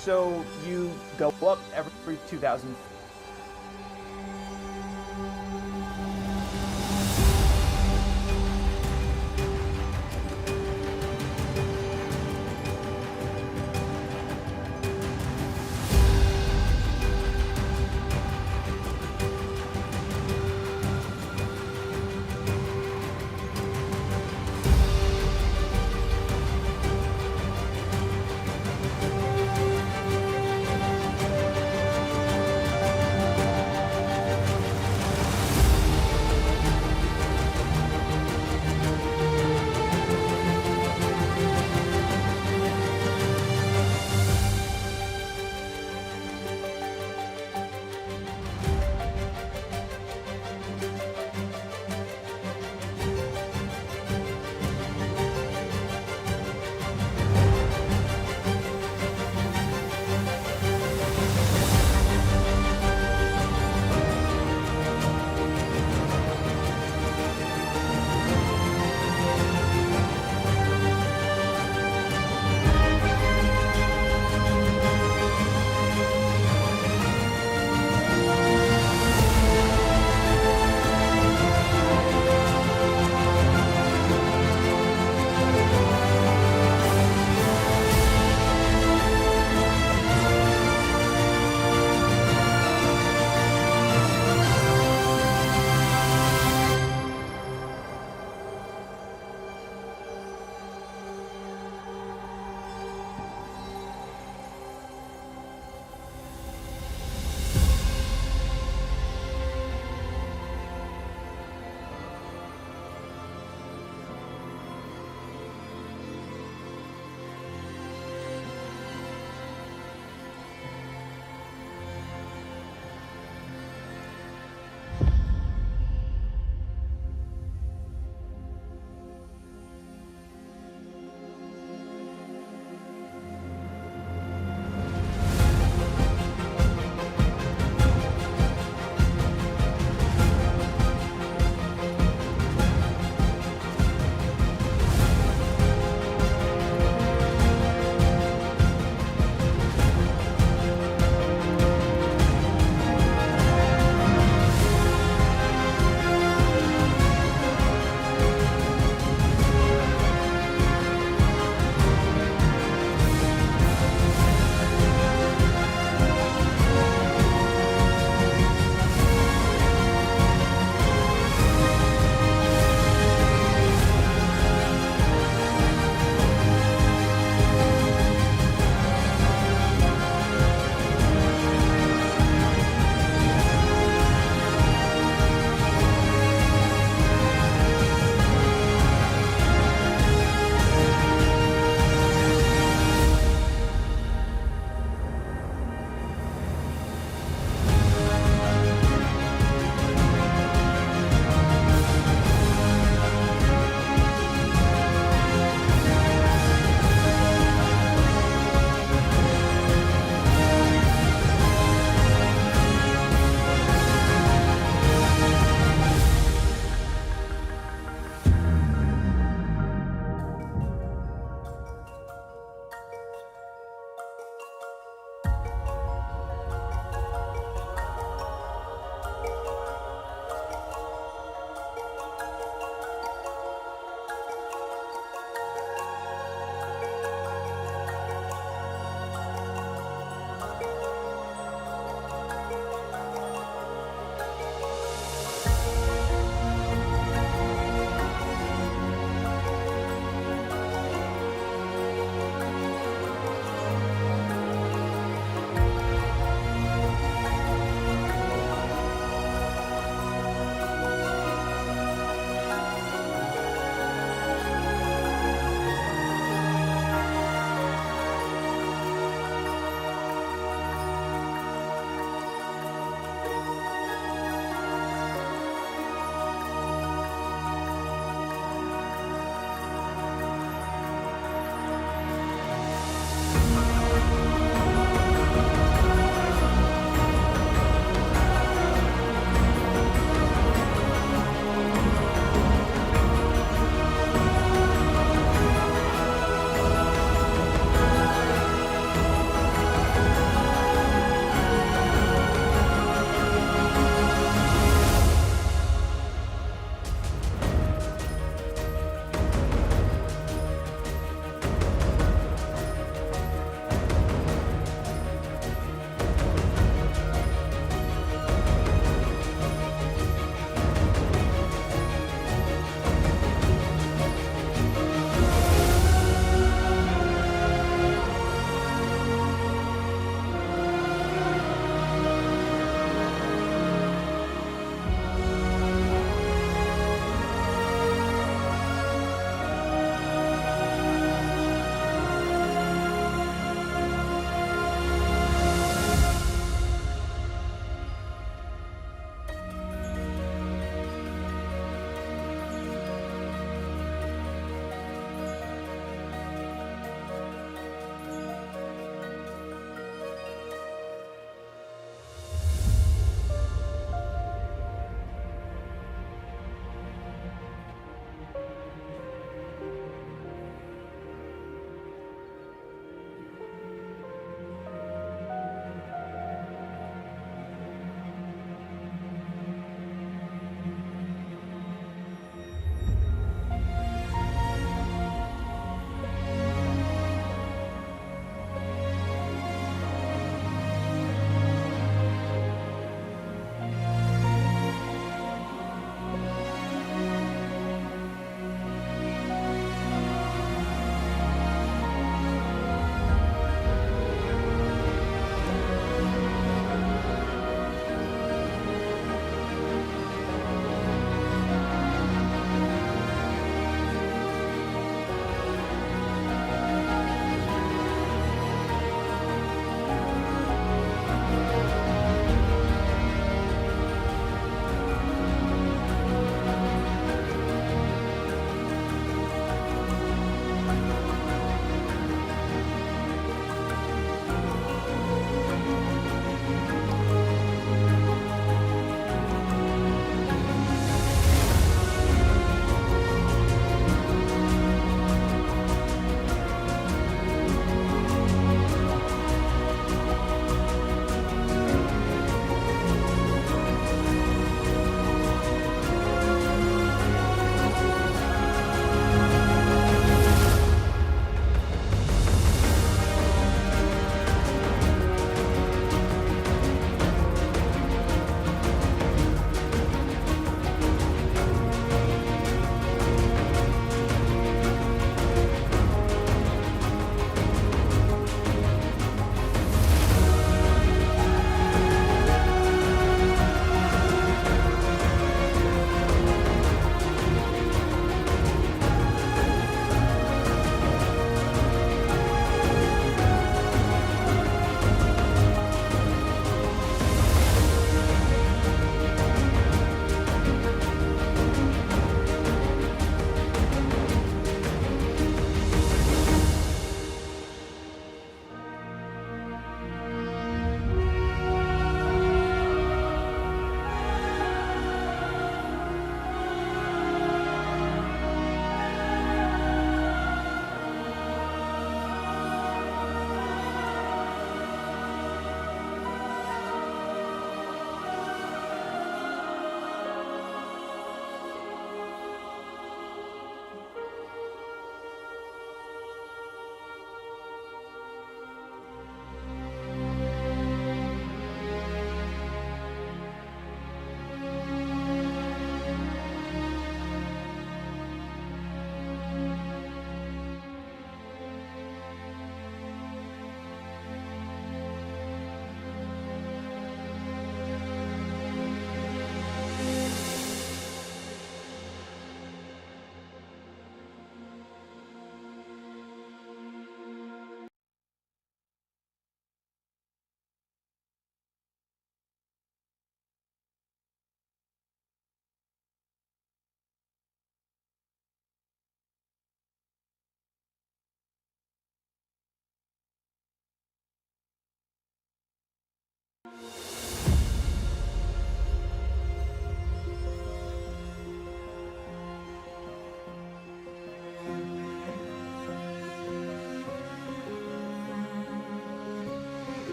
So you go up every 2,000.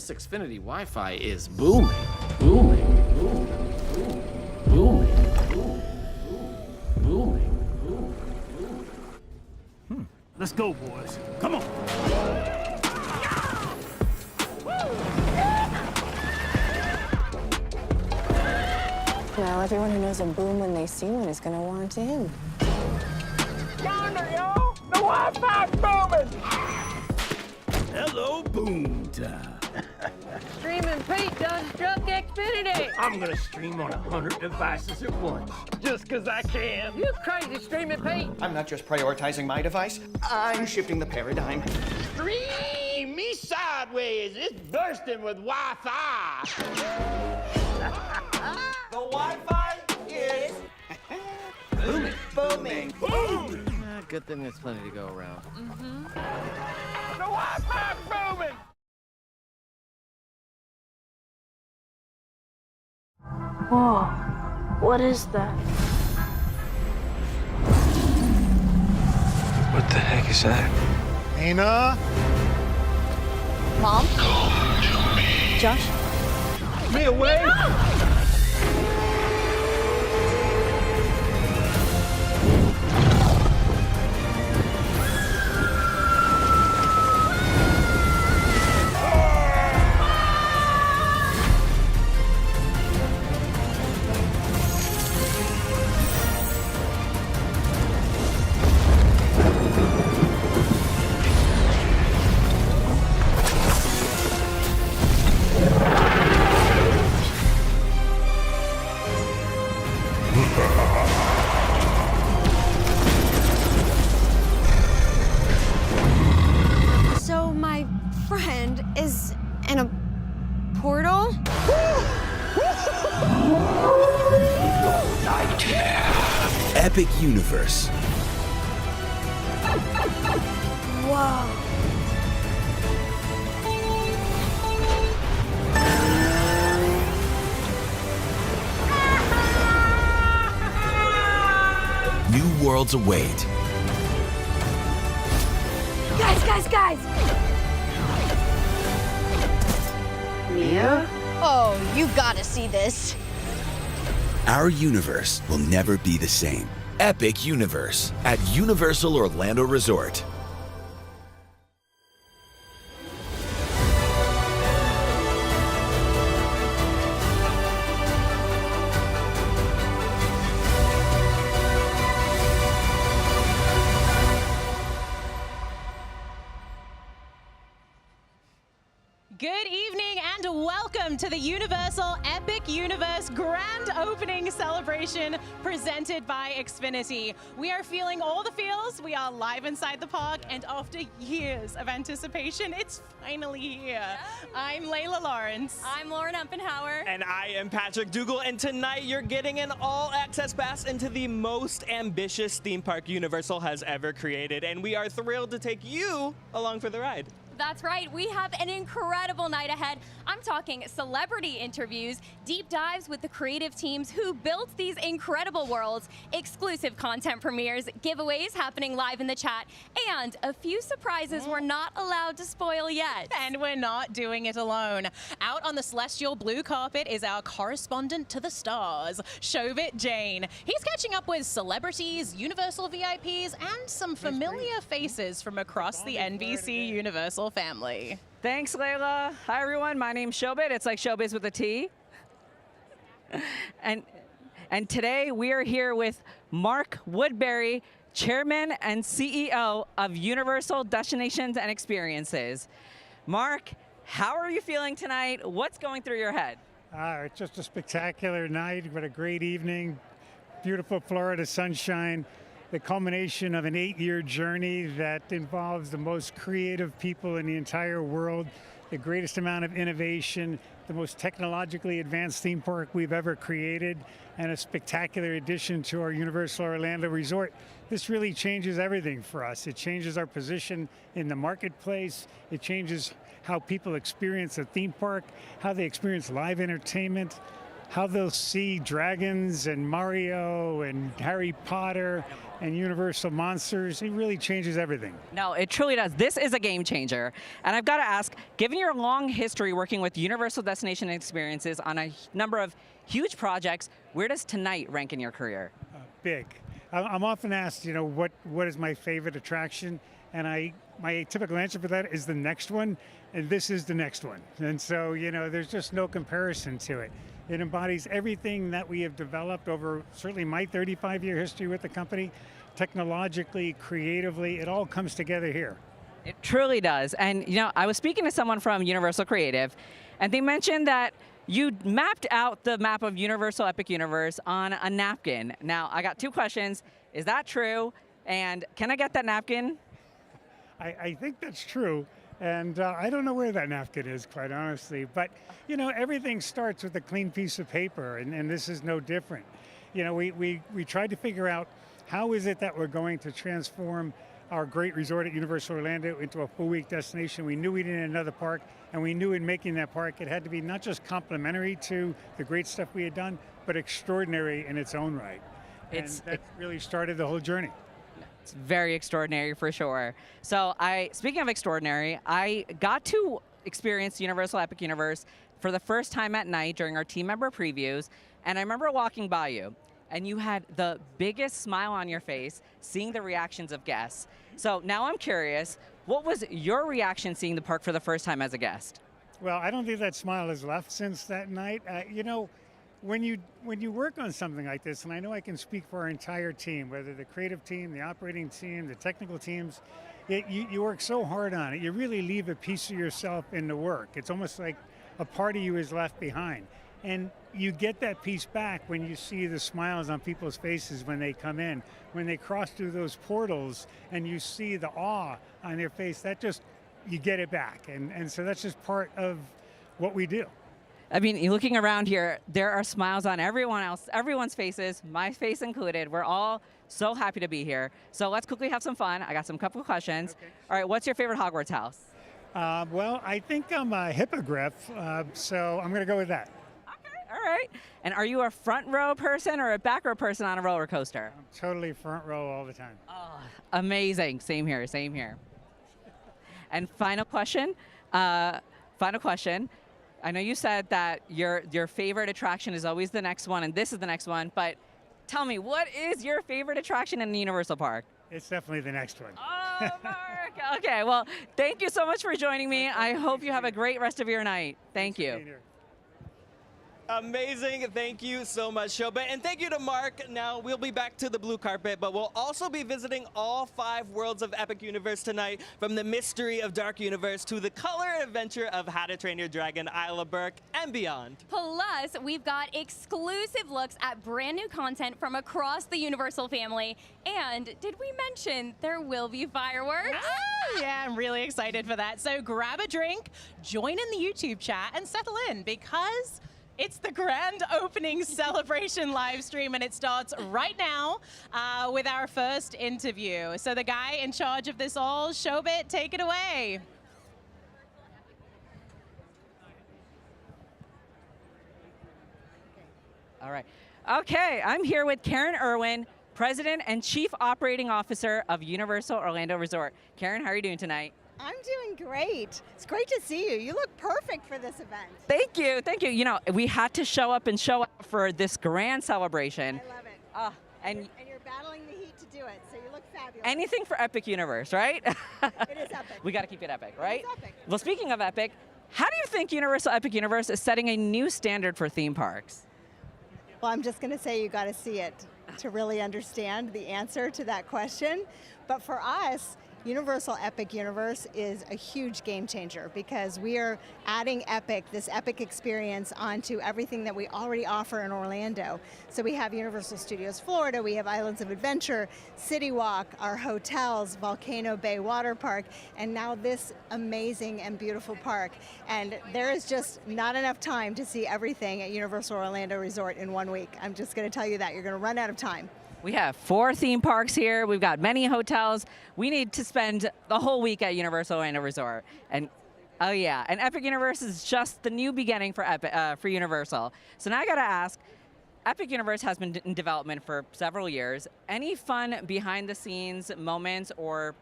This Xfinity Wi-Fi is booming, booming, booming, booming, booming, booming, booming. Let's go, boys. Come on. Well, everyone who knows a boom when they see one is gonna want in. Yonder, yo! The Wi-Fi booming! Hello, boom time. Streaming Pete done struck Xfinity. I'm gonna stream on 100 devices at once, just 'cause I can. You crazy Streaming Pete. I'm not just prioritizing my device, I'm shifting the paradigm. Stream me sideways. It's bursting with Wi-Fi. The Wi-Fi is booming. Booming. Good thing there's plenty to go around. The Wi-Fi booming! Whoa, what is that? What the heck is that? Nina? Mom? Josh? Me away! So my friend is in a portal? Epic Universe. Whoa. New worlds await. Guys! Mia? Oh, you gotta see this. Our universe will never be the same. Epic Universe at Universal Orlando Resort. Good evening and welcome to the Universal Epic Universe Grand Opening Celebration presented by Xfinity. We are feeling all the feels. We are live inside the park, and after years of anticipation, it's finally here. I'm Layla Lawrence. I'm Lauren Umpenhauer. And I am Patrick Dougal, and tonight you're getting an all-access pass into the most ambitious theme park Universal has ever created, and we are thrilled to take you along for the ride. That's right, we have an incredible night ahead. I'm talking celebrity interviews, deep dives with the creative teams who built these incredible worlds, exclusive content premieres, giveaways happening live in the chat, and a few surprises we're not allowed to spoil yet. And we're not doing it alone. Out on the celestial blue carpet is our correspondent to the stars, Shobit Jain. He's catching up with celebrities, Universal VIPs, and some familiar faces from across the NBC Universal family. Thanks, Layla. Hi, everyone. My name's Shobit. It's like showbiz with a T. And today we are here with Mark Woodbury, Chairman and CEO of Universal Destinations and Experiences. Mark, how are you feeling tonight? What's going through your head? It's just a spectacular night. What a great evening. Beautiful Florida sunshine. The culmination of an 8-year journey that involves the most creative people in the entire world, the greatest amount of innovation, the most technologically advanced theme park we've ever created, and a spectacular addition to our Universal Orlando Resort. This really changes everything for us. It changes our position in the marketplace. It changes how people experience a theme park, how they experience live entertainment, how they'll see dragons and Mario and Harry Potter and Universal Monsters. It really changes everything. No, it truly does. This is a game changer. And I've got to ask, given your long history working with Universal Destination Experiences on a number of huge projects, where does tonight rank in your career? Big. I'm often asked, what is my favorite attraction? And my typical answer for that is the next one, and this is the next one. And so, there's just no comparison to it. It embodies everything that we have developed over certainly my 35-year history with the company, technologically, creatively. It all comes together here. It truly does. And, I was speaking to someone from Universal Creative, and they mentioned that you mapped out the map of Universal Epic Universe on a napkin. Now, I got two questions. Is that true? And can I get that napkin? I think that's true. And I don't know where that napkin is, quite honestly. But, everything starts with a clean piece of paper, and this is no different. We tried to figure out how is it that we're going to transform our great resort at Universal Orlando into a full-week destination. We knew we needed another park, and we knew in making that park it had to be not just complementary to the great stuff we had done, but extraordinary in its own right. That really started the whole journey. It's very extraordinary for sure. So speaking of extraordinary, I got to experience Universal Epic Universe for the first time at night during our team member previews, and I remember walking by you, and you had the biggest smile on your face seeing the reactions of guests. So now I'm curious, what was your reaction seeing the park for the first time as a guest? Well, I don't think that smile has left since that night. When you work on something like this, and I know I can speak for our entire team, whether the creative team, the operating team, the technical teams, you work so hard on it. You really leave a piece of yourself in the work. It's almost like a part of you is left behind. And you get that piece back when you see the smiles on people's faces when they come in, when they cross through those portals and you see the awe on their face. You get it back. And so that's just part of what we do. I mean, looking around here, there are smiles on everyone's faces, my face included. We're all so happy to be here. So let's quickly have some fun. I got some couple of questions. Okay. All right, what's your favorite Hogwarts house? Well, I think I'm a hippogriff, so I'm going to go with that. All right. And are you a front row person or a back row person on a roller coaster? I'm totally front row all the time. Oh, amazing. Same here, same here. And final question. I know you said that your favorite attraction is always the next one, and this is the next one, but tell me, what is your favorite attraction in the Universal Park? It's definitely the next one. Oh, Mark. Okay, well, thank you so much for joining me. I hope you have a great rest of your night. Thank you. Amazing. Thank you so much, Shobit. And thank you to Mark. Now, we'll be back to the blue carpet, but we'll also be visiting all 5 worlds of Epic Universe tonight, from the mystery of Dark Universe to the color and adventure of How to Train Your Dragon, Isle of Berk, and beyond. Plus, we've got exclusive looks at brand new content from across the Universal family. And did we mention there will be fireworks? Oh, yeah, I'm really excited for that. So grab a drink, join in the YouTube chat, and settle in, because it's the grand opening celebration live stream, and it starts right now with our first interview. So the guy in charge of this all, Shobit, take it away. All right. Okay, I'm here with Karen Irwin, President and Chief Operating Officer of Universal Orlando Resort. Karen, how are you doing tonight? I'm doing great. It's great to see you. You look perfect for this event. Thank you, thank you. You know, we had to show up and show up for this grand celebration. I love it. And you're battling the heat to do it, so you look fabulous. Anything for Epic Universe, right? It is epic. We got to keep it epic, right? It is epic. Well, speaking of epic, how do you think Universal Epic Universe is setting a new standard for theme parks? Well, I'm just going to say you got to see it to really understand the answer to that question. But for us, Universal Epic Universe is a huge game changer, because we are adding this epic experience onto everything that we already offer in Orlando. So we have Universal Studios Florida, we have Islands of Adventure, City Walk, our hotels, Volcano Bay Water Park, and now this amazing and beautiful park. And there is just not enough time to see everything at Universal Orlando Resort in 1 week. I'm just going to tell you that. You're going to run out of time. We have 4 theme parks here. We've got many hotels. We need to spend the whole week at Universal Orlando Resort. And Oh yeah, and Epic Universe is just the new beginning for for Universal. So now I gotta ask, Epic Universe has been in development for several years. Any fun behind the scenes moments or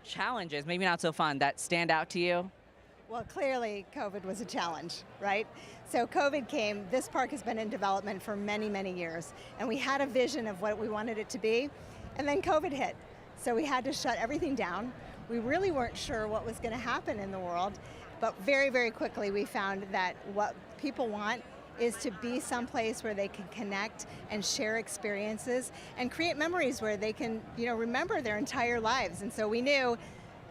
challenges, maybe not so fun, that stand out to you? Well, clearly COVID was a challenge, right? So COVID came, this park has been in development for many, many years, and we had a vision of what we wanted it to be, and then COVID hit. So we had to shut everything down. We really weren't sure what was going to happen in the world, but very, very quickly we found that what people want is to be someplace where they can connect and share experiences and create memories where they can, remember their entire lives. And so we knew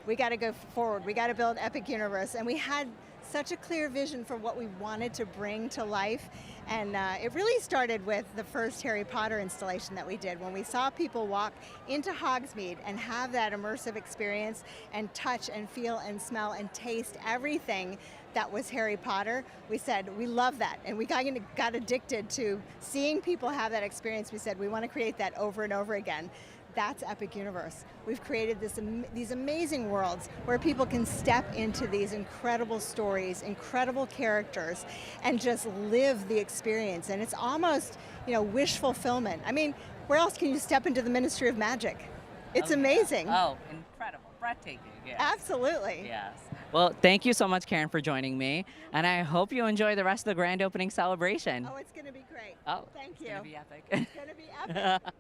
we got to go forward. We got to build Epic Universe, and we had such a clear vision for what we wanted to bring to life. And it really started with the first Harry Potter installation that we did. When we saw people walk into Hogsmeade and have that immersive experience and touch and feel and smell and taste everything that was Harry Potter, we said, we love that. And we got addicted to seeing people have that experience. We said, we want to create that over and over again. That's Epic Universe. We've created these amazing worlds where people can step into these incredible stories, incredible characters, and just live the experience. And it's almost, wish fulfillment. I mean, where else can you step into the Ministry of Magic? It's amazing. Oh, incredible, breathtaking, yes. Absolutely. Yes. Well, thank you so much, Karen, for joining me, and I hope you enjoy the rest of the grand opening celebration. Oh, it's going to be great. Oh, thank you. It's going to be epic. It's going to be epic.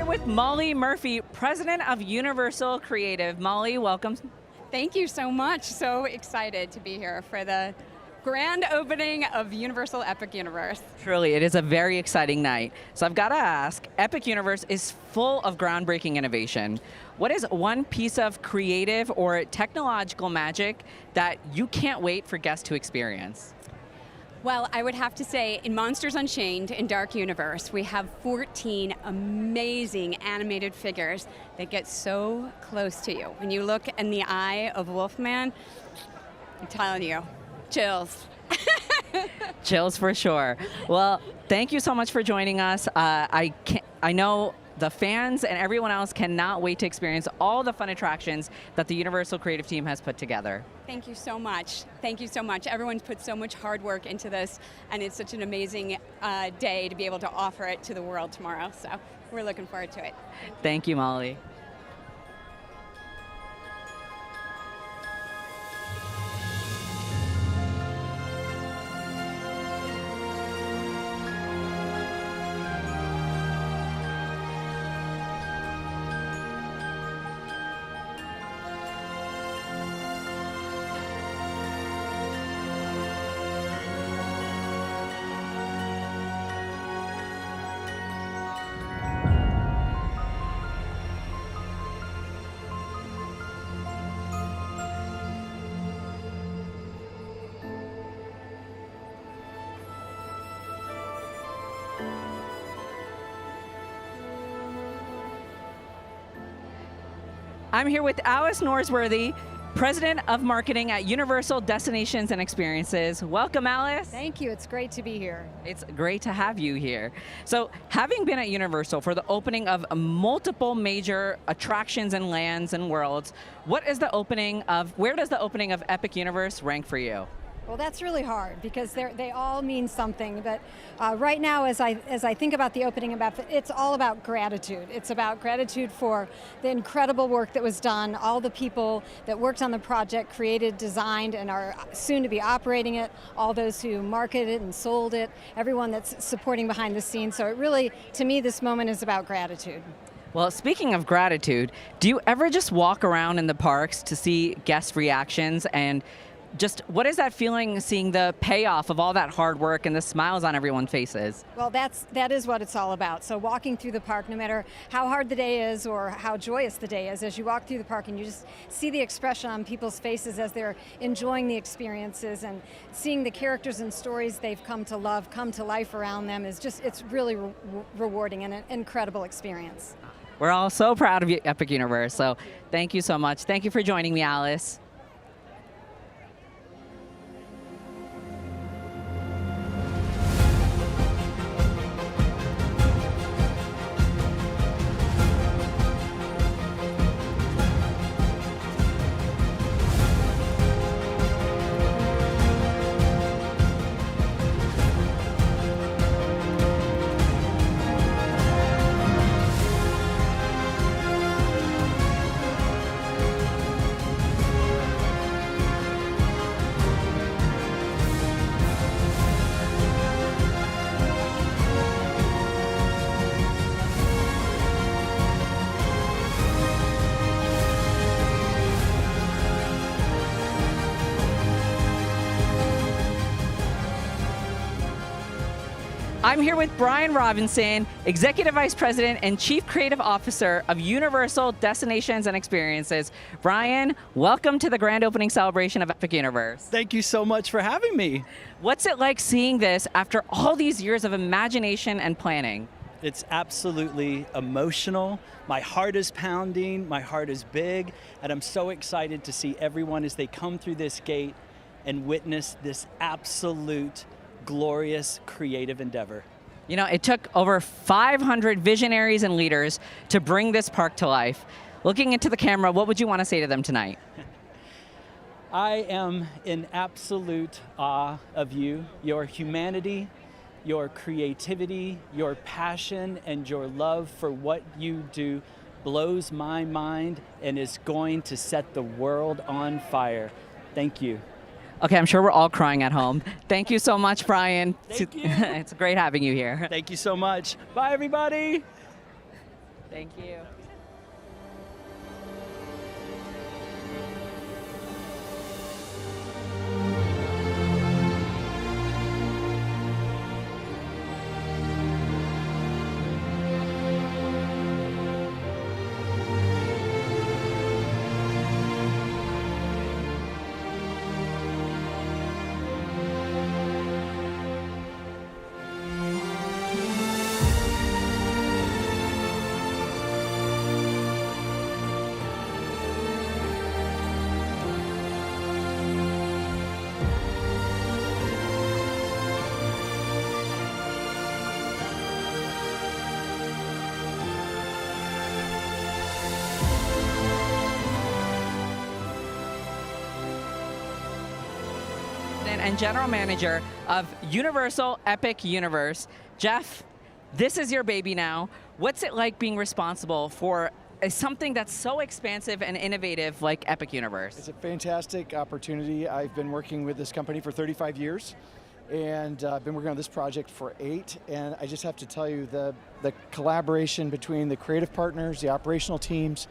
With Molly Murphy, president of Universal Creative. Molly, welcome. Thank you so much. So excited to be here for the grand opening of Universal Epic Universe. Truly, it is a very exciting night. So I've got to ask, Epic Universe is full of groundbreaking innovation. What is one piece of creative or technological magic that you can't wait for guests to experience? Well, I would have to say, in Monsters Unchained in Dark Universe, we have 14 amazing animated figures that get so close to you. When you look in the eye of Wolfman, I'm telling you, chills. Chills for sure. Well, thank you so much for joining us. I know the fans and everyone else cannot wait to experience all the fun attractions that the Universal Creative Team has put together. Thank you so much. Thank you so much. Everyone's put so much hard work into this, and it's such an amazing day to be able to offer it to the world tomorrow. So we're looking forward to it. Thank you, Molly. I'm here with Alice Norsworthy, President of Marketing at Universal Destinations and Experiences. Welcome, Alice. Thank you. It's great to be here. It's great to have you here. So, having been at Universal for the opening of multiple major attractions and lands and worlds, where does the opening of Epic Universe rank for you? Well, that's really hard because they all mean something. But right now, as I think about the opening of Epic, it's all about gratitude. It's about gratitude for the incredible work that was done, all the people that worked on the project, created, designed, and are soon to be operating it, all those who marketed it and sold it, everyone that's supporting behind the scenes. So it really, to me, this moment is about gratitude. Well, speaking of gratitude, do you ever just walk around in the parks to see guest reactions and just what is that feeling seeing the payoff of all that hard work and the smiles on everyone's faces? Well, that is what it's all about. So walking through the park, no matter how hard the day is or how joyous the day is, as you walk through the park and you just see the expression on people's faces as they're enjoying the experiences and seeing the characters and stories they've come to love, come to life around them is just, it's really rewarding and an incredible experience. We're all so proud of you, Epic Universe, so thank you so much. Thank you for joining me, Alice. I'm here with Brian Robinson, Executive Vice President and Chief Creative Officer of Universal Destinations and Experiences. Brian, welcome to the grand opening celebration of Epic Universe. Thank you so much for having me. What's it like seeing this after all these years of imagination and planning? It's absolutely emotional. My heart is pounding, my heart is big, and I'm so excited to see everyone as they come through this gate and witness this absolute glorious creative endeavor. You know, it took over 500 visionaries and leaders to bring this park to life. Looking into the camera, what would you want to say to them tonight? I am in absolute awe of you, your humanity, your creativity, your passion, and your love for what you do blows my mind and is going to set the world on fire. Thank you. Okay, I'm sure we're all crying at home. Thank you so much, Brian. Thank you. It's great having you here. Thank you so much. Bye, everybody. Thank you. And General Manager of Universal Epic Universe. Jeff, this is your baby now. What's it like being responsible for something that's so expansive and innovative like Epic Universe? It's a fantastic opportunity. I've been working with this company for 35 years and I've been working on this project for 8. And I just have to tell you, the collaboration between the creative partners, the operational teams,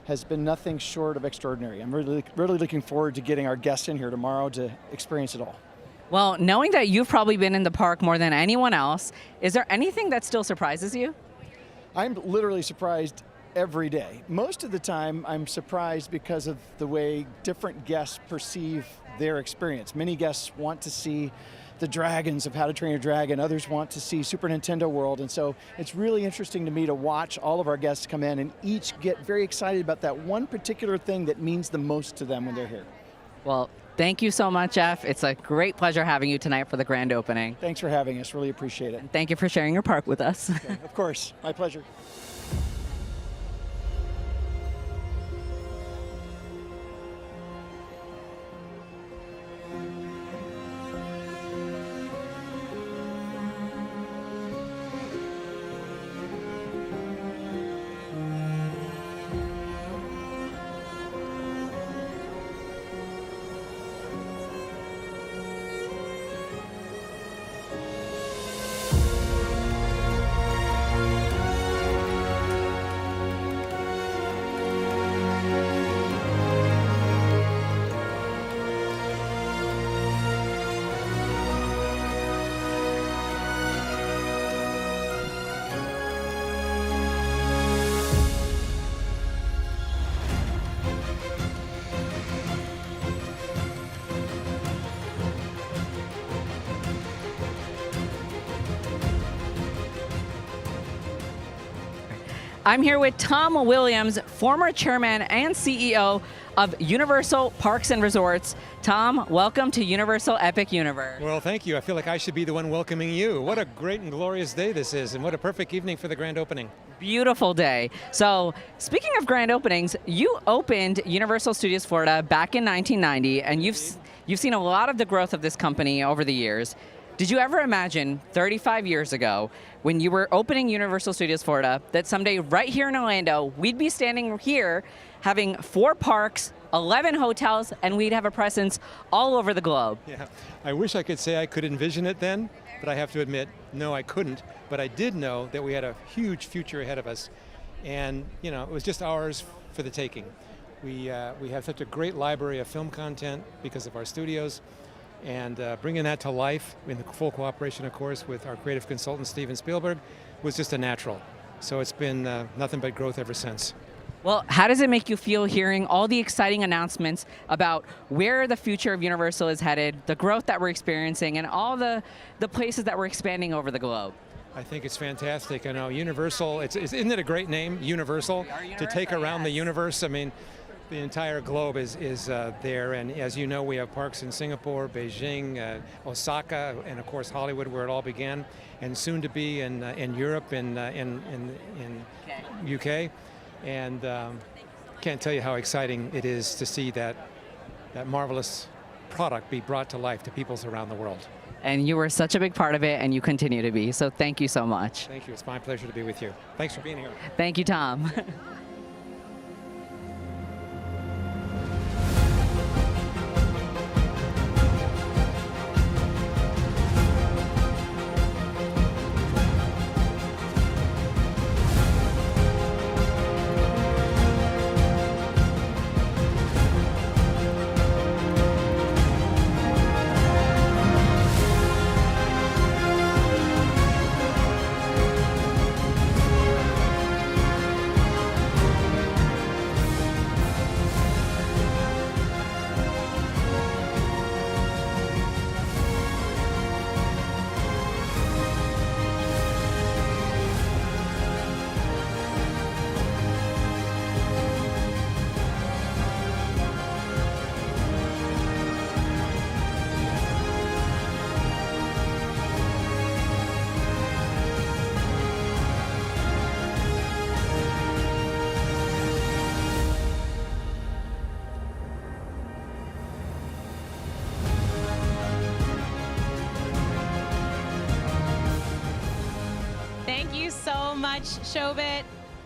has been nothing short of extraordinary. I'm really looking forward to getting our guests in here tomorrow to experience it all. Well, knowing that you've probably been in the park more than anyone else, is there anything that still surprises you? I'm literally surprised every day. Most of the time, I'm surprised because of the way different guests perceive their experience. Many guests want to see the dragons of How to Train Your Dragon. Others want to see Super Nintendo World. And so it's really interesting to me to watch all of our guests come in and each get very excited about that one particular thing that means the most to them when they're here. Well, thank you so much, Jeff. It's a great pleasure having you tonight for the grand opening. Thanks for having us. Really appreciate it. And thank you for sharing your park with us. Okay, of course. My pleasure. I'm here with Tom Williams, former chairman and CEO of Universal Parks and Resorts. Tom, welcome to Universal Epic Universe. Well, thank you. I feel like I should be the one welcoming you. What a great and glorious day this is, and what a perfect evening for the grand opening. Beautiful day. So, speaking of grand openings, you opened Universal Studios Florida back in 1990, and you've seen a lot of the growth of this company over the years. Did you ever imagine 35 years ago, when you were opening Universal Studios Florida, that someday right here in Orlando, we'd be standing here having 4 parks, 11 hotels, and we'd have a presence all over the globe? Yeah, I wish I could say I could envision it then, but I have to admit, no, I couldn't. But I did know that we had a huge future ahead of us, and it was just ours for the taking. We have such a great library of film content because of our studios. And bringing that to life in the full cooperation, of course, with our creative consultant, Steven Spielberg, was just a natural. So it's been nothing but growth ever since. Well, how does it make you feel hearing all the exciting announcements about where the future of Universal is headed, the growth that we're experiencing, and all the places that we're expanding over the globe? I think it's fantastic. I know Universal, isn't it a great name, Universal, to take around the universe? I mean, the entire globe is there, and as you know, we have parks in Singapore, Beijing, Osaka, and of course Hollywood, where it all began, and soon to be in Europe, in UK, and can't tell you how exciting it is to see that marvelous product be brought to life to peoples around the world. And you were such a big part of it, and you continue to be. So thank you so much. Thank you. It's my pleasure to be with you. Thanks for being here. Thank you, Tom. Thank you so much, Shobit.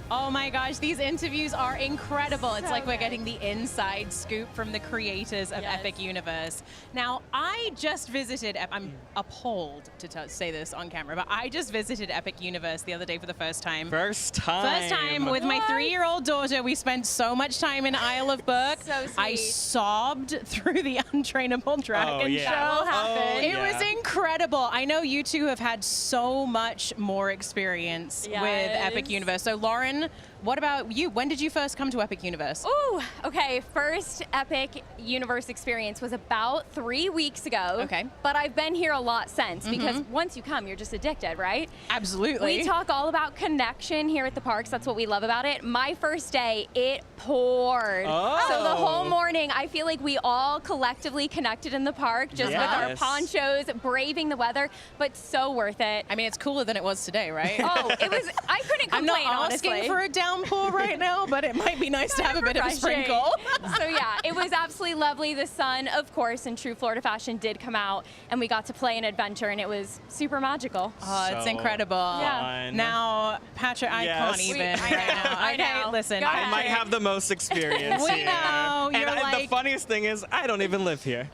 Oh my gosh, these interviews are incredible. It's like we're getting the inside scoop from the creators of Epic Universe. Now, I just visited, I'm appalled to say this on camera, but I just visited Epic Universe the other day for the first time. First time with my 3-year-old daughter. We spent so much time in Isle of Berk. So sweet. I sobbed through the Untrainable Dragon show. That will happen. It was incredible. I know you two have had so much more experience with Epic Universe. So Lauren in. What about you? When did you first come to Epic Universe? Ooh, okay. First Epic Universe experience was about 3 weeks ago. Okay. But I've been here a lot since because once you come, you're just addicted, right? Absolutely. We talk all about connection here at the parks. That's what we love about it. My first day, it poured. Oh. So the whole morning, I feel like we all collectively connected in the park just with our ponchos, braving the weather, but so worth it. I mean, it's cooler than it was today, right? Oh, it was, I couldn't I'm complain, not asking honestly. for a downpour right now, but it might be nice to have a bit of a sprinkle. So yeah, it was absolutely lovely. The sun, of course, in true Florida fashion did come out, and we got to play an adventure, and it was super magical. Oh, it's So incredible. Yeah. Now, Patrick, I can't even right now. I Okay, know. listen. Go I ahead. might have the most experience We here. know, And you're the like- funniest thing is, I don't even live here.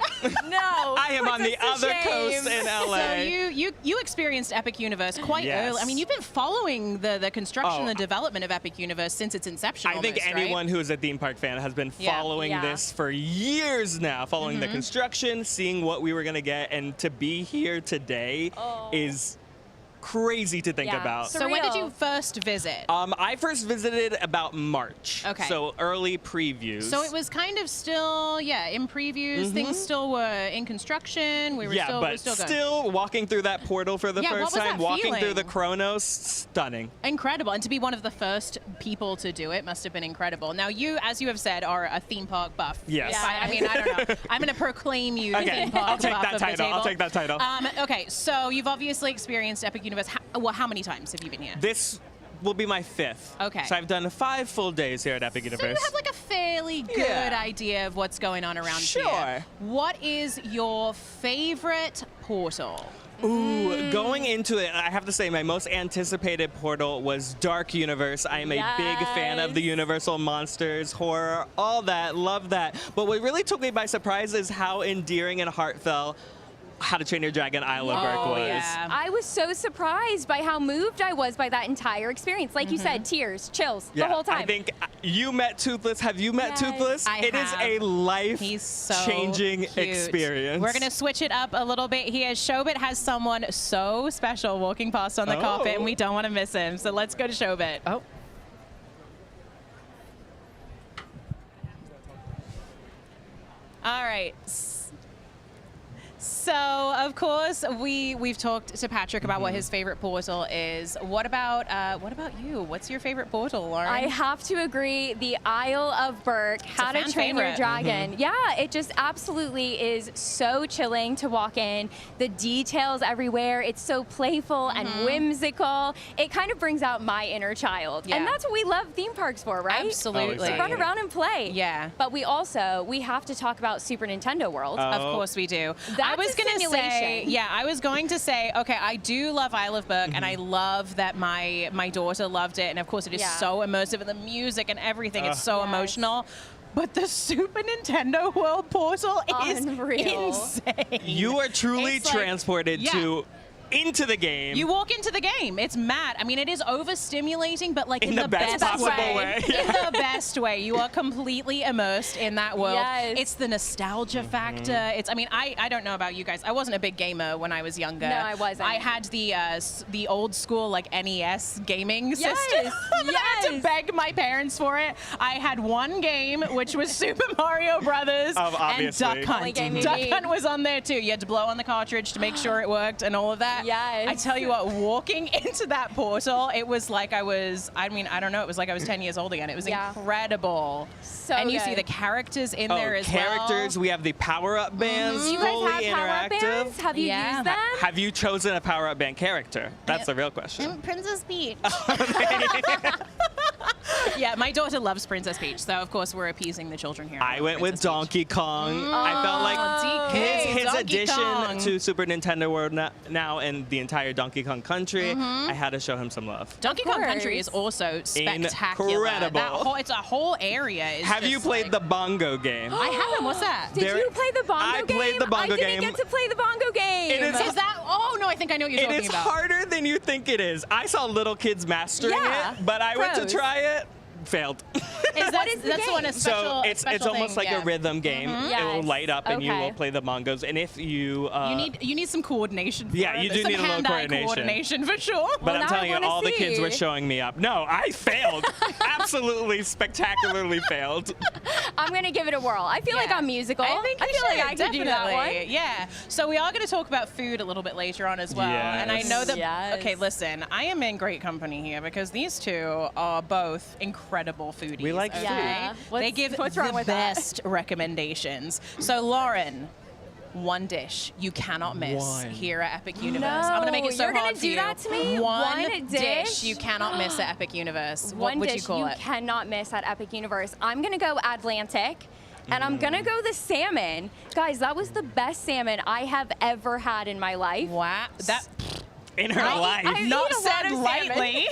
No. I am on the that's a other shame. coast in LA. So you experienced Epic Universe quite early. I mean, you've been following the construction and the development of Epic Universe since its inception. I think almost, anyone right? who is a theme park fan has been following this for years now, following the construction, seeing what we were going to get, and to be here today is crazy to think about. So when did you first visit? I first visited about March. Okay. So early previews. So it was kind of still, in previews. Things still were in construction. We were yeah, still, but we're still good. still walking through that portal for the Yeah, what first was time, that walking through feeling? the Chronos, stunning. Incredible, and to be one of the first people to do it must have been incredible. Now, you, as you have said, are a theme park buff. Yes. I mean, I don't know. I'm going to proclaim you the Okay, theme park I'll take buff that of the title. table. I'll take that title. Okay, so you've obviously experienced Epic Universe. How many times have you been here? This will be my 5th. Okay. So I've done 5 full days here at Epic So Universe. you have like a fairly good idea of what's going on around here. What is your favorite portal? Ooh, going into it, I have to say my most anticipated portal was Dark Universe. I am a big fan of the Universal monsters, horror, all that, love that. But what really took me by surprise is how endearing and heartfelt How to Train Your Dragon Isle of Berk was. I was so surprised by how moved I was by that entire experience. Like you said, tears, chills, the whole time. I think you met Toothless. Have you met Toothless? It is a life-changing experience. We're going to switch it up a little bit here. Showbit has someone so special walking past on the carpet, and we don't want to miss him. So let's go to Showbit. Oh. All right. So, of course, we've talked to Patrick about what his favorite portal is. What about you? What's your favorite portal, Lauren? I have to agree, the Isle of Berk, How to Train Your Dragon. Yeah, it just absolutely is so chilling to walk in. The details everywhere, it's so playful and whimsical. It kind of brings out my inner child. And that's what we love theme parks for, right? Absolutely. To run around and play. Yeah. But we have to talk about Super Nintendo World. Of course we do. That's I was going to say, okay, I do love Isle of Berk, and I love that my daughter loved it, and of course it is so immersive, and the music and everything, it's so emotional. But the Super Nintendo World portal is insane. You are truly It's like- transported into the game. You walk into the game. It's mad. I mean, it is overstimulating, but like in the best possible way. In the best way. You are completely immersed in that world. Yes. It's the nostalgia factor. It's. I mean, I don't know about you guys. I wasn't a big gamer when I was younger. No, I wasn't. I had the old school like NES gaming Yes. system. And I had to beg my parents for it. I had one game, which was Super Mario Brothers and obviously. Duck Only Hunt. game you Duck need. Hunt was on there too. You had to blow on the cartridge to make sure it worked and all of that. Yes. I tell you what, walking into that portal, it was like I don't know, it was like I was 10 years old again. It was incredible. So and you good. see the characters in there as characters. well. We have the power-up bands, You guys fully have power-up interactive. bands? Have you used them? Have you chosen a power-up band character? That's the real question. Princess Peach. Yeah, my daughter loves Princess Peach, so of course we're appeasing the children here. I went with Donkey Kong. I felt like his Donkey addition Kong. to Super Nintendo World now and the entire Donkey Kong Country, I had to show him some love. Donkey Kong Country is also spectacular. Incredible. It's a whole area. Have you played the bongo game? I haven't. What's that? Did you play the bongo game? I played the bongo game. I didn't get to play the bongo game. It is that? Oh no, I think I know what you're It talking is about. harder than you think it is. I saw little kids mastering it, but I went to pros. try it. Failed. What is the that's game? one a special. So it's special almost thing, like yeah. a rhythm game. It will Yes. light up and you Okay. will play the bongos. And if you You need some coordination. For Yeah, it. you do Some need a little hand-eye coordination. for sure. but I'm now telling I you, wanna all the kids see. were showing me up. No, I failed. Absolutely spectacularly failed. I'm gonna give it a whirl. I feel like I'm musical. I think you feel like should, I could do that definitely. one. Yeah. So we are going to talk about food a little bit later on as well. And I know that. Yes. Okay, listen. I am in great company here because these two are both incredible foodies. We like food. Yeah. They give what's wrong the with that? best recommendations. So Lauren. One dish you cannot miss One. here at Epic Universe. I'm gonna make it so you're gonna hard for do you. that to me? One dish? dish you cannot miss at Epic Universe. What One would dish you call it? cannot miss at Epic Universe. I'm gonna go Atlantic. And I'm gonna go the salmon. Guys, that was the best salmon I have ever had in my life. Wow. That In her life. I Not eat a lot said of salmon. lightly.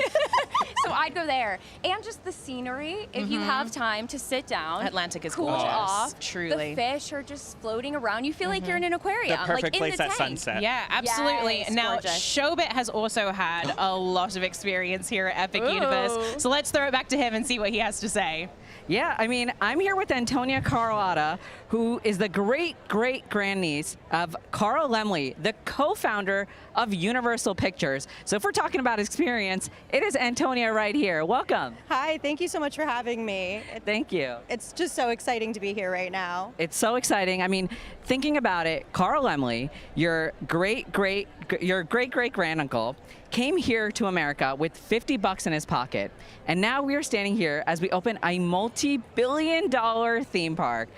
So I'd go there. And just the scenery, if you have time to sit down. Atlantic is cool gorgeous, off. truly. The fish are just floating around. You feel like you're in an aquarium. The perfect like in place the at tank. sunset. Yeah, absolutely. Yes, now, gorgeous. Showbit has also had a lot of experience here at Epic Ooh. Universe. So let's throw it back to him and see what he has to say. Yeah, I mean, I'm here with Antonia Carlotta, who is the great-great-grandniece of Carl Laemmle, the co-founder of Universal Pictures. So if we're talking about experience, it is Antonia right here. Welcome. Hi, thank you so much for having me. Thank you. It's just so exciting to be here right now. It's so exciting. I mean, thinking about it, Carl Laemmle, your great-great-granduncle, came here to America with $50 in his pocket. And now we are standing here as we open a multi-billion-dollar theme park.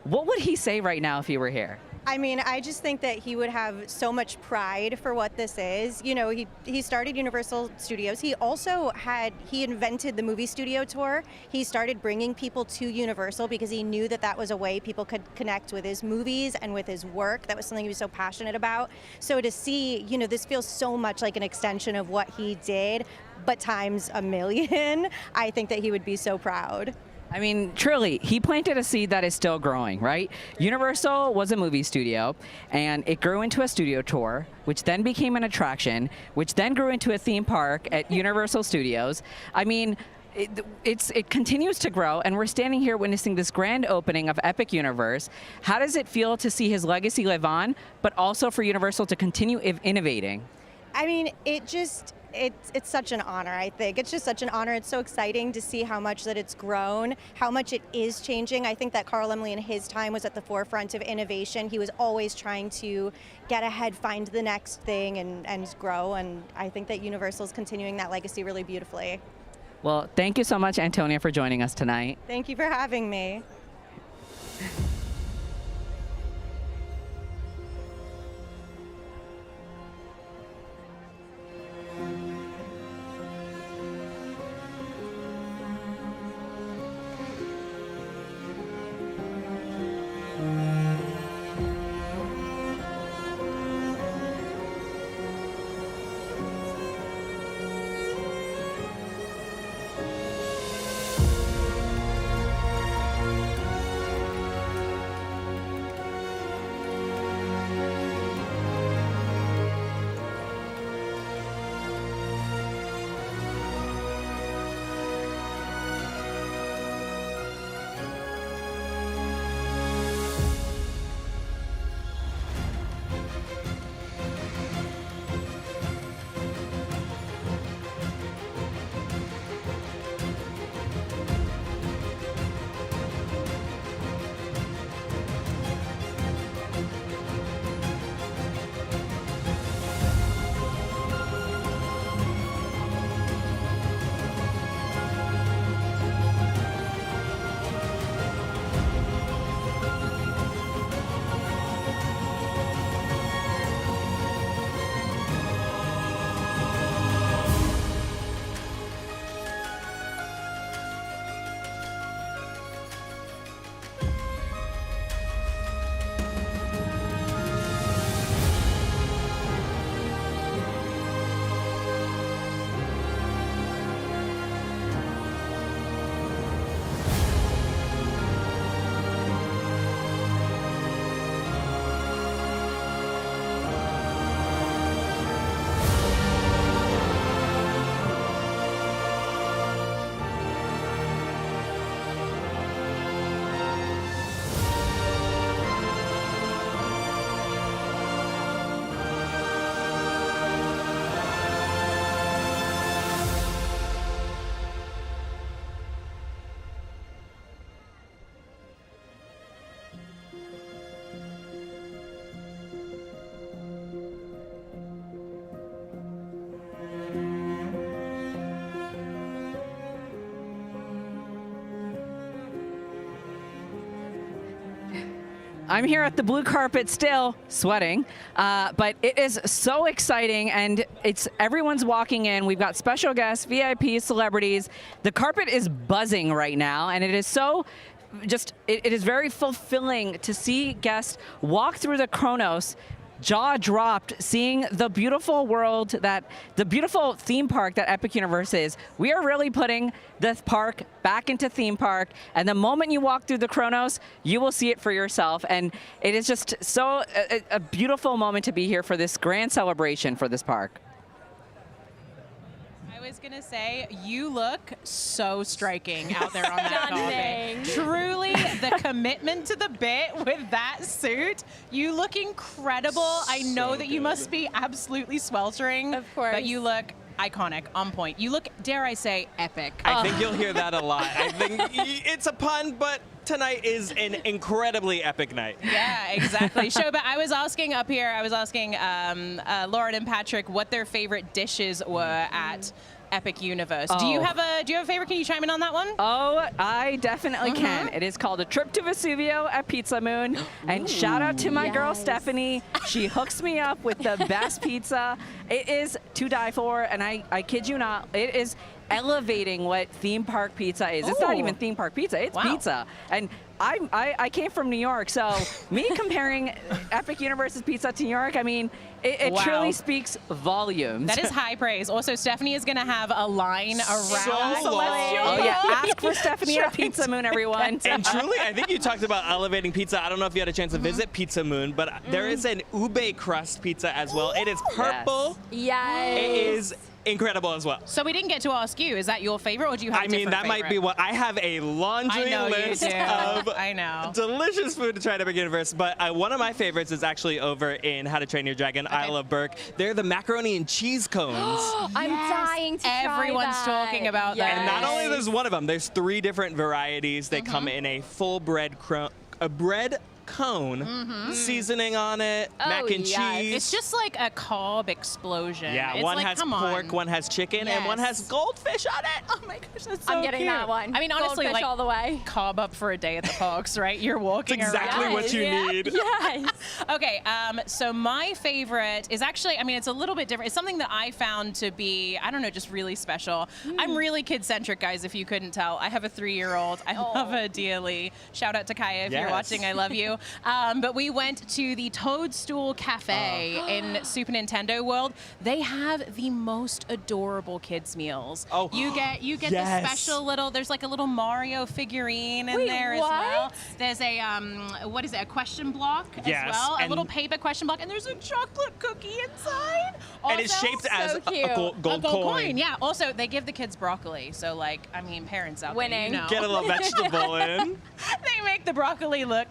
What would he say right now if he were here? I mean, I just think that he would have so much pride for what this is. You know, he started Universal Studios. He invented the movie studio tour. He started bringing people to Universal because he knew that that was a way people could connect with his movies and with his work. That was something he was so passionate about. So to see, you know, this feels so much like an extension of what he did, but times a million. I think that he would be so proud. I mean, truly, he planted a seed that is still growing, right? Universal was a movie studio, and it grew into a studio tour, which then became an attraction, which then grew into a theme park at Universal Studios. I mean, it continues to grow, and we're standing here witnessing this grand opening of Epic Universe. How does it feel to see his legacy live on, but also for Universal to continue innovating? I mean, it's such an honor, I think. It's just such an honor. It's so exciting to see how much that it's grown, how much it is changing. I think that Carl Laemmle in his time was at the forefront of innovation. He was always trying to get ahead, find the next thing, and grow. And I think that Universal is continuing that legacy really beautifully. Well, thank you so much, Antonia, for joining us tonight. Thank you for having me. I'm here at the blue carpet still, sweating, but it is so exciting, and everyone's walking in. We've got special guests, VIP, celebrities. The carpet is buzzing right now, and it is so it is very fulfilling to see guests walk through the Kronos, jaw dropped, seeing the beautiful world, the beautiful theme park that Epic Universe is. We are really putting the park back into theme park, and the moment you walk through the Kronos, you will see it for yourself. And it is just so a beautiful moment to be here for this grand celebration for this park. I was going to say, you look so striking out there on that carpet. Truly, the commitment to the bit with that suit. You look incredible. I know that you must be absolutely sweltering. Of course. But you look iconic, on point. You look, dare I say, epic. I think you'll hear that a lot. I think it's a pun, but tonight is an incredibly epic night. Yeah, exactly. Shoba, I was asking up here, Lauren and Patrick what their favorite dishes were at Epic Universe. Do you have a favorite? Can you chime in on that one? Oh, I definitely can. It is called A Trip to Vesuvio at Pizza Moon. And shout out to my girl Stephanie. She hooks me up with the best pizza. It is to die for, and I kid you not, it is elevating what theme park pizza is. It's not even theme park pizza, it's pizza. And I came from New York, so me comparing Epic Universe's pizza to New York, I mean, it truly speaks volumes. That is high praise. Also, Stephanie is going to have a line around Celestial. Oh yeah, ask for Stephanie at Pizza Moon, everyone. And truly, I think you talked about elevating pizza. I don't know if you had a chance to visit Pizza Moon, but there is an ube crust pizza as well. It is purple. Yes. It is incredible as well. So we didn't get to ask you. Is that your favorite, or do you have? I mean, that might be what I have a laundry list of delicious food to try at Epic Universe. But one of my favorites is actually over in How to Train Your Dragon, Isle of Berk. They're the macaroni and cheese cones. I'm dying to try Everyone's talking about that. And not only there's one of them, there's 3 different varieties. They come in a full bread cone, seasoning on it, mac and cheese. It's just like a carb explosion. Yeah, it's one like, has come pork, on. one has chicken, and one has goldfish on it. Oh my gosh, that's so I'm getting cute. that one. I mean, honestly, Goldfish like all the way. Carb up for a day at the parks, right? You're walking That's exactly around. what you need. Yes. Okay, so my favorite is actually, I mean, it's a little bit different. It's something that I found to be, I don't know, just really special. I'm really kid-centric, guys, if you couldn't tell. I have a 3-year-old. I love her dearly. Shout out to Kaya if you're watching. I love you. But we went to the Toadstool Cafe in Super Nintendo World. They have the most adorable kids meals. Oh, you get the special little, there's like a little Mario figurine in there as well. There's a, what is it, a question block as well. A little paper question block, and there's a chocolate cookie inside. And it's shaped as a gold coin. Yeah, also they give the kids broccoli, so like, I mean, parents out there, you know. Get a little vegetable in. They make the broccoli look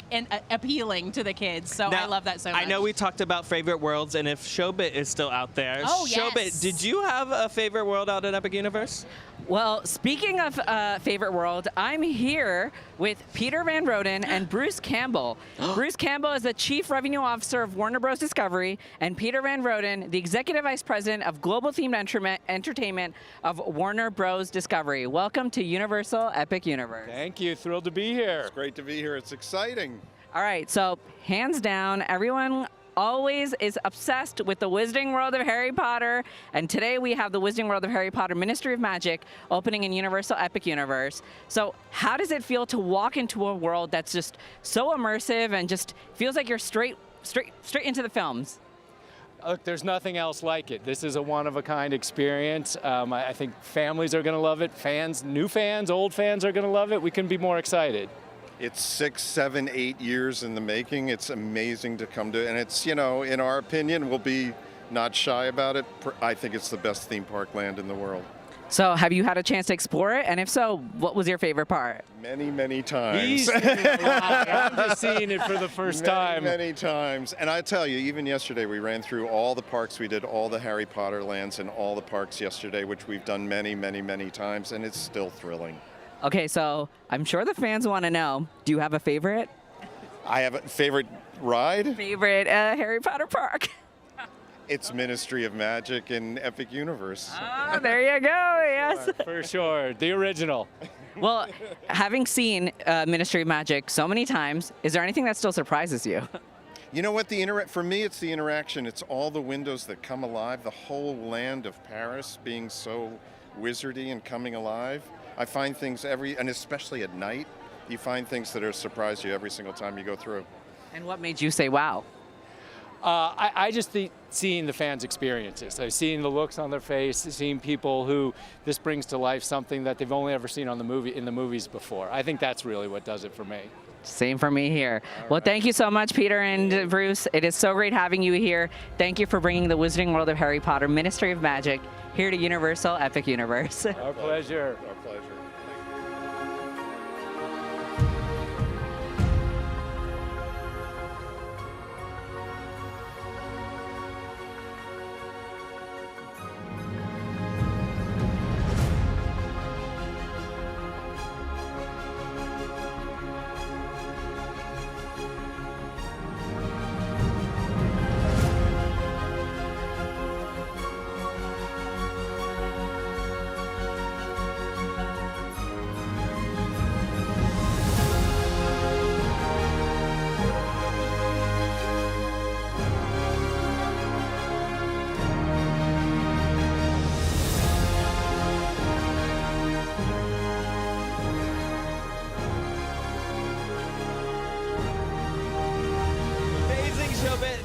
appealing to the kids, so I love that so much. I know we talked about favorite worlds, and if Showbit is still out there. Oh, Showbit, yes. did you have a favorite world out at Epic Universe? Well, speaking of favorite world, I'm here with Peter Van Roden and Bruce Campbell. Bruce Campbell is the Chief Revenue Officer of Warner Bros. Discovery, and Peter Van Roden, the Executive Vice President of Global Themed Entertainment of Warner Bros. Discovery. Welcome to Universal Epic Universe. Thank you. Thrilled to be here. It's great to be here. It's exciting. All right, so hands down, everyone always is obsessed with the Wizarding World of Harry Potter, and today we have the Wizarding World of Harry Potter Ministry of Magic opening in Universal Epic Universe. So how does it feel to walk into a world that's just so immersive and just feels like you're straight into the films? Look, there's nothing else like it. This is a one-of-a-kind experience. I think families are going to love it. Fans, new fans, old fans are going to love it. We couldn't be more excited. It's 6, 7, 8 years in the making. It's amazing to come to, and it's, you know, in our opinion, we'll be not shy about it. I think it's the best theme park land in the world. So have you had a chance to explore it? And if so, what was your favorite part? Many, many times. He's I'm just seeing it for the first time. Many times. And I tell you, even yesterday, we ran through all the parks. We did all the Harry Potter lands in all the parks yesterday, which we've done many, many, many times, and it's still thrilling. Okay, so I'm sure the fans want to know, do you have a favorite? I have a favorite ride? Favorite Harry Potter park? It's Ministry of Magic and Epic Universe. Oh, there you go. Yes. For sure. The original. Well, having seen Ministry of Magic so many times, is there anything that still surprises you? You know what? For me, it's the interaction. It's all the windows that come alive. The whole land of Paris being so wizardy and coming alive. I find things and especially at night, you find things that surprise you every single time you go through. And what made you say wow? I just think seeing the fans' experiences, so seeing the looks on their face, seeing people who this brings to life something that they've only ever seen in the movies before. I think that's really what does it for me. Same for me here. Well, thank you so much, Peter and Bruce. It is so great having you here. Thank you for bringing the Wizarding World of Harry Potter, Ministry of Magic, here to Universal Epic Universe. Our pleasure. Our pleasure.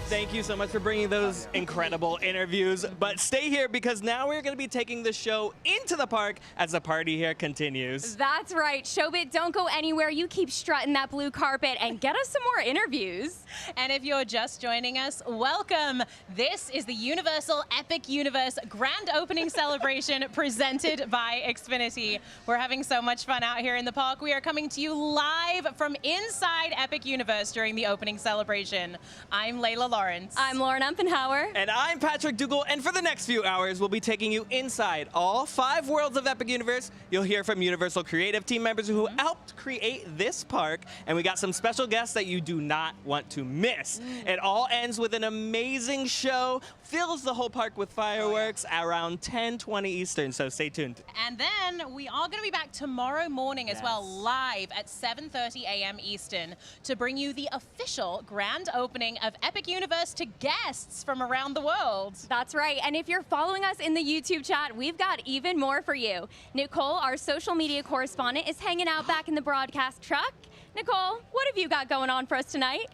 Thank you so much for bringing those incredible interviews. But stay here because now we're going to be taking the show into the park as the party here continues. That's right. Showbit, don't go anywhere. You keep strutting that blue carpet and get us some more interviews. And if you're just joining us, welcome. This is the Universal Epic Universe Grand Opening Celebration presented by Xfinity. We're having so much fun out here in the park. We are coming to you live from inside Epic Universe during the opening celebration. I'm Layla Lawrence. I'm Lauren Umpenhauer. And I'm Patrick Dougal. And for the next few hours, we'll be taking you inside all 5 worlds of Epic Universe. You'll hear from Universal creative team members who helped create this park. And we got some special guests that you do not want to miss. It all ends with an amazing show. Fills the whole park with fireworks around 10:20 Eastern. So stay tuned. And then we are going to be back tomorrow morning as well, live at 7:30 a.m. Eastern to bring you the official grand opening of Epic Universe to guests from around the world. That's right. And if you're following us in the YouTube chat, we've got even more for you. Nicole, our social media correspondent, is hanging out back in the broadcast truck. Nicole, what have you got going on for us tonight?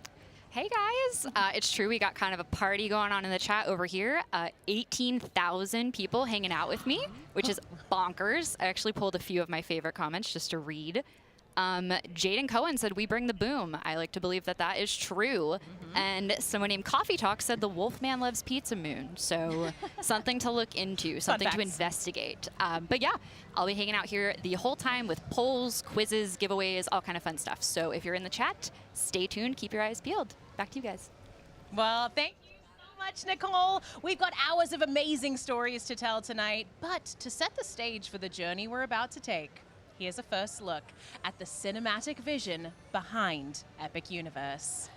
Hey guys, it's true, we got kind of a party going on in the chat over here. 18,000 people hanging out with me, which is bonkers. I actually pulled a few of my favorite comments just to read. Jaden Cohen said, "We bring the boom." I like to believe that that is true. And someone named Coffee Talk said, "The Wolfman loves Pizza Moon." So something to look into, something to investigate. But yeah, I'll be hanging out here the whole time with polls, quizzes, giveaways, all kind of fun stuff. So if you're in the chat, stay tuned, keep your eyes peeled. Back to you guys. Well, thank you so much, Nicole. We've got hours of amazing stories to tell tonight. But to set the stage for the journey we're about to take, here's a first look at the cinematic vision behind Epic Universe.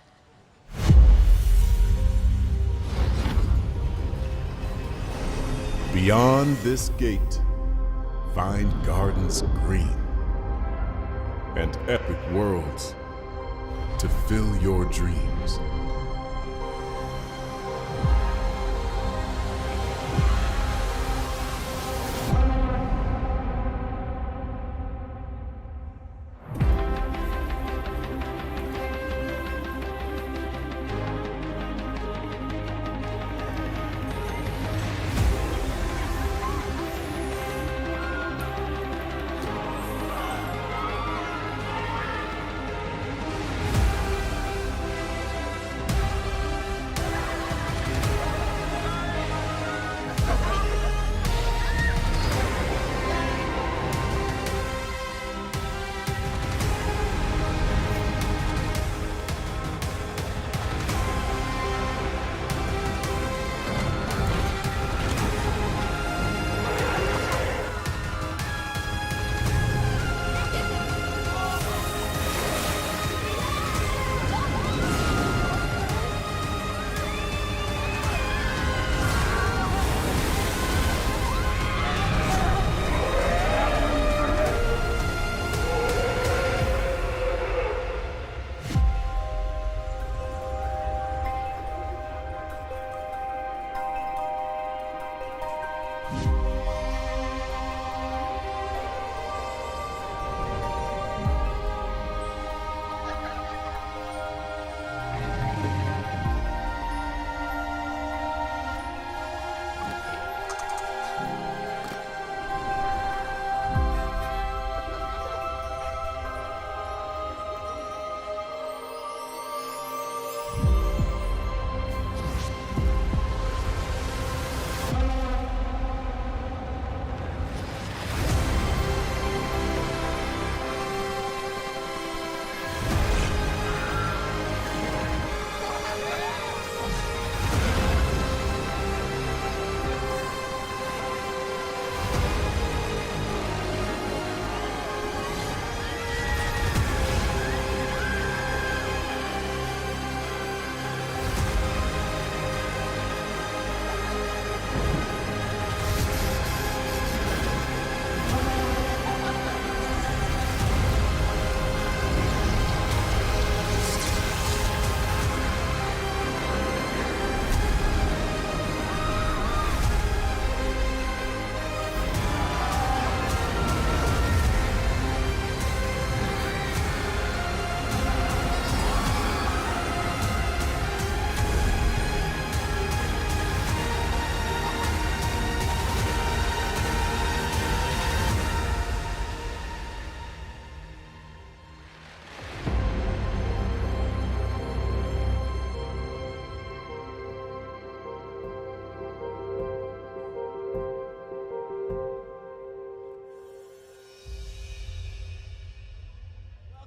Beyond this gate, find gardens green and epic worlds to fill your dreams.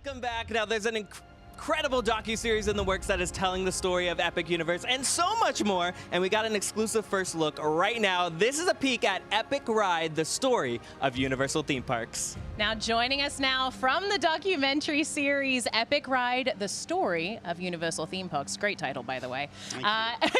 Welcome back. Now, there's an incredible docuseries in the works that is telling the story of Epic Universe and so much more, and we got an exclusive first look right now. This is a peek at Epic Ride, the story of Universal theme parks. Now joining us now from the documentary series Epic Ride, the story of Universal theme parks, great title by the way,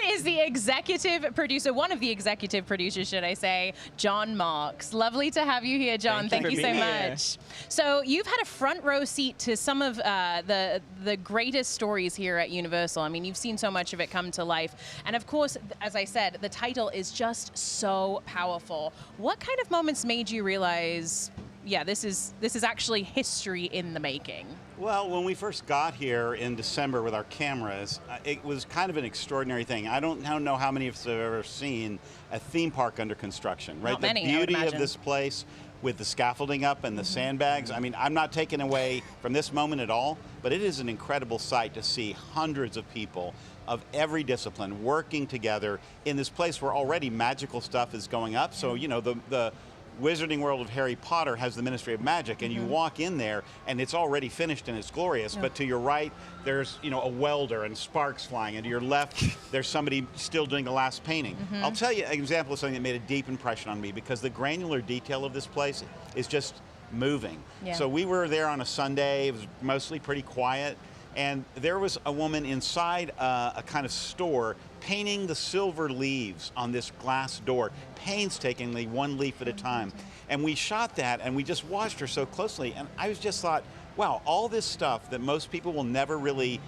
is the executive producer, one of the executive producers should I say, John Marks. Lovely to have you here, John. Thank you so much. So you've had a front row seat to some of the greatest stories here at Universal. I mean, you've seen so much of it come to life. And of course, as I said, the title is just so powerful. What kind of moments made you realize, yeah, this is actually history in the making? Well, when we first got here in December with our cameras, it was kind of an extraordinary thing. I don't know how many of us have ever seen a theme park under construction, right? Not many, the beauty I would of imagine. this place with the scaffolding up and the sandbags. I mean, I'm not taking away from this moment at all, but it is an incredible sight to see hundreds of people of every discipline working together in this place where already magical stuff is going up. So, you know, the Wizarding World of Harry Potter has the Ministry of Magic, and you walk in there and it's already finished and it's glorious, but to your right there's, you know, a welder and sparks flying, and to your left there's somebody still doing the last painting. I'll tell you an example of something that made a deep impression on me, because the granular detail of this place is just moving. So we were there on a Sunday, it was mostly pretty quiet, and there was a woman inside a kind of store painting the silver leaves on this glass door, painstakingly, one leaf at a time. And we shot that and we just watched her so closely, and I just thought, wow, all this stuff that most people will never really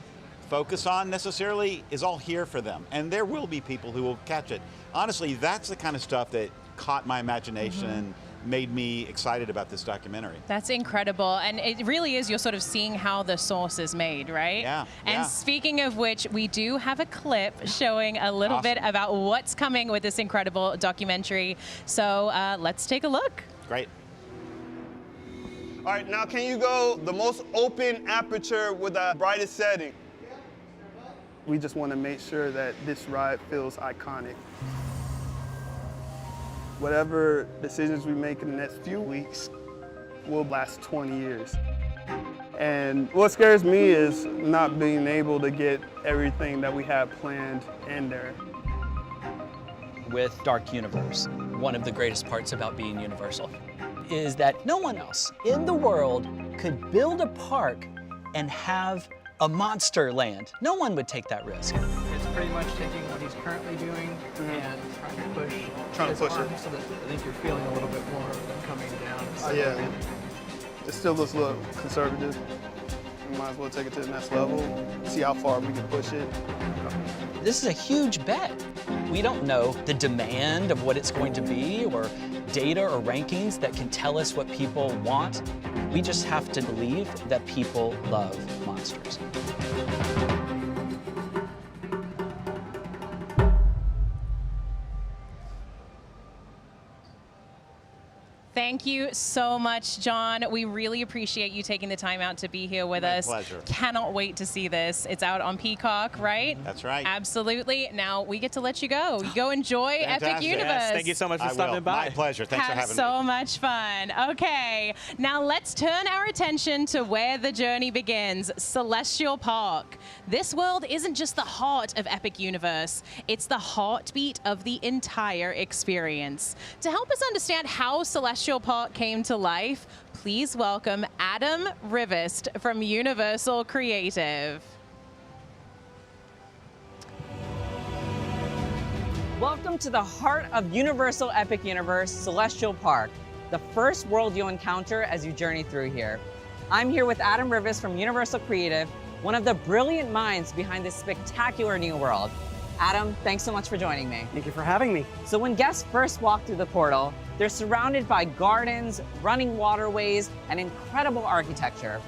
focus on necessarily is all here for them. And there will be people who will catch it. Honestly, that's the kind of stuff that caught my imagination and made me excited about this documentary. That's incredible, and it really is, you're sort of seeing how the sauce is made, right? Yeah. And speaking of which, we do have a clip showing a little bit about what's coming with this incredible documentary. So let's take a look. Great. All right, now can you go the most open aperture with the brightest setting? We just want to make sure that this ride feels iconic. Whatever decisions we make in the next few weeks will last 20 years. And what scares me is not being able to get everything that we have planned in there. With Dark Universe, one of the greatest parts about being Universal is that no one else in the world could build a park and have a monster land. No one would take that risk. It's pretty much taking what he's currently doing and trying to push it so that I think you're feeling a little bit more of them coming down. Yeah, it still looks a little conservative. We might as well take it to the next level, see how far we can push it. This is a huge bet. We don't know the demand of what it's going to be or data or rankings that can tell us what people want. We just have to believe that people love monsters. Thank you so much, John. We really appreciate you taking the time out to be here with us. My pleasure. Cannot wait to see this. It's out on Peacock, right? That's right. Absolutely. Now we get to let you go. You go enjoy Epic Universe. Yes, thank you so much for stopping by. My pleasure. Thanks for having me. So much fun. Okay, now let's turn our attention to where the journey begins, Celestial Park. This world isn't just the heart of Epic Universe, it's the heartbeat of the entire experience. To help us understand how Celestial Park came to life, please welcome Adam Rivest from Universal Creative. Welcome to the heart of Universal Epic Universe, Celestial Park, the first world you'll encounter as you journey through here. I'm here with Adam Rivest from Universal Creative, one of the brilliant minds behind this spectacular new world. Adam, thanks so much for joining me. Thank you for having me. So when guests first walk through the portal, they're surrounded by gardens, running waterways, and incredible architecture.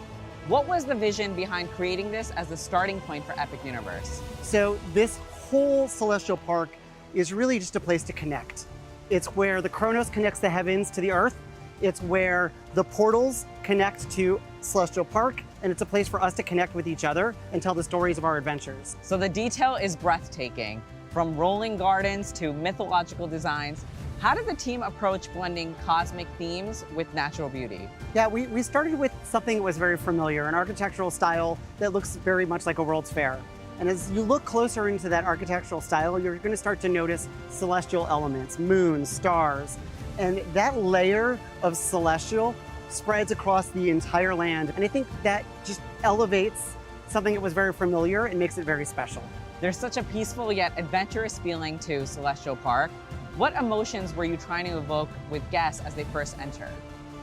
What was the vision behind creating this as the starting point for Epic Universe? So this whole Celestial Park is really just a place to connect. It's where the Chronos connects the heavens to the earth. It's where the portals connect to Celestial Park, and it's a place for us to connect with each other and tell the stories of our adventures. So the detail is breathtaking, from rolling gardens to mythological designs. How did the team approach blending cosmic themes with natural beauty? Yeah, we started with something that was very familiar, an architectural style that looks very much like a World's Fair. And as you look closer into that architectural style, you're going to start to notice celestial elements, moons, stars, and that layer of celestial spreads across the entire land. And I think that just elevates something that was very familiar and makes it very special. There's such a peaceful yet adventurous feeling to Celestial Park. What emotions were you trying to evoke with guests as they first enter?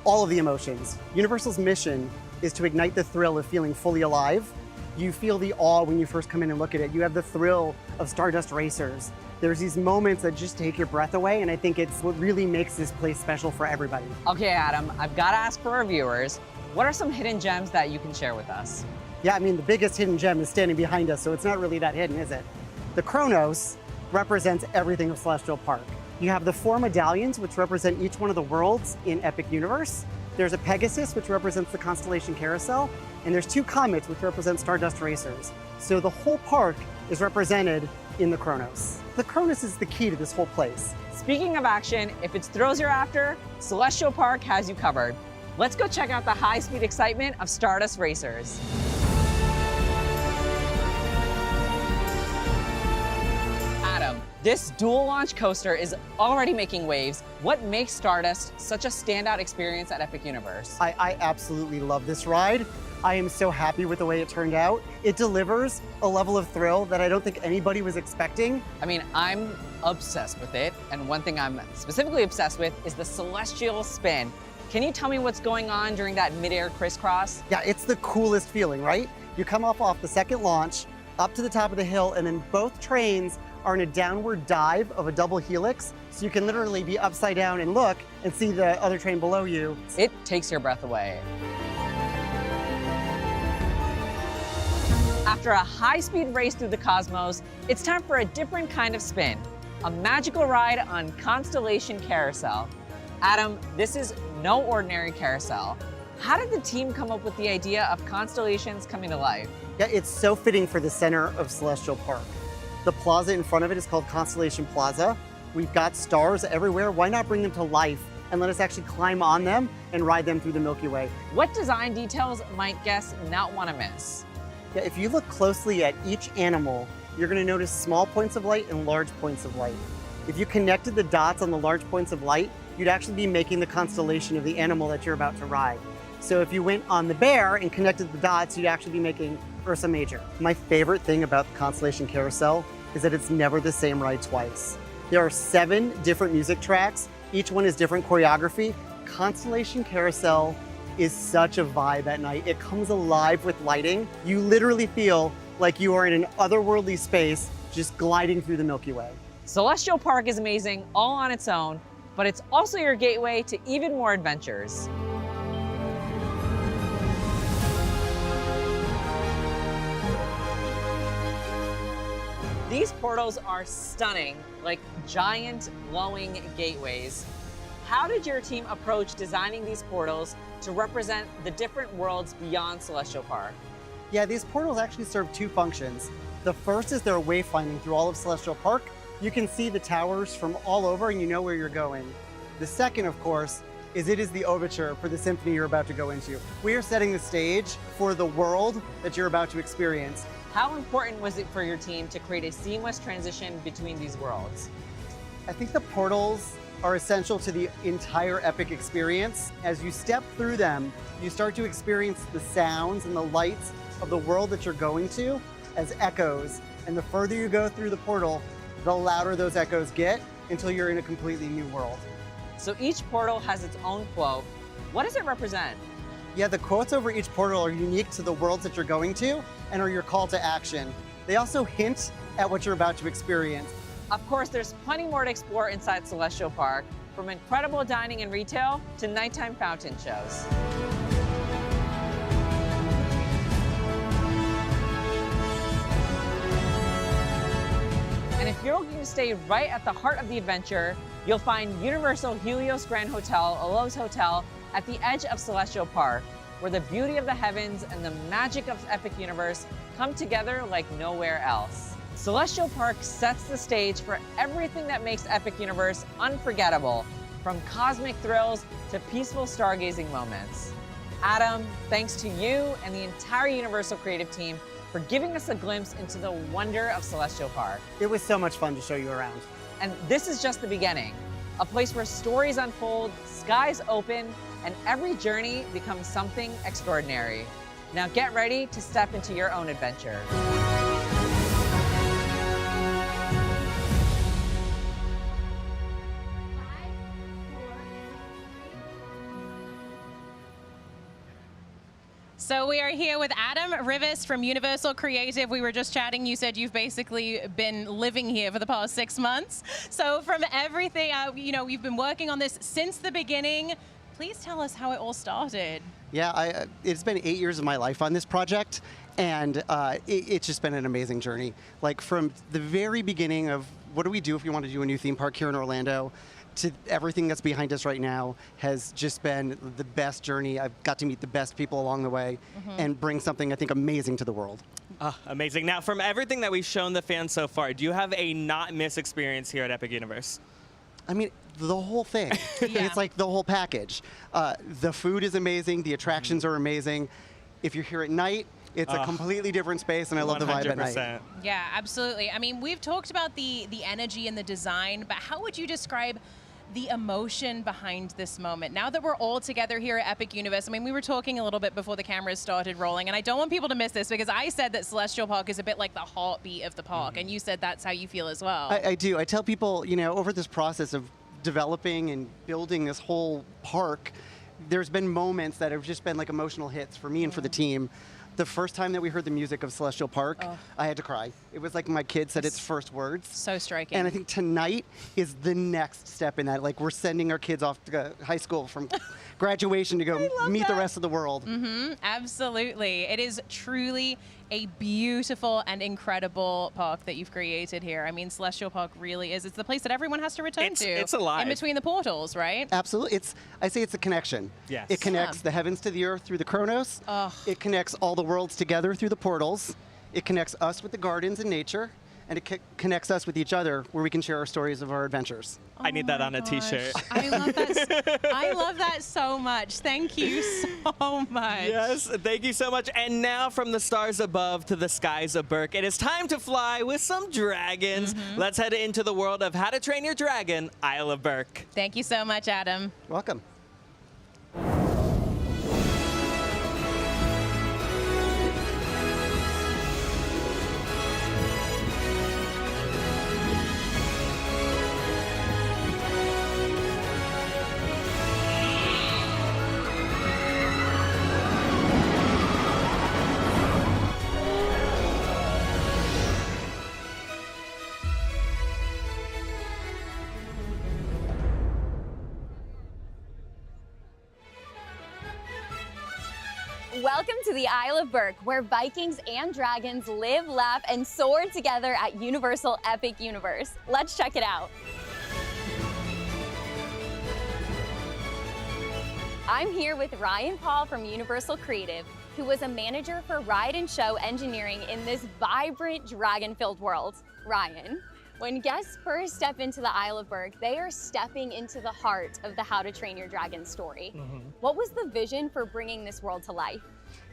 All of the emotions. Universal's mission is to ignite the thrill of feeling fully alive. You feel the awe when you first come in and look at it. You have the thrill of Stardust Racers. There's these moments that just take your breath away, and I think it's what really makes this place special for everybody. Okay, Adam, I've got to ask for our viewers, what are some hidden gems that you can share with us? Yeah, I mean, the biggest hidden gem is standing behind us, so it's not really that hidden, is it? The Chronos represents everything of Celestial Park. You have the 4 medallions, which represent each one of the worlds in Epic Universe. There's a Pegasus, which represents the constellation Carousel, and there's 2 comets, which represent Stardust Racers. So the whole park is represented in the Chronos. The Chronos is the key to this whole place. Speaking of action, if it's thrills you're after, Celestial Park has you covered. Let's go check out the high-speed excitement of Stardust Racers. Adam, this dual launch coaster is already making waves. What makes Stardust such a standout experience at Epic Universe? I absolutely love this ride. I am so happy with the way it turned out. It delivers a level of thrill that I don't think anybody was expecting. I mean, I'm obsessed with it, and one thing I'm specifically obsessed with is the celestial spin. Can you tell me what's going on during that mid-air crisscross? Yeah, it's the coolest feeling, right? You come off the second launch, up to the top of the hill, and then both trains are in a downward dive of a double helix, so you can literally be upside down and look and see the other train below you. It takes your breath away. After a high-speed race through the cosmos, it's time for a different kind of spin, a magical ride on Constellation Carousel. Adam, this is no ordinary carousel. How did the team come up with the idea of constellations coming to life? Yeah, it's so fitting for the center of Celestial Park. The plaza in front of it is called Constellation Plaza. We've got stars everywhere. Why not bring them to life and let us actually climb on them and ride them through the Milky Way? What design details might guests not want to miss? Yeah, if you look closely at each animal, you're going to notice small points of light and large points of light. If you connected the dots on the large points of light, you'd actually be making the constellation of the animal that you're about to ride. So if you went on the bear and connected the dots, you'd actually be making Ursa Major. My favorite thing about the Constellation Carousel is that it's never the same ride twice. There are 7 different music tracks. Each one is different choreography. Constellation Carousel is such a vibe at night. It comes alive with lighting. You literally feel like you are in an otherworldly space just gliding through the Milky Way. Celestial Park is amazing all on its own, but it's also your gateway to even more adventures. These portals are stunning, like giant glowing gateways. How did your team approach designing these portals to represent the different worlds beyond Celestial Park? Yeah, these portals actually serve 2 functions. The first is their wayfinding through all of Celestial Park. You can see the towers from all over and you know where you're going. The second, of course, is it is the overture for the symphony you're about to go into. We are setting the stage for the world that you're about to experience. How important was it for your team to create a seamless transition between these worlds? I think the portals are essential to the entire Epic experience. As you step through them, you start to experience the sounds and the lights of the world that you're going to as echoes. And the further you go through the portal, the louder those echoes get until you're in a completely new world. So each portal has its own quote. What does it represent? Yeah, the quotes over each portal are unique to the worlds that you're going to and are your call to action. They also hint at what you're about to experience. Of course, there's plenty more to explore inside Celestial Park, from incredible dining and retail to nighttime fountain shows. And if you're looking to stay right at the heart of the adventure, you'll find Universal Helios Grand Hotel, a Lowe's hotel, at the edge of Celestial Park, where the beauty of the heavens and the magic of Epic Universe come together like nowhere else. Celestial Park sets the stage for everything that makes Epic Universe unforgettable, from cosmic thrills to peaceful stargazing moments. Adam, thanks to you and the entire Universal creative team for giving us a glimpse into the wonder of Celestial Park. It was so much fun to show you around. And this is just the beginning, a place where stories unfold, skies open, and every journey becomes something extraordinary. Now get ready to step into your own adventure. So we are here with Adam Rivas from Universal Creative. We were just chatting. You said you've basically been living here for the past 6 months. So from everything, you've been working on this since the beginning. Please tell us how it all started. Yeah, it's been 8 years of my life on this project, and it's just been an amazing journey. Like from the very beginning of what do we do if we want to do a new theme park here in Orlando, to everything that's behind us right now has just been the best journey. I've got to meet the best people along the way and bring something I think amazing to the world. Amazing. Now, from everything that we've shown the fans so far, do you have a not miss experience here at Epic Universe? I mean, the whole thing. It's like the whole package. The food is amazing. The attractions are amazing. If you're here at night, it's a completely different space, and I love the vibe at night. Yeah, absolutely. I mean, we've talked about the energy and the design, but how would you describe the emotion behind this moment? Now that we're all together here at Epic Universe, I mean, we were talking a little bit before the cameras started rolling, and I don't want people to miss this because I said that Celestial Park is a bit like the heartbeat of the park, and you said that's how you feel as well. I do. I tell people, over this process of developing and building this whole park, there's been moments that have just been like emotional hits for me and for the team. The first time that we heard the music of Celestial Park, I had to cry. It was like my kid said its first words. So striking. And I think tonight is the next step in that. Like, we're sending our kids off to high school from graduation to go meet the rest of the world. Absolutely. It is truly a beautiful and incredible park that you've created here. I mean, Celestial Park really is. It's the place that everyone has to return to. It's alive. In between the portals, right? Absolutely. I say it's a connection. Yes. It connects the heavens to the earth through the Chronos. It connects all the worlds together through the portals. It connects us with the gardens and nature. And it connects us with each other, where we can share our stories of our adventures. I need that on a t-shirt. I love that. I love that so much. Thank you so much. Yes, thank you so much. And now from the stars above to the skies of Berk, it is time to fly with some dragons. Let's head into the world of How to Train Your Dragon, Isle of Berk. Thank you so much, Adam. Welcome. Welcome to the Isle of Berk, where Vikings and dragons live, laugh, and soar together at Universal Epic Universe. Let's check it out. I'm here with Ryan Paul from Universal Creative, who was a manager for ride and show engineering in this vibrant dragon-filled world. Ryan, when guests first step into the Isle of Berk, they are stepping into the heart of the How to Train Your Dragon story. What was the vision for bringing this world to life?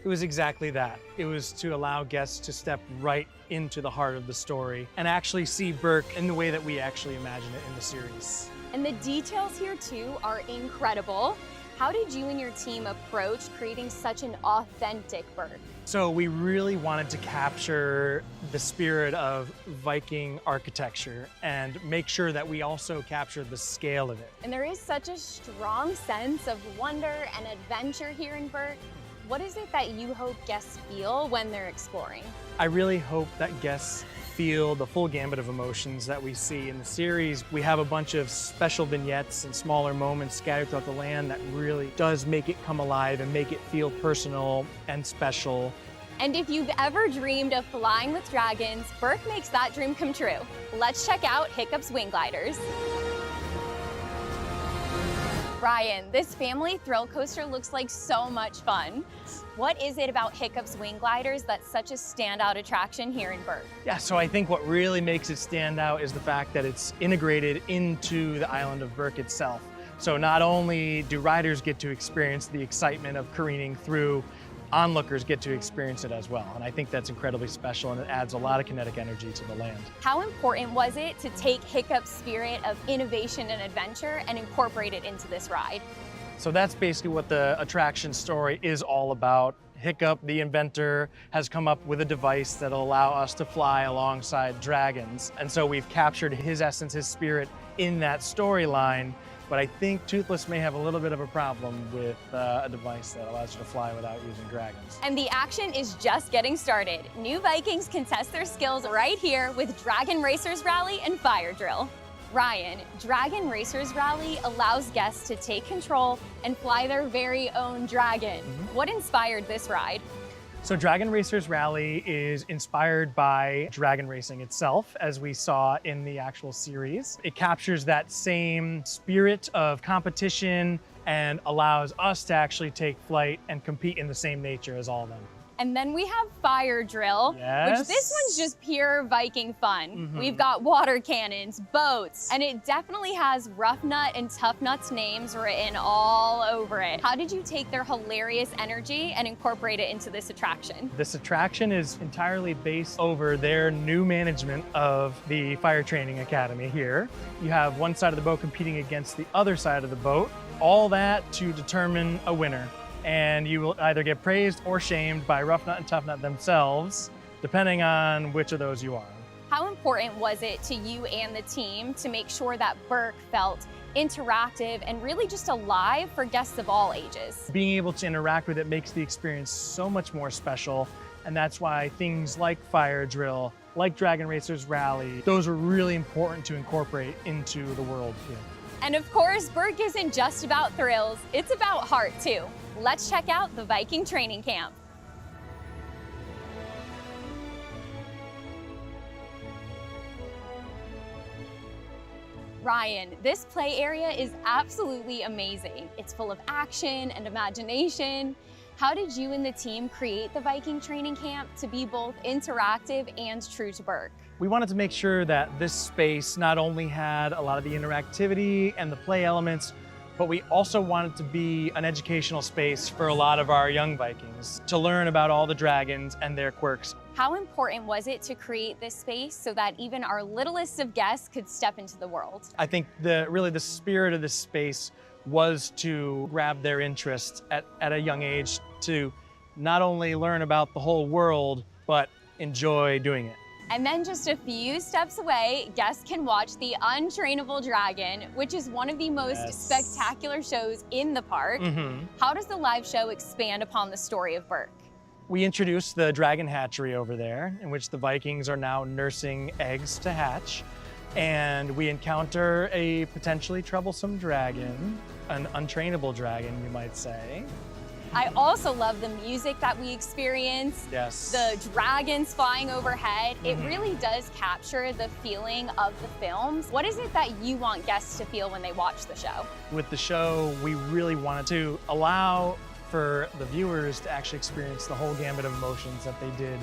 It was exactly that. It was to allow guests to step right into the heart of the story and actually see Berk in the way that we actually imagine it in the series. And the details here too are incredible. How did you and your team approach creating such an authentic Berk? So we really wanted to capture the spirit of Viking architecture and make sure that we also captured the scale of it. And there is such a strong sense of wonder and adventure here in Berk. What is it that you hope guests feel when they're exploring? I really hope that guests feel the full gambit of emotions that we see in the series. We have a bunch of special vignettes and smaller moments scattered throughout the land that really does make it come alive and make it feel personal and special. And if you've ever dreamed of flying with dragons, Berk makes that dream come true. Let's check out Hiccup's Wing Gliders. Ryan, this family thrill coaster looks like so much fun. What is it about Hiccup's wing gliders that's such a standout attraction here in Berk? Yeah, so I think what really makes it stand out is the fact that it's integrated into the island of Berk itself. So not only do riders get to experience the excitement of careening through, onlookers get to experience it as well. And I think that's incredibly special, and it adds a lot of kinetic energy to the land. How important was it to take Hiccup's spirit of innovation and adventure and incorporate it into this ride? So that's basically what the attraction story is all about. Hiccup, the inventor, has come up with a device that'll allow us to fly alongside dragons. And so we've captured his essence, his spirit in that storyline. But I think Toothless may have a little bit of a problem with a device that allows you to fly without using dragons. And the action is just getting started. New Vikings can test their skills right here with Dragon Racers Rally and Fire Drill. Ryan, Dragon Racers Rally allows guests to take control and fly their very own dragon. What inspired this ride? So Dragon Racers Rally is inspired by dragon racing itself, as we saw in the actual series. It captures that same spirit of competition and allows us to actually take flight and compete in the same nature as all of them. And then we have Fire Drill, Yes. which this one's just pure Viking fun. We've got water cannons, boats, and it definitely has Rough Nut and Tough Nut's names written all over it. How did you take their hilarious energy and incorporate it into this attraction? This attraction is entirely based over their new management of the Fire Training Academy here. You have one side of the boat competing against the other side of the boat, all that to determine a winner. And you will either get praised or shamed by Rough Nut and Tough Nut themselves, depending on which of those you are. How important was it to you and the team to make sure that Berk felt interactive and really just alive for guests of all ages? Being able to interact with it makes the experience so much more special, and that's why things like Fire Drill, like Dragon Racers Rally, those are really important to incorporate into the world here. And of course, Berk isn't just about thrills, it's about heart too. Let's check out the Viking training camp. Ryan, this play area is absolutely amazing. It's full of action and imagination. How did you and the team create the Viking training camp to be both interactive and true to Berk? We wanted to make sure that this space not only had a lot of the interactivity and the play elements, but we also wanted to be an educational space for a lot of our young Vikings to learn about all the dragons and their quirks. How important was it to create this space so that even our littlest of guests could step into the world? I think really the spirit of this space was to grab their interest at a young age to not only learn about the whole world, but enjoy doing it. And then just a few steps away, guests can watch the Untrainable Dragon, which is one of the most spectacular shows in the park. How does the live show expand upon the story of Berk? We introduced the dragon hatchery over there, in which the Vikings are now nursing eggs to hatch. And we encounter a potentially troublesome dragon, an untrainable dragon, you might say. I also love the music that we experience. Yes. The dragons flying overhead. It really does capture the feeling of the films. What is it that you want guests to feel when they watch the show? With the show, we really wanted to allow for the viewers to actually experience the whole gamut of emotions that they did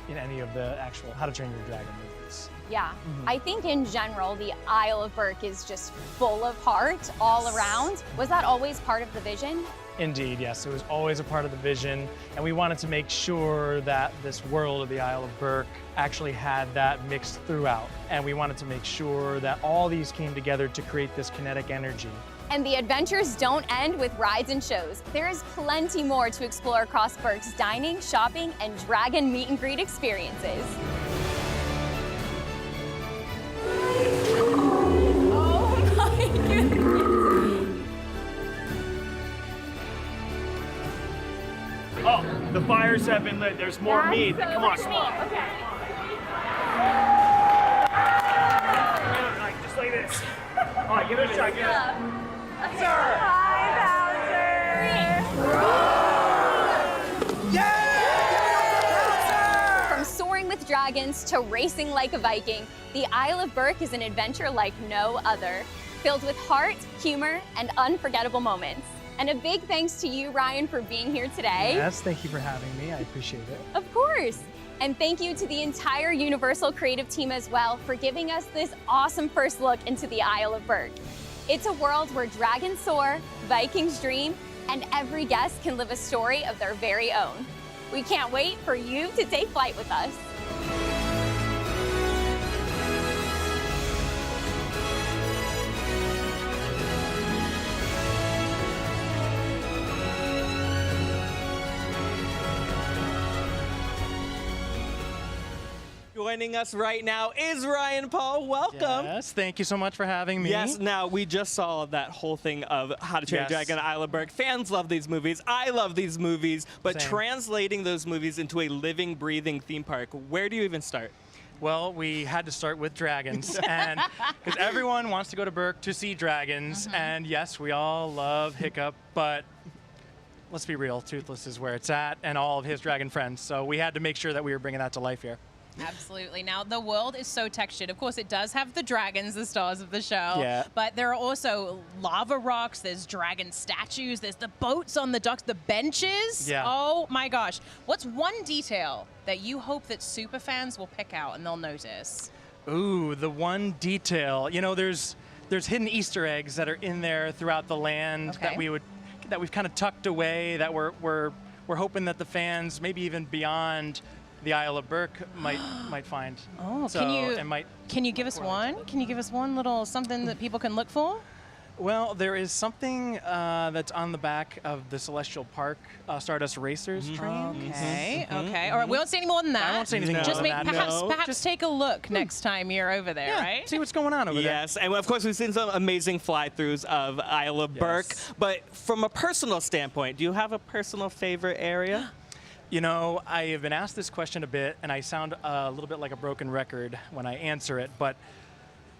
in any of the actual How to Train Your Dragon movies. Yeah, I think in general, the Isle of Berk is just full of heart all around. Was that always part of the vision? Indeed, yes. It was always a part of the vision, and we wanted to make sure that this world of the Isle of Berk actually had that mixed throughout. And we wanted to make sure that all these came together to create this kinetic energy. And the adventures don't end with rides and shows. There is plenty more to explore across Berk's dining, shopping, and dragon meet and greet experiences. Oh my goodness. Oh, the fires have been lit. There's more meat. Come on, come on. Okay. Just like this. All right, give it a shot. Give it. From soaring with dragons to racing like a Viking, the Isle of Berk is an adventure like no other. filled with heart, humor, and unforgettable moments. And a big thanks to you, Ryan, for being here today. Yes, thank you for having me. I appreciate it. Of course. And thank you to the entire Universal creative team as well for giving us this awesome first look into the Isle of Berk. It's a world where dragons soar, Vikings dream, and every guest can live a story of their very own. We can't wait for you to take flight with us. Joining us right now is Ryan Paul. Welcome. Yes, thank you so much for having me. Yes, now we just saw that whole thing of How to Train Your Dragon, Isle of Berk. Fans love these movies. I love these movies. But Same. translating those movies into a living, breathing theme park, where do you even start? Well, we had to start with dragons, and because everyone wants to go to Berk to see dragons, and yes, we all love Hiccup, but let's be real, Toothless is where it's at, and all of his dragon friends. So we had to make sure that we were bringing that to life here. Absolutely. Now, the world is so textured. Of course, it does have the dragons, the stars of the show. Yeah. But there are also lava rocks. There's dragon statues. There's the boats on the docks, the benches. Yeah. Oh, my gosh. What's one detail that you hope that super fans will pick out and they'll notice? Ooh, the one detail. You know, there's hidden Easter eggs that are in there throughout the land that we've kind of tucked away, that we're hoping that the fans, maybe even beyond the Isle of Berk, might find. Oh, so, can you give us one? Can you give us one little something that people can look for? Well, there is something that's on the back of the Celestial Park Stardust Racers train. Okay, okay. All right, we won't say any more than that. I won't say anything more Just than that. perhaps Just take a look next time you're over there, right? See what's going on over there. Yes, and of course we've seen some amazing fly-throughs of Isle of Berk. But from a personal standpoint, do you have a personal favorite area? You know, I have been asked this question a bit, and I sound a little bit like a broken record when I answer it, but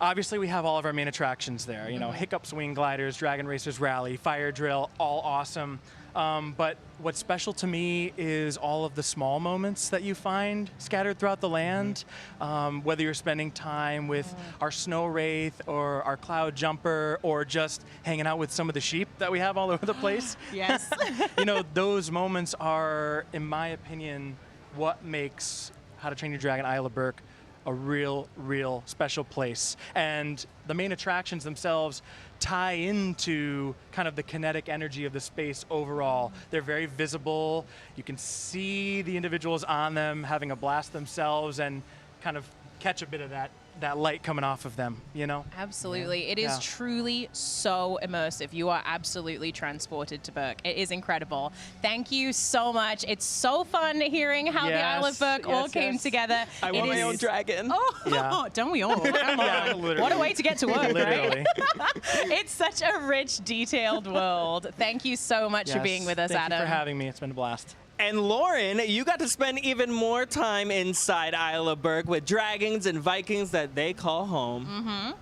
obviously we have all of our main attractions there. You know, Hiccup Swing Gliders, Dragon Racers Rally, Fire Drill, all awesome. But what's special to me is all of the small moments that you find scattered throughout the land. Whether you're spending time with our snow wraith or our cloud jumper, or just hanging out with some of the sheep that we have all over the place. Yes. You know, those moments are, in my opinion, what makes How to Train Your Dragon Isle of Berk a real special place. And the main attractions themselves tie into kind of the kinetic energy of the space overall. They're very visible. You can see the individuals on them having a blast themselves and kind of catch a bit of that light coming off of them, you know? Absolutely. It is truly so immersive. You are absolutely transported to Berk. It is incredible. Thank you so much. It's so fun hearing how the Isle of Berk all came together. I want my own dragon. Oh, don't we all? Come on. What a way to get to work, right? It's such a rich, detailed world. Thank you so much for being with us, Thank Adam. you for having me. It's been a blast. And Lauren, you got to spend even more time inside Isle of Berk with dragons and Vikings that they call home.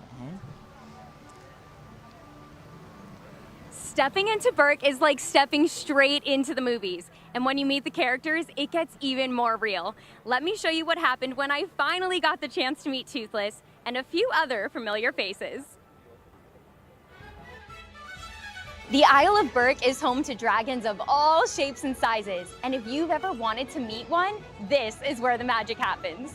Stepping into Berk is like stepping straight into the movies. And when you meet the characters, it gets even more real. Let me show you what happened when I finally got the chance to meet Toothless and a few other familiar faces. The Isle of Berk is home to dragons of all shapes and sizes, and if you've ever wanted to meet one, this is where the magic happens.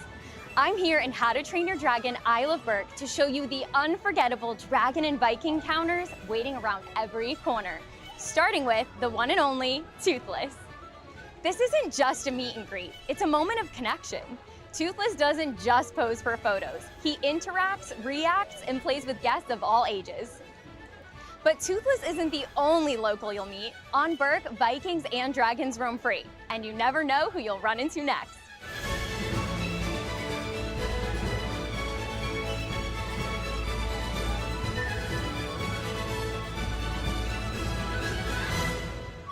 I'm here in How to Train Your Dragon Isle of Berk to show you the unforgettable dragon and Viking encounters waiting around every corner, starting with the one and only Toothless. This isn't just a meet and greet, it's a moment of connection. Toothless doesn't just pose for photos. He interacts, reacts, and plays with guests of all ages. But Toothless isn't the only local you'll meet. On Berk, Vikings and dragons roam free, and you never know who you'll run into next.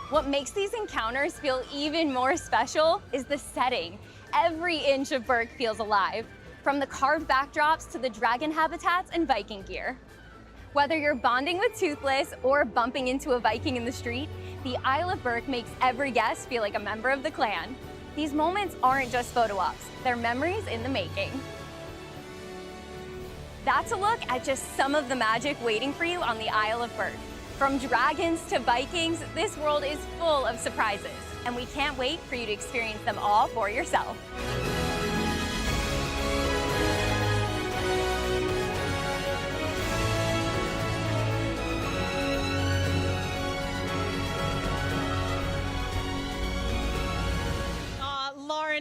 What makes these encounters feel even more special is the setting. Every inch of Berk feels alive, from the carved backdrops to the dragon habitats and Viking gear. Whether you're bonding with Toothless or bumping into a Viking in the street, the Isle of Berk makes every guest feel like a member of the clan. These moments aren't just photo ops, they're memories in the making. That's a look at just some of the magic waiting for you on the Isle of Berk. From dragons to Vikings, this world is full of surprises, and we can't wait for you to experience them all for yourself.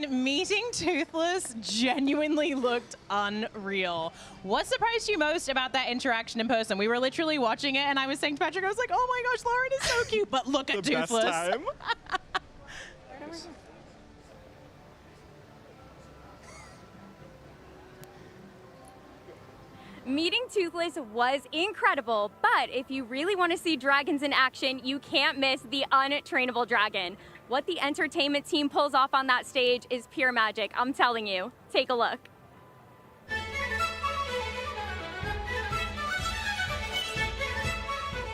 Meeting Toothless genuinely looked unreal. What surprised you most about that interaction in person? We were literally watching it, and I was saying to Patrick, I was like, oh my gosh, Lauren is so cute, but look at Toothless. Best time. Meeting Toothless was incredible, but if you really want to see dragons in action, you can't miss the untrainable dragon. What the entertainment team pulls off on that stage is pure magic, I'm telling you. Take a look.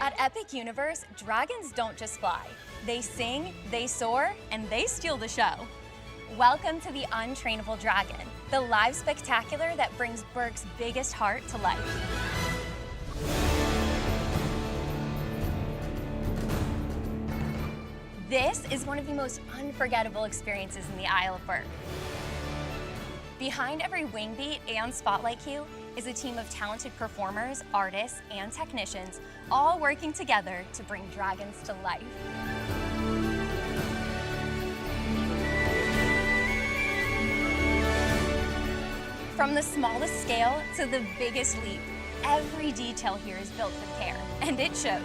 At Epic Universe, dragons don't just fly. They sing, they soar, and they steal the show. Welcome to the Untrainable Dragon, the live spectacular that brings Berk's biggest heart to life. This is one of the most unforgettable experiences in the Isle of Berk. Behind every wing beat and spotlight cue is a team of talented performers, artists, and technicians, all working together to bring dragons to life. From the smallest scale to the biggest leap, every detail here is built with care, and it shows.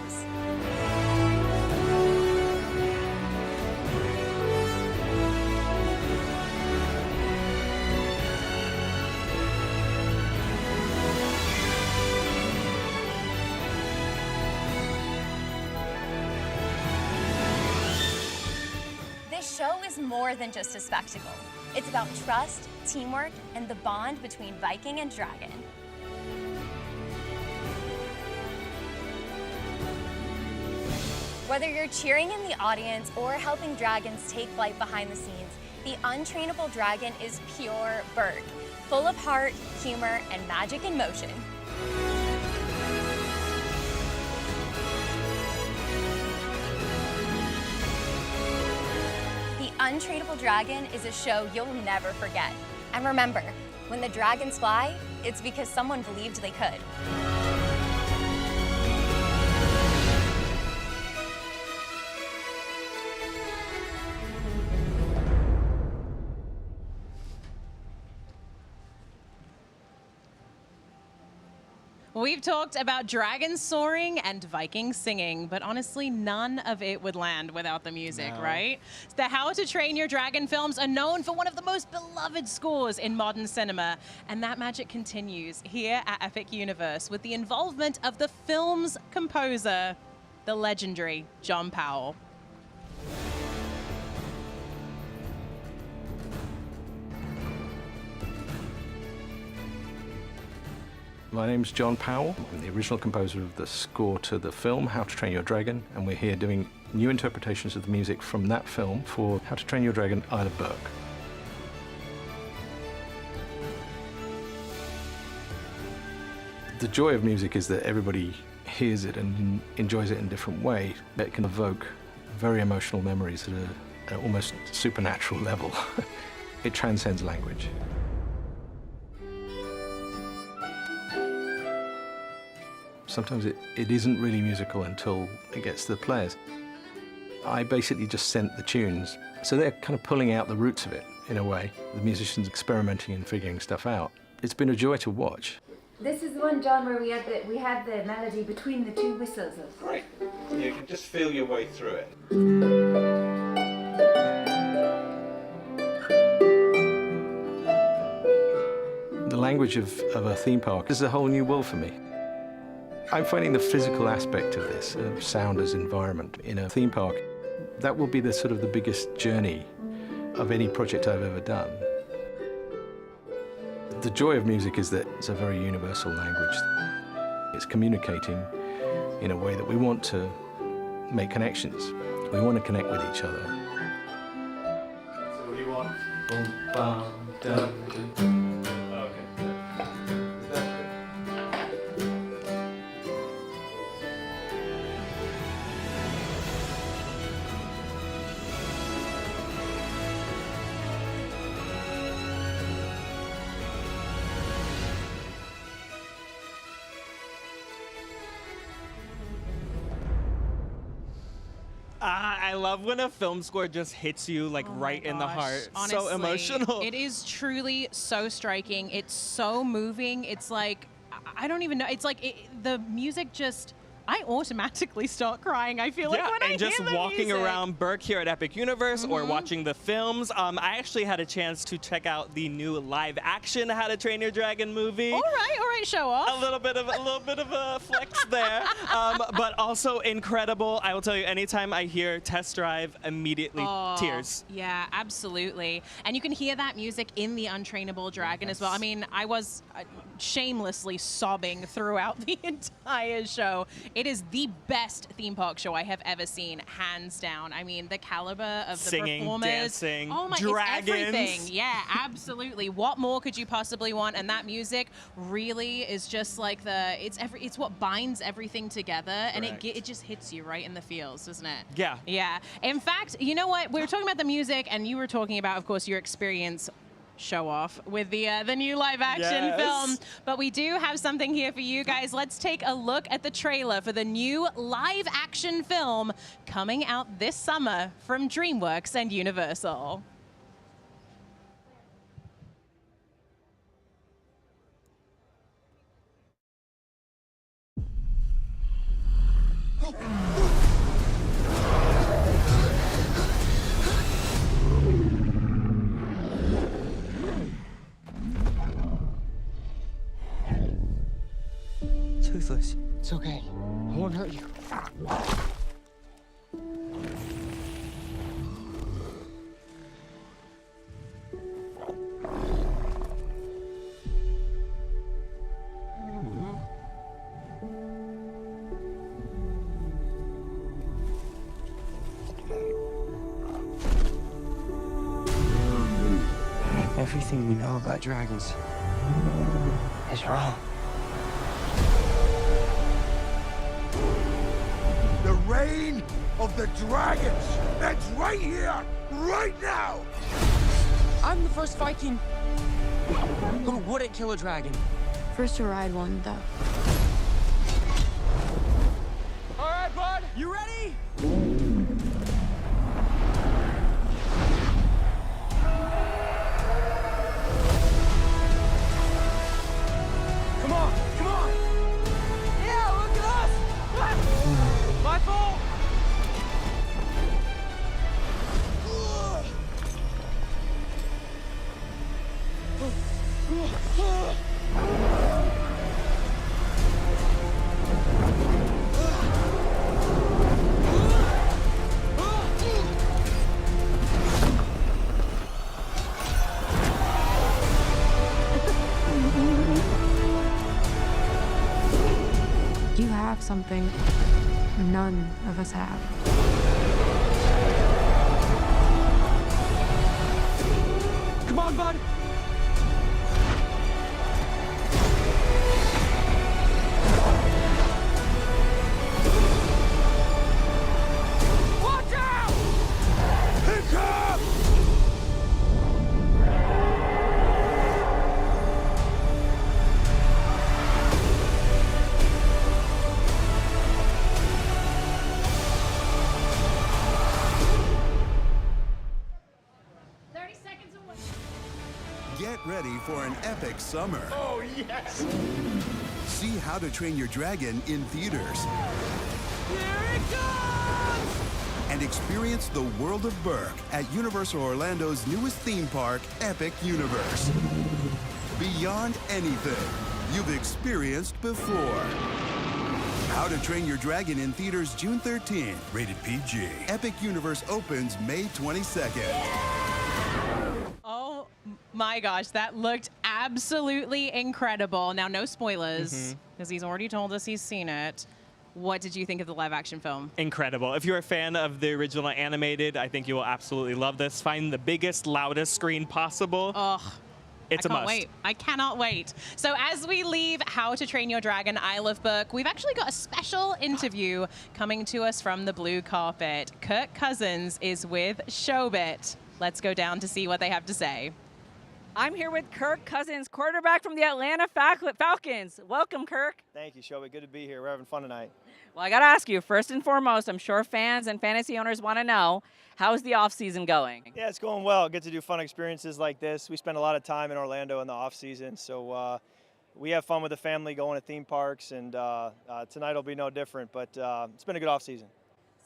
This show is more than just a spectacle. It's about trust, teamwork, and the bond between Viking and dragon. Whether you're cheering in the audience or helping dragons take flight behind the scenes, the Untrainable Dragon is pure Berk, full of heart, humor, and magic in motion. Untrainable Dragon is a show you'll never forget. And remember, when the dragons fly, it's because someone believed they could. We've talked about dragons soaring and Vikings singing, but honestly, none of it would land without the music, right? The How to Train Your Dragon films are known for one of the most beloved scores in modern cinema, and that magic continues here at Epic Universe with the involvement of the film's composer, the legendary John Powell. My name's John Powell. I'm the original composer of the score to the film How to Train Your Dragon, and we're here doing new interpretations of the music from that film for How to Train Your Dragon, Isle of Berk. The joy of music is that everybody hears it and enjoys it in a different way. It can evoke very emotional memories at an almost supernatural level. It transcends language. Sometimes it isn't really musical until it gets to the players. I basically just sent the tunes, so they're kind of pulling out the roots of it, in a way. The musicians experimenting and figuring stuff out. It's been a joy to watch. This is the one, John, where we had the melody between the two whistles. Right. You can just feel your way through it. The language of a theme park is a whole new world for me. I'm finding the physical aspect of this, sound as environment in a theme park, that will be the sort of the biggest journey of any project I've ever done. The joy of music is that it's a very universal language. It's communicating in a way that we want to make connections. We want to connect with each other. So what do you want? Boom, bam, dum, dum. Okay. I love when a film score just hits you like right in the heart. Honestly, so emotional. It is truly so striking. It's so moving. It's like, I don't even know. It's like the music just, I automatically start crying. I feel like when I and just hear the walking music. around Berk here at Epic Universe or watching the films. I actually had a chance to check out the new live-action How to Train Your Dragon movie. All right, show off. A little bit of a flex there, but also incredible. I will tell you, anytime I hear Test Drive, immediately tears. Yeah, absolutely. And you can hear that music in the Untrainable Dragon as well. I mean, I was shamelessly sobbing throughout the entire show. It is the best theme park show I have ever seen, hands down. I mean, the caliber of the Singing, performers. dancing, oh my, dragons. It's everything. Yeah, absolutely. What more could you possibly want? And that music really is just like it's what binds everything together, and it just hits you right in the feels, doesn't it? Yeah. Yeah. In fact, you know what? We were talking about the music, and you were talking about, of course, your experience show off with the new live action film, but we do have something here for you guys. Let's take a look at the trailer for the new live action film coming out this summer from DreamWorks and Universal. Toothless. It's okay. I won't hurt you. Everything we know about dragons is wrong. The reign of the dragons ends right here, right now! I'm the first Viking who wouldn't kill a dragon. First to ride one, though. All right, bud, you ready? Come on, come on! Yeah, look at us! Ah! My fault! You have something none of us have. Come on, bud! Watch out! Pick up! Get ready for an epic summer. Oh, yes! See How to Train Your Dragon in theaters. Here it comes! And experience the world of Berk at Universal Orlando's newest theme park, Epic Universe. Beyond anything you've experienced before. How to Train Your Dragon in theaters June 13th. Rated PG. Epic Universe opens May 22nd. Oh my gosh, that looked absolutely incredible. Now, no spoilers, because he's already told us he's seen it. What did you think of the live action film? Incredible. If you're a fan of the original animated, I think you will absolutely love this. Find the biggest, loudest screen possible. Ugh. It's a I can't must. wait. I cannot wait. So as we leave How to Train Your Dragon Isle of Berk, we've actually got a special interview coming to us from the blue carpet. Kirk Cousins is with Showbit. Let's go down to see what they have to say. I'm here with Kirk Cousins, quarterback from the Atlanta Falcons. Welcome, Kirk. Thank you, Shelby. Good to be here. We're having fun tonight. Well, I got to ask you, first and foremost, I'm sure fans and fantasy owners want to know, how's the offseason going? Yeah, it's going well. Get to do fun experiences like this. We spend a lot of time in Orlando in the off-season, so we have fun with the family going to theme parks, and tonight will be no different, but it's been a good off-season.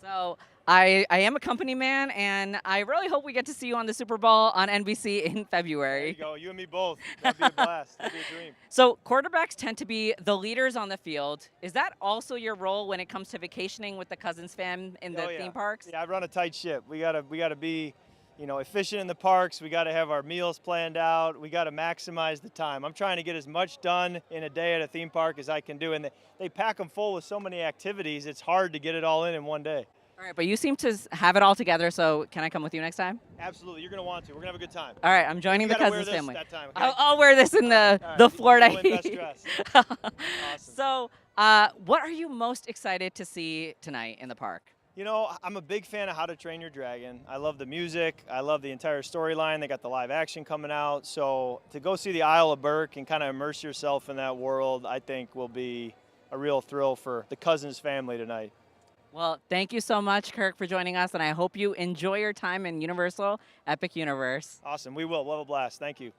So I am a company man, and I really hope we get to see you on the Super Bowl on NBC in February. There you go. You and me both. That'd be a blast. That'd be a dream. So quarterbacks tend to be the leaders on the field. Is that also your role when it comes to vacationing with the Cousins fam in the theme parks? Yeah, I run a tight ship. We gotta be, efficient in the parks. We gotta have our meals planned out. We gotta maximize the time. I'm trying to get as much done in a day at a theme park as I can do, and they pack them full with so many activities. It's hard to get it all in one day. All right, but you seem to have it all together, so can I come with you next time? Absolutely. You're going to want to. We're going to have a good time. All right, I'm joining the Cousins wear this family. That time, okay? I'll wear this in the Florida Best heat. dress. Awesome. So what are you most excited to see tonight in the park? I'm a big fan of How to Train Your Dragon. I love the music. I love the entire storyline. They got the live action coming out. So to go see the Isle of Berk and kind of immerse yourself in that world, I think will be a real thrill for the Cousins family tonight. Well, thank you so much, Kirk, for joining us, and I hope you enjoy your time in Universal Epic Universe. Awesome. We will. We'll have a blast. Thank you.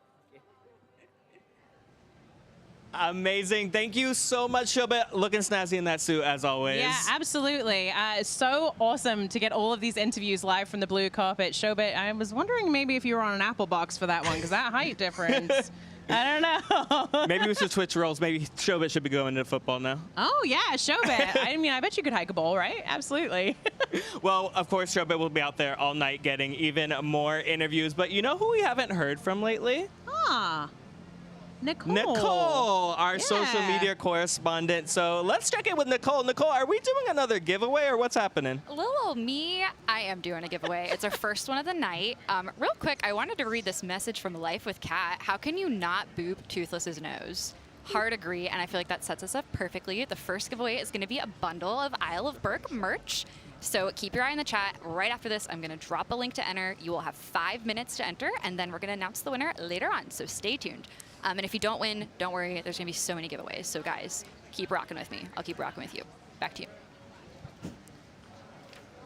Amazing. Thank you so much, Shobit. Looking snazzy in that suit, as always. Yeah, absolutely. It's so awesome to get all of these interviews live from the blue carpet. Shobit, I was wondering maybe if you were on an Apple box for that one, because that height difference. I don't know. Maybe we should switch roles. Maybe Shobit should be going into football now. Oh, yeah, Shobit. I bet you could hike a bowl, right? Absolutely. Well, of course, Shobit will be out there all night getting even more interviews. But you know who we haven't heard from lately? Nicole, our social media correspondent. So let's check in with Nicole. Nicole, are we doing another giveaway or what's happening? Little old me, I am doing a giveaway. It's our first one of the night. Real quick, I wanted to read this message from Life with Kat. How can you not boop Toothless's nose? Hard agree, and I feel like that sets us up perfectly. The first giveaway is going to be a bundle of Isle of Berk merch. So keep your eye on the chat. Right after this, I'm going to drop a link to enter. You will have 5 minutes to enter, and then we're going to announce the winner later on. So stay tuned. And if you don't win, don't worry. There's going to be so many giveaways. So guys, keep rocking with me. I'll keep rocking with you. Back to you.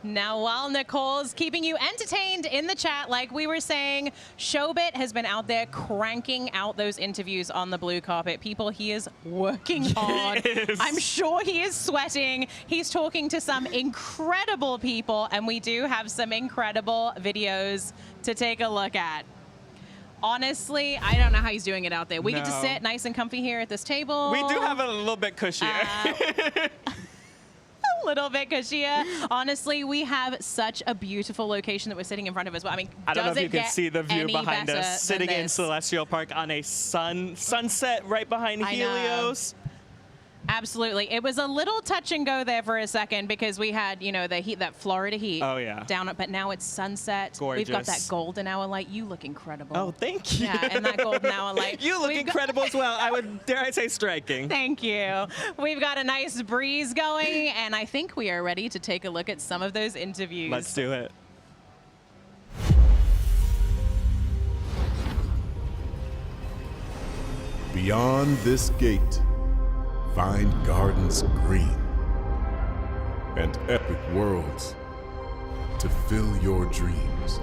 Now, while Nicole's keeping you entertained in the chat, like we were saying, Shobit has been out there cranking out those interviews on the blue carpet. People, he is working hard. Yes. I'm sure he is sweating. He's talking to some incredible people, and we do have some incredible videos to take a look at. Honestly, I don't know how he's doing it out there. We get to sit nice and comfy here at this table. We do have it a little bit cushier. A little bit cushier. Honestly, we have such a beautiful location that we're sitting in front of as well. I mean, I don't know if you can see the view any behind better us. than Sitting in this? Celestial Park on a sunset right behind I know. Helios. Absolutely. It was a little touch and go there for a second because we had, the heat, that Florida heat. Oh, yeah. Down, but now it's sunset. Gorgeous. We've got that golden hour light. You look incredible. Oh, thank you. Yeah, and that golden hour light. You look incredible as well. Dare I say, striking. Thank you. We've got a nice breeze going, and I think we are ready to take a look at some of those interviews. Let's do it. Beyond this gate, find gardens green and epic worlds to fill your dreams.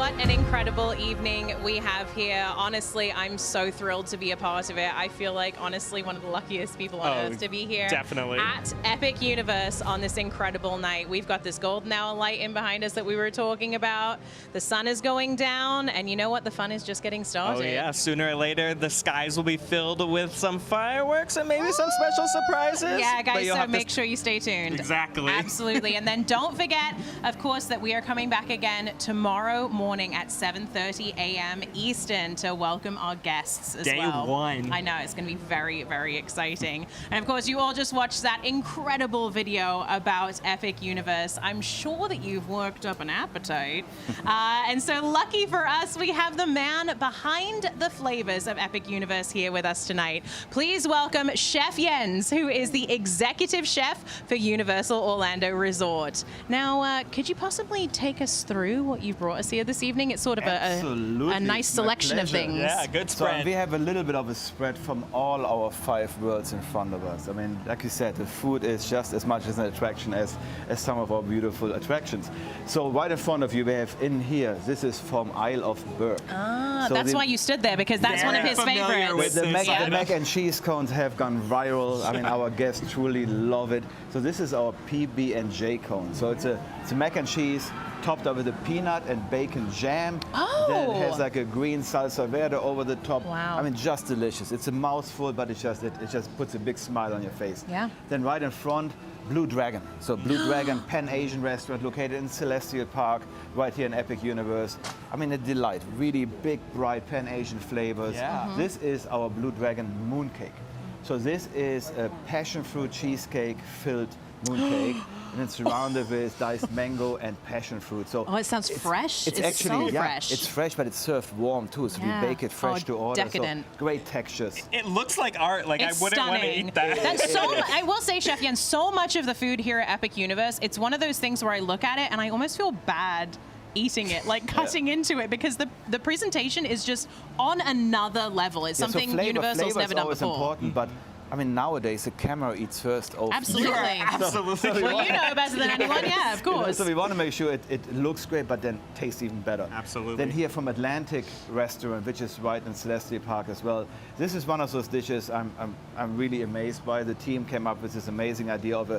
What an incredible evening we have here. Honestly, I'm so thrilled to be a part of it. I feel like, honestly, one of the luckiest people on earth to be here definitely. at Epic Universe on this incredible night. We've got this golden hour light in behind us that we were talking about. The sun is going down, and you know what? The fun is just getting started. Oh yeah, sooner or later the skies will be filled with some fireworks and maybe some special surprises. Yeah, But guys, you'll so have to make sure you stay tuned. Exactly. Absolutely. And then don't forget, of course, that we are coming back again tomorrow morning at 7:30 a.m. Eastern to welcome our guests as Day well. one. I know, it's going to be very, very exciting. And of course, you all just watched that incredible video about Epic Universe. I'm sure that you've worked up an appetite. And so lucky for us, we have the man behind the flavors of Epic Universe here with us tonight. Please welcome Chef Jens, who is the executive chef for Universal Orlando Resort. Now, could you possibly take us through what you've brought us here this evening? It's sort of a nice selection of things. Yeah, good spread. So we have a little bit of a spread from all our 5 worlds in front of us. I mean, like you said, the food is just as much as an attraction as some of our beautiful attractions. So right in front of you, we have in here, this is from Isle of Berk. Ah, So that's the- why you stood there, because that's one of his favorites. The mac and cheese cones have gone viral. I mean, our guests truly love it. So this is our PB&J cone. So it's a mac and cheese topped up with a peanut and bacon jam. Then it has like a green salsa verde over the top. Wow. I mean, just delicious. It's a mouthful, but it just puts a big smile on your face. Yeah. Then right in front, Blue Dragon. So Blue Dragon, Pan-Asian restaurant located in Celestial Park, right here in Epic Universe. I mean, a delight. Really big, bright Pan-Asian flavors. Yeah. This is our Blue Dragon mooncake. So this is a passion fruit cheesecake filled mooncake. And it's surrounded with diced mango and passion fruit. So Oh, it sounds fresh. It's actually so yeah, fresh. it's fresh, but it's served warm too. So Yeah. we bake it fresh Oh, to order. decadent. So great textures. It looks like art. Like It's I wouldn't want to stunning. eat that. That's so. I will say, Chef Jens, so much of the food here at Epic Universe, it's one of those things where I look at it and I almost feel bad eating it, like cutting into it, because the presentation is just on another level. It's Yeah, so something flavor Universal's is never done always before. important, but I mean, nowadays the camera eats first. Absolutely. Absolutely. Well, you know better than anyone. Yeah, of course. So we want to make sure it looks great, but then tastes even better. Absolutely. Then here from Atlantic Restaurant, which is right in Celestial Park as well. This is one of those dishes I'm really amazed by. The team came up with this amazing idea of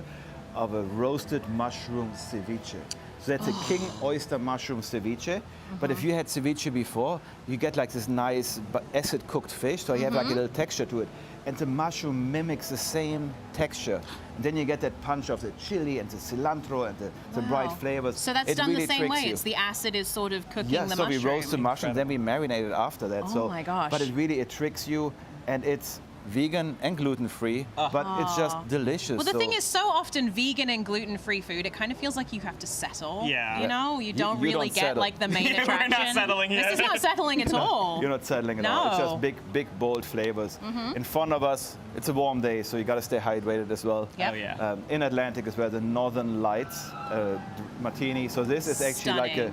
a roasted mushroom ceviche. So that's a king oyster mushroom ceviche. But if you had ceviche before, you get like this nice acid cooked fish, so you have like a little texture to it. And the mushroom mimics the same texture. And then you get that punch of the chili and the cilantro and the bright flavors. So that's It done really the same tricks way. you. It's the acid is sort of cooking Yeah, the so mushroom. we roast the mushroom, then we marinate it after that. Oh my gosh. But it tricks you, and it's vegan and gluten-free, but it's just delicious. Well, the so thing is, so often vegan and gluten-free food, it kind of feels like you have to settle. Yeah. You know, you don't you really don't get settle. like the main We're attraction. not settling This yet. is not settling at all. You're not settling at all. It's No. just big, bold flavors. In front of us, it's a warm day, so you got to stay hydrated as well. Yep. Oh yeah. In Atlantic as well, the Northern Lights martini. So this is actually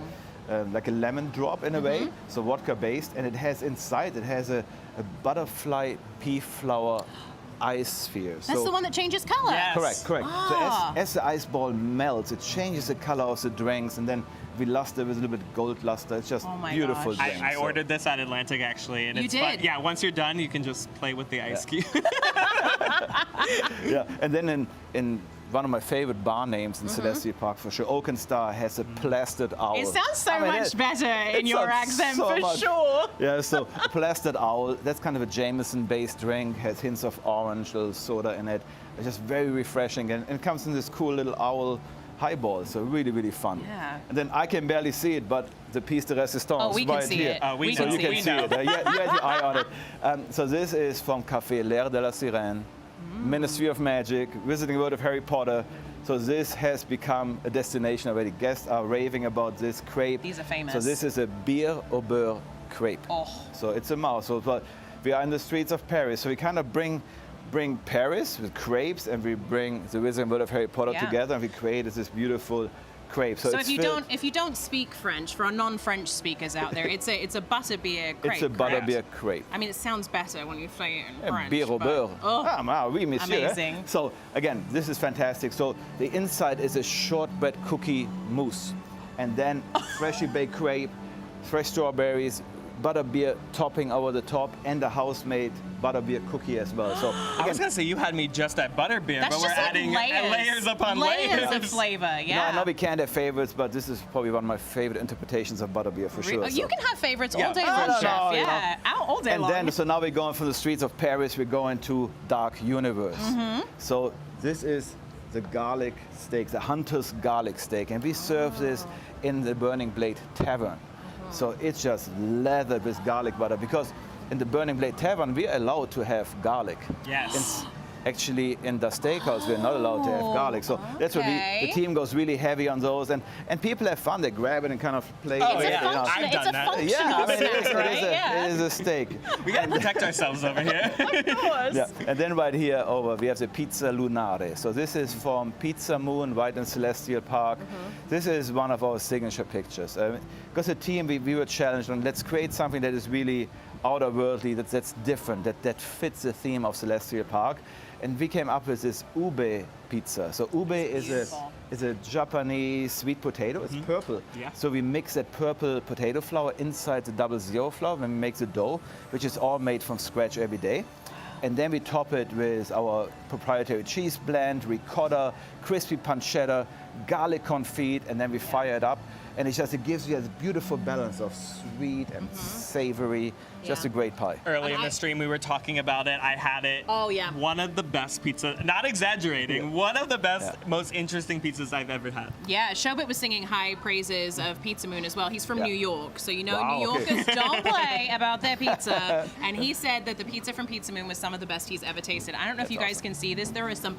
like a lemon drop in a way, so vodka based, and it has inside a butterfly pea flower ice sphere. That's the one that changes color. Yes. Correct. Ah. So as the ice ball melts, it changes the color of the drinks, and then we luster with a little bit gold luster. It's just Oh my beautiful gosh. drink. I so- ordered this at Atlantic actually, and You it's fun. did? Yeah, once you're done, you can just play with the ice cube. Yeah, and then in one of my favorite bar names in Celestial Park for sure, Oak and Star has a plastered owl. It sounds so much better in it your sounds accent, so for much. sure. Yeah, so a plastered owl, that's kind of a Jameson-based drink, has hints of orange, little soda in it. It's just very refreshing, and it comes in this cool little owl highball, so really, really fun. Yeah. And then I can barely see it, but the piece de resistance Oh, we can right see here. it. We So know. you can We see know. it. You had your eye on it. So this is from Café L'Air de la Sirène, Ministry of Magic, Visiting World of Harry Potter. So this has become a destination already. Guests are raving about this crepe. These are famous. So this is a beer au beurre crepe. Oh. So it's a mouthful. But we are in the streets of Paris, so we kind of bring Paris with crepes, and we bring the Visiting World of Harry Potter Yeah. together, and we create this beautiful crepe. So it's if you don't speak French, for our non-French speakers out there, it's a butterbeer crepe. it's a correct? butterbeer crepe. I mean, it sounds better when you say it in French. Beer au but- beurre. Oh, Ah, oui, monsieur. amazing. So again, this is fantastic. So the inside is a shortbread cookie mousse, and then freshly baked crepe, fresh strawberries, butterbeer topping over the top, and a house-made butterbeer cookie as well. So I was gonna say you had me just at butterbeer, That's but we're just like adding layers upon layers. Layers of flavor, You know, I know we can't have favorites, but this is probably one of my favorite interpretations of butterbeer for sure. Oh, you can have favorites all day No, long, no, Chef. no, you Yeah, out all day and long. then, so now we're going from the streets of Paris, we're going to Dark Universe. So this is the garlic steak, the Hunter's garlic steak, and we serve this in the Burning Blade Tavern. So it's just lathered with garlic butter, because in the Burning Blade Tavern, we're allowed to have garlic. Yes. Actually, in the steakhouse, we're not allowed to have garlic. So that's where the team goes really heavy on those. And people have fun. They grab it and kind of play with it. I've done that. It is a steak. We gotta protect ourselves over here. Yeah. And then right here over, we have the Pizza Lunare. So this is from Pizza Moon, right in Celestial Park. This is one of our signature pictures. Because the team, we were challenged on, let's create something that is really outerworldly, that's different, that fits the theme of Celestial Park. And we came up with this ube pizza. So ube is a Japanese sweet potato. It's purple. Yeah. So we mix that purple potato flour inside the 00 flour when we make the dough, which is all made from scratch every day. And then we top it with our proprietary cheese blend, ricotta, crispy pancetta, garlic confit, and then we fire it up. And it gives you a beautiful balance of sweet and savory. Just a great pie. Early in the stream, we were talking about it. I had it. Oh, yeah. One of the best pizza, not exaggerating, one of the best, most interesting pizzas I've ever had. Yeah, Shobit was singing high praises of Pizza Moon as well. He's from New York, so you know Wow, New Yorkers okay. don't play about their pizza. And he said that the pizza from Pizza Moon was some of the best he's ever tasted. I don't know if you guys can see this. There are some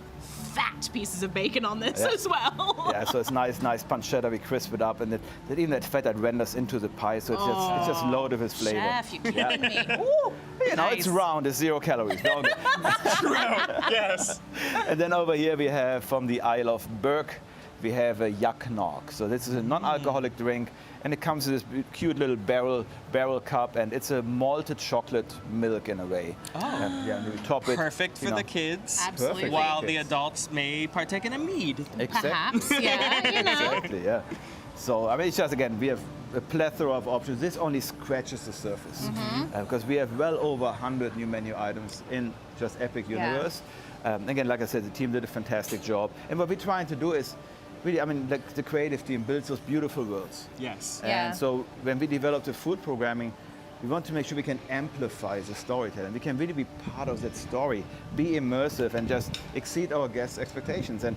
fat pieces of bacon on this as well. Yeah, so it's nice pancetta. We crisp it up, and even that fat that renders into the pie. So it's just loaded with flavor. Chef, you're kidding me. Ooh, you know, it's round. It's 0 calories. True. Yes. And then over here we have from the Isle of Berk, we have a yak nog. So this is a non-alcoholic drink, and it comes in this cute little barrel cup, and it's a malted chocolate milk in a way. And we top it. Perfect for the kids. Absolutely. While the adults may partake in a mead. Perhaps, yeah, you know. Exactly, yeah. So, I mean, it's just, again, we have a plethora of options. This only scratches the surface. Because we have well over 100 new menu items in just Epic Universe. Again, like I said, the team did a fantastic job. And what we're trying to do is, really, I mean, the creative team builds those beautiful worlds. Yes. And so when we develop the food programming, we want to make sure we can amplify the storytelling. We can really be part of that story, be immersive, and just exceed our guests' expectations. And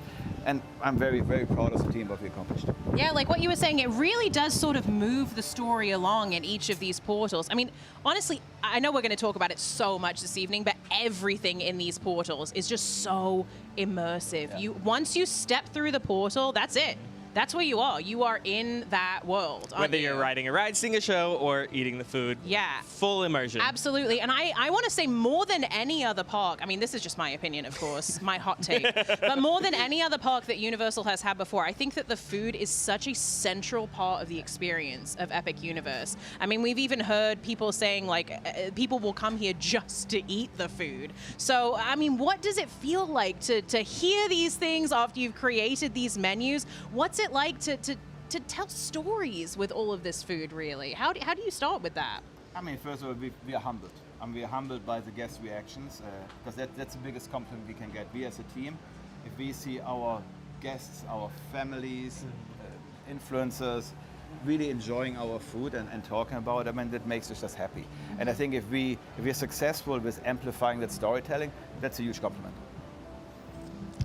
I'm very, very proud of the team, what we accomplished. Yeah, like what you were saying, it really does sort of move the story along in each of these portals. I mean, honestly, I know we're going to talk about it so much this evening, but everything in these portals is just so immersive. Yeah. Once you step through the portal, that's it. That's where you are. You are in that world. Whether you're riding a ride, seeing a show, or eating the food. Yeah. Full immersion. Absolutely. And I want to say more than any other park, I mean, this is just my opinion, of course, my hot take, but more than any other park that Universal has had before, I think that the food is such a central part of the experience of Epic Universe. I mean, we've even heard people saying, like, people will come here just to eat the food. So, I mean, what does it feel like to hear these things after you've created these menus? What's it like to tell stories with all of this food, really? How do you start with that? I mean, first of all, we are humbled. We are humbled by the guest reactions, because that's the biggest compliment we can get. We as a team, if we see our guests, our families, influencers, really enjoying our food and talking about it, I mean, that makes us just happy. And I think if we're successful with amplifying that storytelling, that's a huge compliment.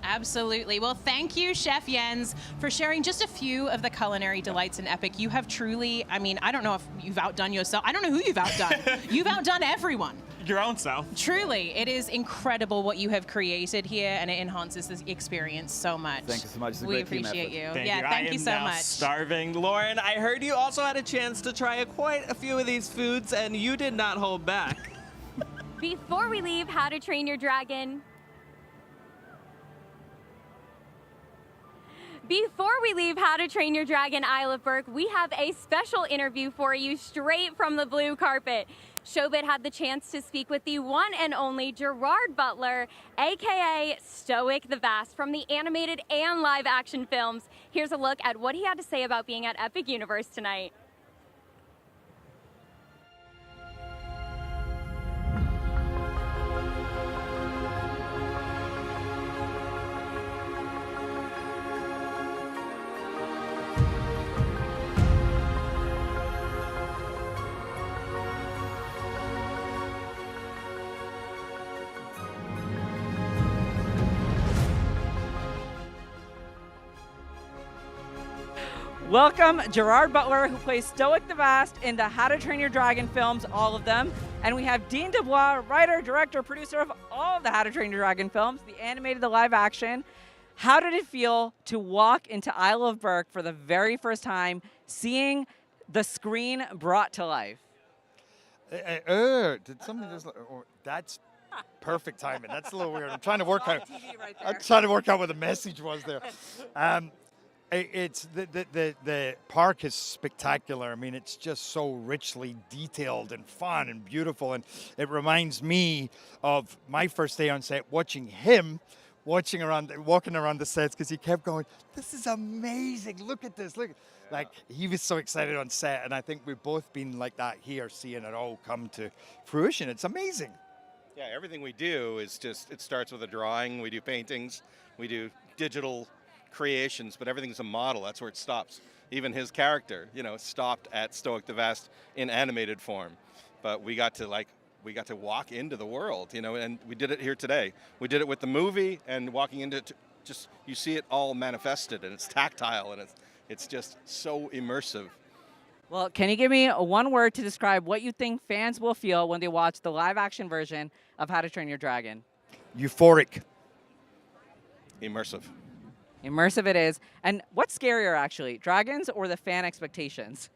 Absolutely. Well, thank you, Chef Jens, for sharing just a few of the culinary delights in Epic. You have truly, I mean, I don't know if you've outdone yourself. I don't know who you've outdone. You've outdone everyone. Your own self. Truly, it is incredible what you have created here, and it enhances the experience so much. Thank you so much. It's a We great team appreciate effort. you. Thank you so I am now much. starving. Lauren, I heard you also had a chance to try quite a few of these foods, and you did not hold back. Before we leave How to Train Your Dragon, Isle of Berk, we have a special interview for you straight from the blue carpet. Shobit had the chance to speak with the one and only Gerard Butler, aka Stoic the Vast, from the animated and live action films. Here's a look at what he had to say about being at Epic Universe tonight. Welcome Gerard Butler, who plays Stoic the Vast in the How to Train Your Dragon films, all of them. And we have Dean Dubois, writer, director, producer of all of the How to Train Your Dragon films, the animated, the live action. How did it feel to walk into Isle of Berk for the very first time, seeing the screen brought to life? Did something just? Oh, that's perfect timing. That's a little weird. I'm trying to work out. I'm trying to work out what the message was there. It's the park is spectacular. I mean, it's just so richly detailed and fun and beautiful, and it reminds me of my first day on set, watching him. Walking around the sets, because he kept going, this is amazing, look at this, look. Like, he was so excited on set, and I think we've both been like that here, seeing it all come to fruition. It's amazing. Yeah, everything we do is just, it starts with a drawing, we do paintings, we do digital creations, but everything's a model, that's where it stops. Even his character, stopped at Stoic the Vast in animated form. But we got to walk into the world, and we did it here today. We did it with the movie, and walking into it, just, you see it all manifested, and it's tactile, and it's just so immersive. Well, can you give me one word to describe what you think fans will feel when they watch the live action version of How to Train Your Dragon? Euphoric. Immersive. Immersive it is. And what's scarier, actually, dragons or the fan expectations?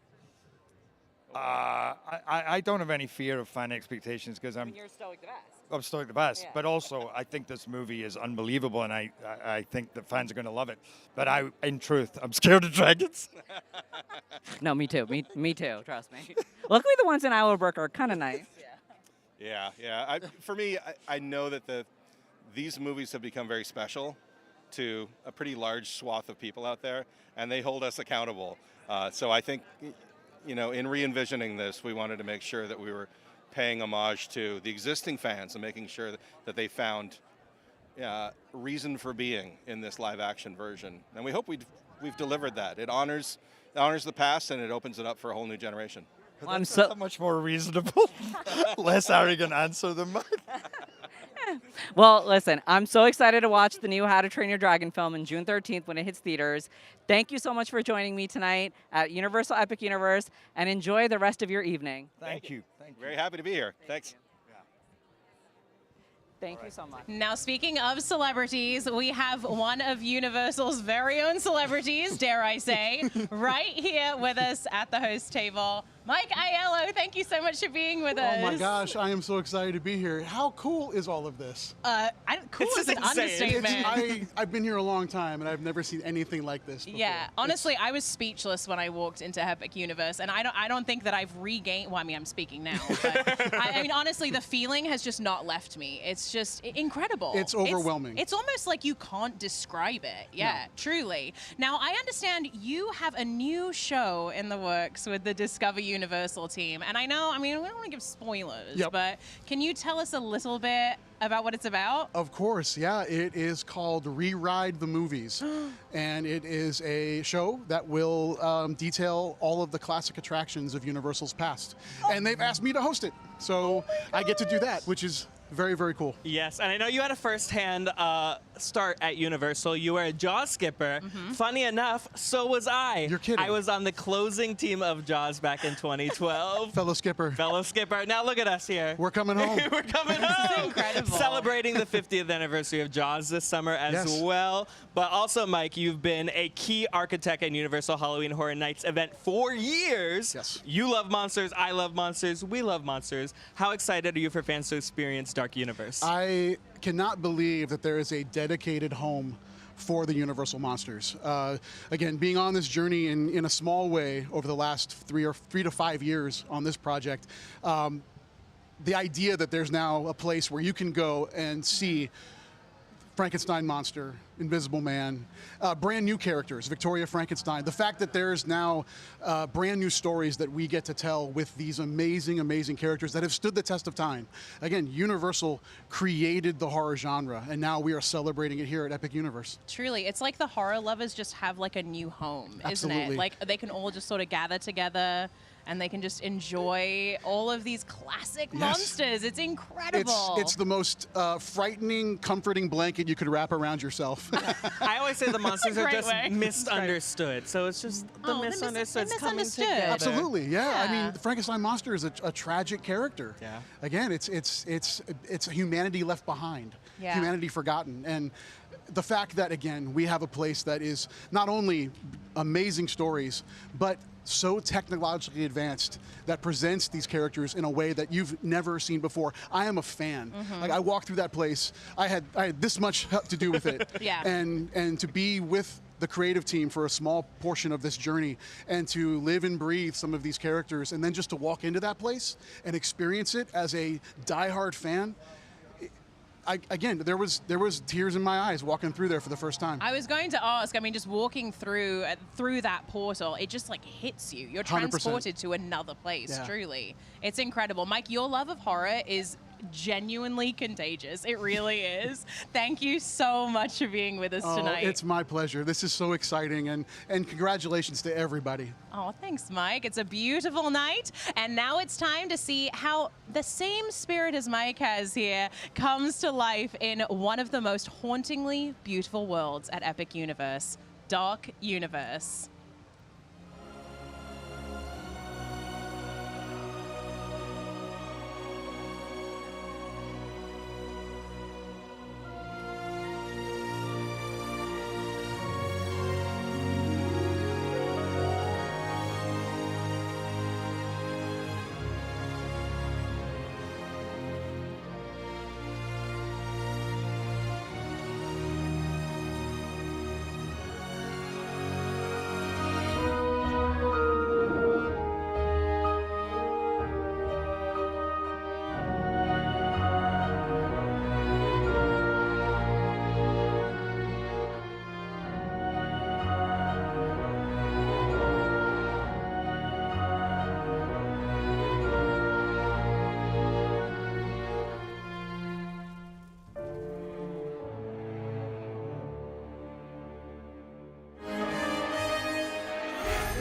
I don't have any fear of fan expectations, because You're Stoic the Vast. I'm Stoic the Vast, Yeah. but also I think this movie is unbelievable, and I think the fans are going to love it. But in truth, I'm scared of dragons. No, me too. Me too. Trust me. Luckily, the ones in Isle of Berk are kind of nice. Yeah. For me, I know that these movies have become very special to a pretty large swath of people out there, and they hold us accountable. So I think, in re-envisioning this, we wanted to make sure that we were paying homage to the existing fans and making sure that they found reason for being in this live-action version. And we hope we've delivered that. It honors the past, and it opens it up for a whole new generation. That's a much more reasonable, less arrogant answer than mine. Well, listen, I'm so excited to watch the new How to Train Your Dragon film on June 13th when it hits theaters. Thank you so much for joining me tonight at Universal Epic Universe, and enjoy the rest of your evening. Thank you. Very happy to be here. Thanks. Thank you so much. Now, speaking of celebrities, we have one of Universal's very own celebrities, dare I say, right here with us at the host table. Mike Aiello, thank you so much for being with us. Oh my gosh, I am so excited to be here. How cool is all of this? Cool is an understatement. I've been here a long time, and I've never seen anything like this before. Yeah, honestly, I was speechless when I walked into Epic Universe, and I don't think that I've regained. Well, I mean, I'm speaking now, but I mean, honestly, the feeling has just not left me. It's just incredible. It's overwhelming. It's almost like you can't describe it. Yeah, No. Truly. Now, I understand you have a new show in the works with the Discover Universal team, and I mean, we don't want to give spoilers, but can you tell us a little bit about what it's about? Of course, yeah. It is called Rewrite the Movies, and it is a show that will detail all of the classic attractions of Universal's past. And they've asked me to host it, so I get to do that, which is very, very cool. Yes, and I know you had a first-hand start at Universal. You were a Jaws skipper. Funny enough, so was I. You're kidding. I was on the closing team of Jaws back in 2012. Fellow skipper. Fellow skipper. Now look at us here. We're coming home. We're coming home. Incredible. Celebrating the 50th anniversary of Jaws this summer as well. But also, Mike, you've been a key architect at Universal Halloween Horror Nights event for years. Yes. You love monsters. I love monsters. We love monsters. How excited are you for fans to experience Dark Universe? I cannot believe that there is a dedicated home for the Universal monsters. Again, being on this journey in a small way over the last 3 to 5 years on this project, the idea that there's now a place where you can go and see Frankenstein monster, Invisible Man, brand new characters, Victoria Frankenstein. The fact that there's now brand new stories that we get to tell with these amazing, amazing characters that have stood the test of time. Again, Universal created the horror genre, and now we are celebrating it here at Epic Universe. Truly, it's like the horror lovers just have like a new home, isn't Absolutely. it? Like they can all just sort of gather together and they can just enjoy all of these classic monsters. It's incredible. It's the most frightening, comforting blanket you could wrap around yourself. I always say the monsters are Great just way. misunderstood. So it's just the misunderstood. It's coming together. Absolutely, yeah. I mean, the Frankenstein monster is a tragic character. Yeah. Again, it's humanity left behind, Yeah. humanity forgotten, and the fact that again we have a place that is not only amazing stories, but so technologically advanced that presents these characters in a way that you've never seen before. I am a fan. Like I walked through that place, I had this much to do with it. Yeah. And to be with the creative team for a small portion of this journey and to live and breathe some of these characters and then just to walk into that place and experience it as a diehard fan. Again, there was tears in my eyes walking through there for the first time. I was going to ask, I mean, just walking through that portal, it just like hits you. You're 100%. transported to another place, Yeah. truly. It's incredible. Mike, your love of horror is genuinely contagious. It really is. Thank you so much for being with us tonight. It's my pleasure. This is so exciting, and congratulations to everybody. Oh, thanks, Mike. It's a beautiful night. And now it's time to see how the same spirit as Mike has here comes to life in one of the most hauntingly beautiful worlds at Epic Universe, Dark Universe.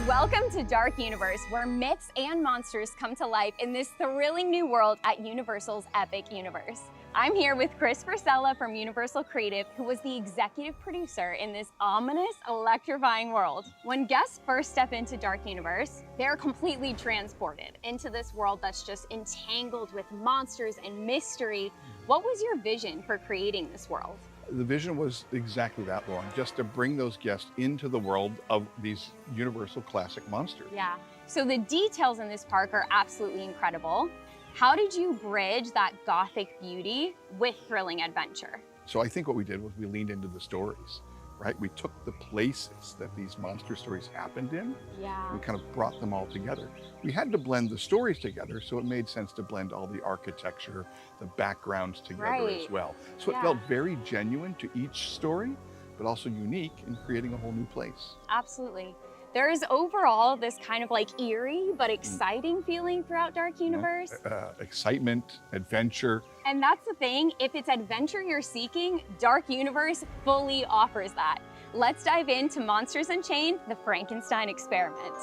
Welcome to Dark Universe, where myths and monsters come to life in this thrilling new world at Universal's Epic Universe. I'm here with Chris Frisella from Universal Creative, who was the executive producer in this ominous, electrifying world. When guests first step into Dark Universe, they're completely transported into this world that's just entangled with monsters and mystery. What was your vision for creating this world? The vision was exactly that, Lauren, just to bring those guests into the world of these Universal classic monsters. Yeah, so the details in this park are absolutely incredible. How did you bridge that gothic beauty with thrilling adventure? So I think what we did was we leaned into the stories, right? We took the places that these monster stories happened in, Yeah. we kind of brought them all together. We had to blend the stories together, so it made sense to blend all the architecture, the backgrounds together as well. So it felt very genuine to each story, but also unique in creating a whole new place. Absolutely. There is overall this kind of like eerie but exciting feeling throughout Dark Universe. Excitement, adventure. And that's the thing, if it's adventure you're seeking, Dark Universe fully offers that. Let's dive into Monsters Unchained, the Frankenstein Experiment.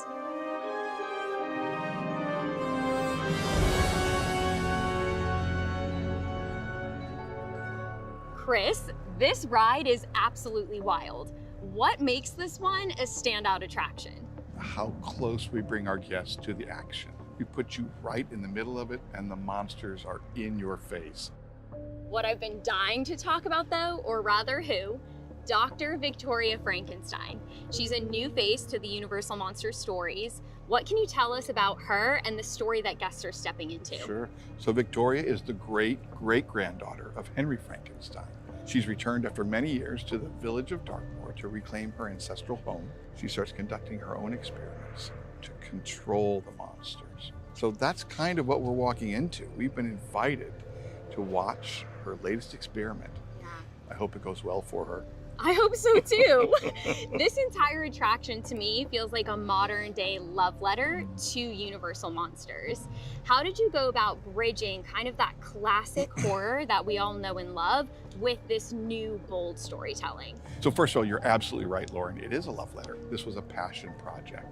Chris, this ride is absolutely wild. What makes this one a standout attraction? How close we bring our guests to the action. We put you right in the middle of it, and the monsters are in your face. What I've been dying to talk about though, or rather who, Dr. Victoria Frankenstein. She's a new face to the Universal Monster stories. What can you tell us about her and the story that guests are stepping into? Sure. So Victoria is the great-great-granddaughter of Henry Frankenstein. She's returned after many years to the village of Dartmoor to reclaim her ancestral home. She starts conducting her own experiments to control the monsters. So that's kind of what we're walking into. We've been invited to watch her latest experiment. I hope it goes well for her. I hope so too. This entire attraction to me feels like a modern day love letter to Universal Monsters. How did you go about bridging kind of that classic horror that we all know and love with this new bold storytelling? So first of all, you're absolutely right, Lauren. It is a love letter. This was a passion project.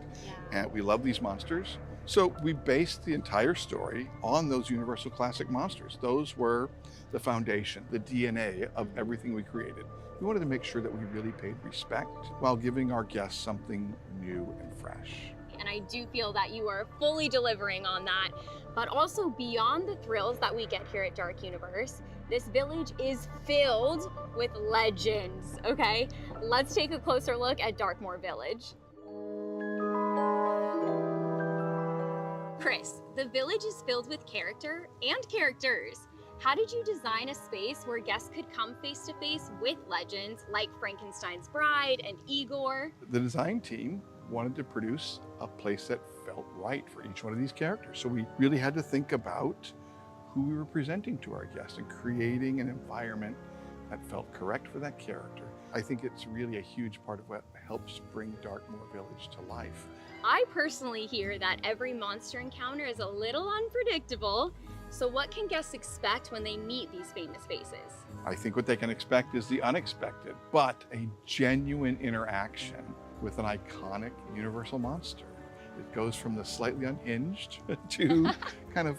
And we love these monsters. So we based the entire story on those Universal classic monsters. Those were the foundation, the DNA of everything we created. We wanted to make sure that we really paid respect while giving our guests something new and fresh. And I do feel that you are fully delivering on that. But also beyond the thrills that we get here at Dark Universe, this village is filled with legends, okay? Let's take a closer look at Darkmoor Village. Chris, the village is filled with character and characters. How did you design a space where guests could come face to face with legends like Frankenstein's Bride and Igor? The design team wanted to produce a place that felt right for each one of these characters. So we really had to think about who we were presenting to our guests and creating an environment that felt correct for that character. I think it's really a huge part of what helps bring Darkmoor Village to life. I personally hear that every monster encounter is a little unpredictable. So what can guests expect when they meet these famous faces? I think what they can expect is the unexpected, but a genuine interaction with an iconic Universal monster. It goes from the slightly unhinged to kind of,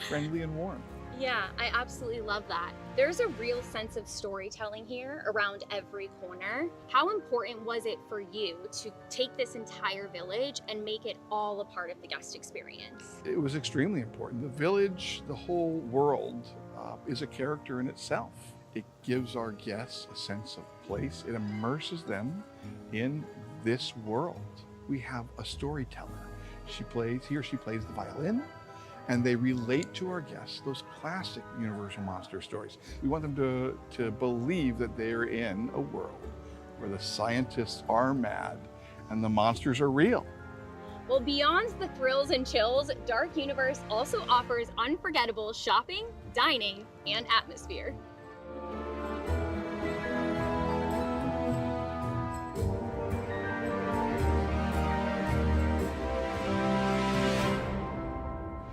friendly and warm. Yeah, I absolutely love that. There's a real sense of storytelling here around every corner. How important was it for you to take this entire village and make it all a part of the guest experience? It was extremely important. The village, the whole world, is a character in itself. It gives our guests a sense of place. It immerses them in this world. We have a storyteller. He or she plays the violin, and they relate to our guests those classic Universal monster stories. We want them to believe that they're in a world where the scientists are mad and the monsters are real. Well, beyond the thrills and chills, Dark Universe also offers unforgettable shopping, dining, and atmosphere.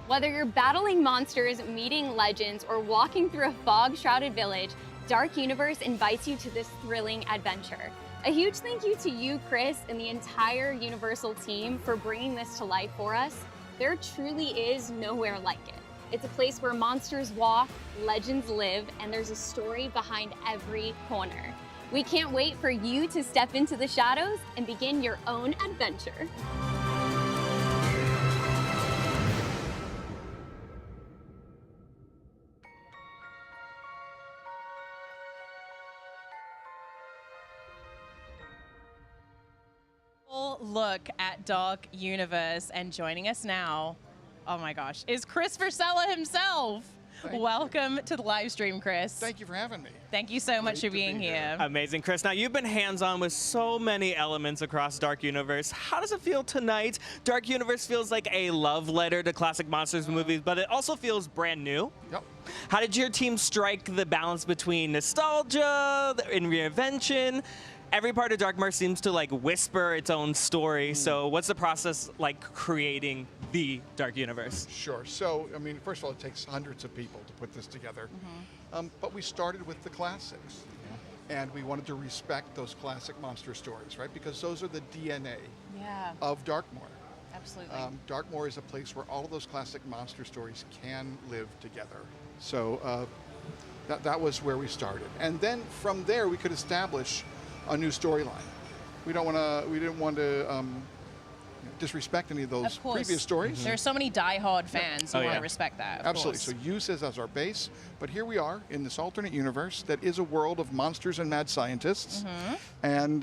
Whether you're battling monsters, meeting legends, or walking through a fog-shrouded village, Dark Universe invites you to this thrilling adventure. A huge thank you to you, Chris, and the entire Universal team for bringing this to life for us. There truly is nowhere like it. It's a place where monsters walk, legends live, and there's a story behind every corner. We can't wait for you to step into the shadows and begin your own adventure. Look at Dark Universe, and joining us now, oh my gosh, is Chris Versella himself. Welcome to the live stream, Chris. Thank you for having me. Thank you so much for being here. Amazing, Chris. Now, you've been hands-on with so many elements across Dark Universe. How does it feel tonight? Dark Universe feels like a love letter to classic monsters movies, but it also feels brand new. Yep. How did your team strike the balance between nostalgia and reinvention? Every part of Darkmoor seems to whisper its own story. So what's the process like creating the Dark Universe? Sure. So, first of all, it takes hundreds of people to put this together. But we started with the classics. And we wanted to respect those classic monster stories, right? Because those are the DNA of Darkmoor. Absolutely. Darkmoor is a place where all of those classic monster stories can live together. So that was where we started. And then from there, we could establish a new storyline. We didn't want to disrespect any of those previous stories. There are so many diehard fans who want to respect that. Absolutely. So use this as our base. But here we are in this alternate universe that is a world of monsters and mad scientists. And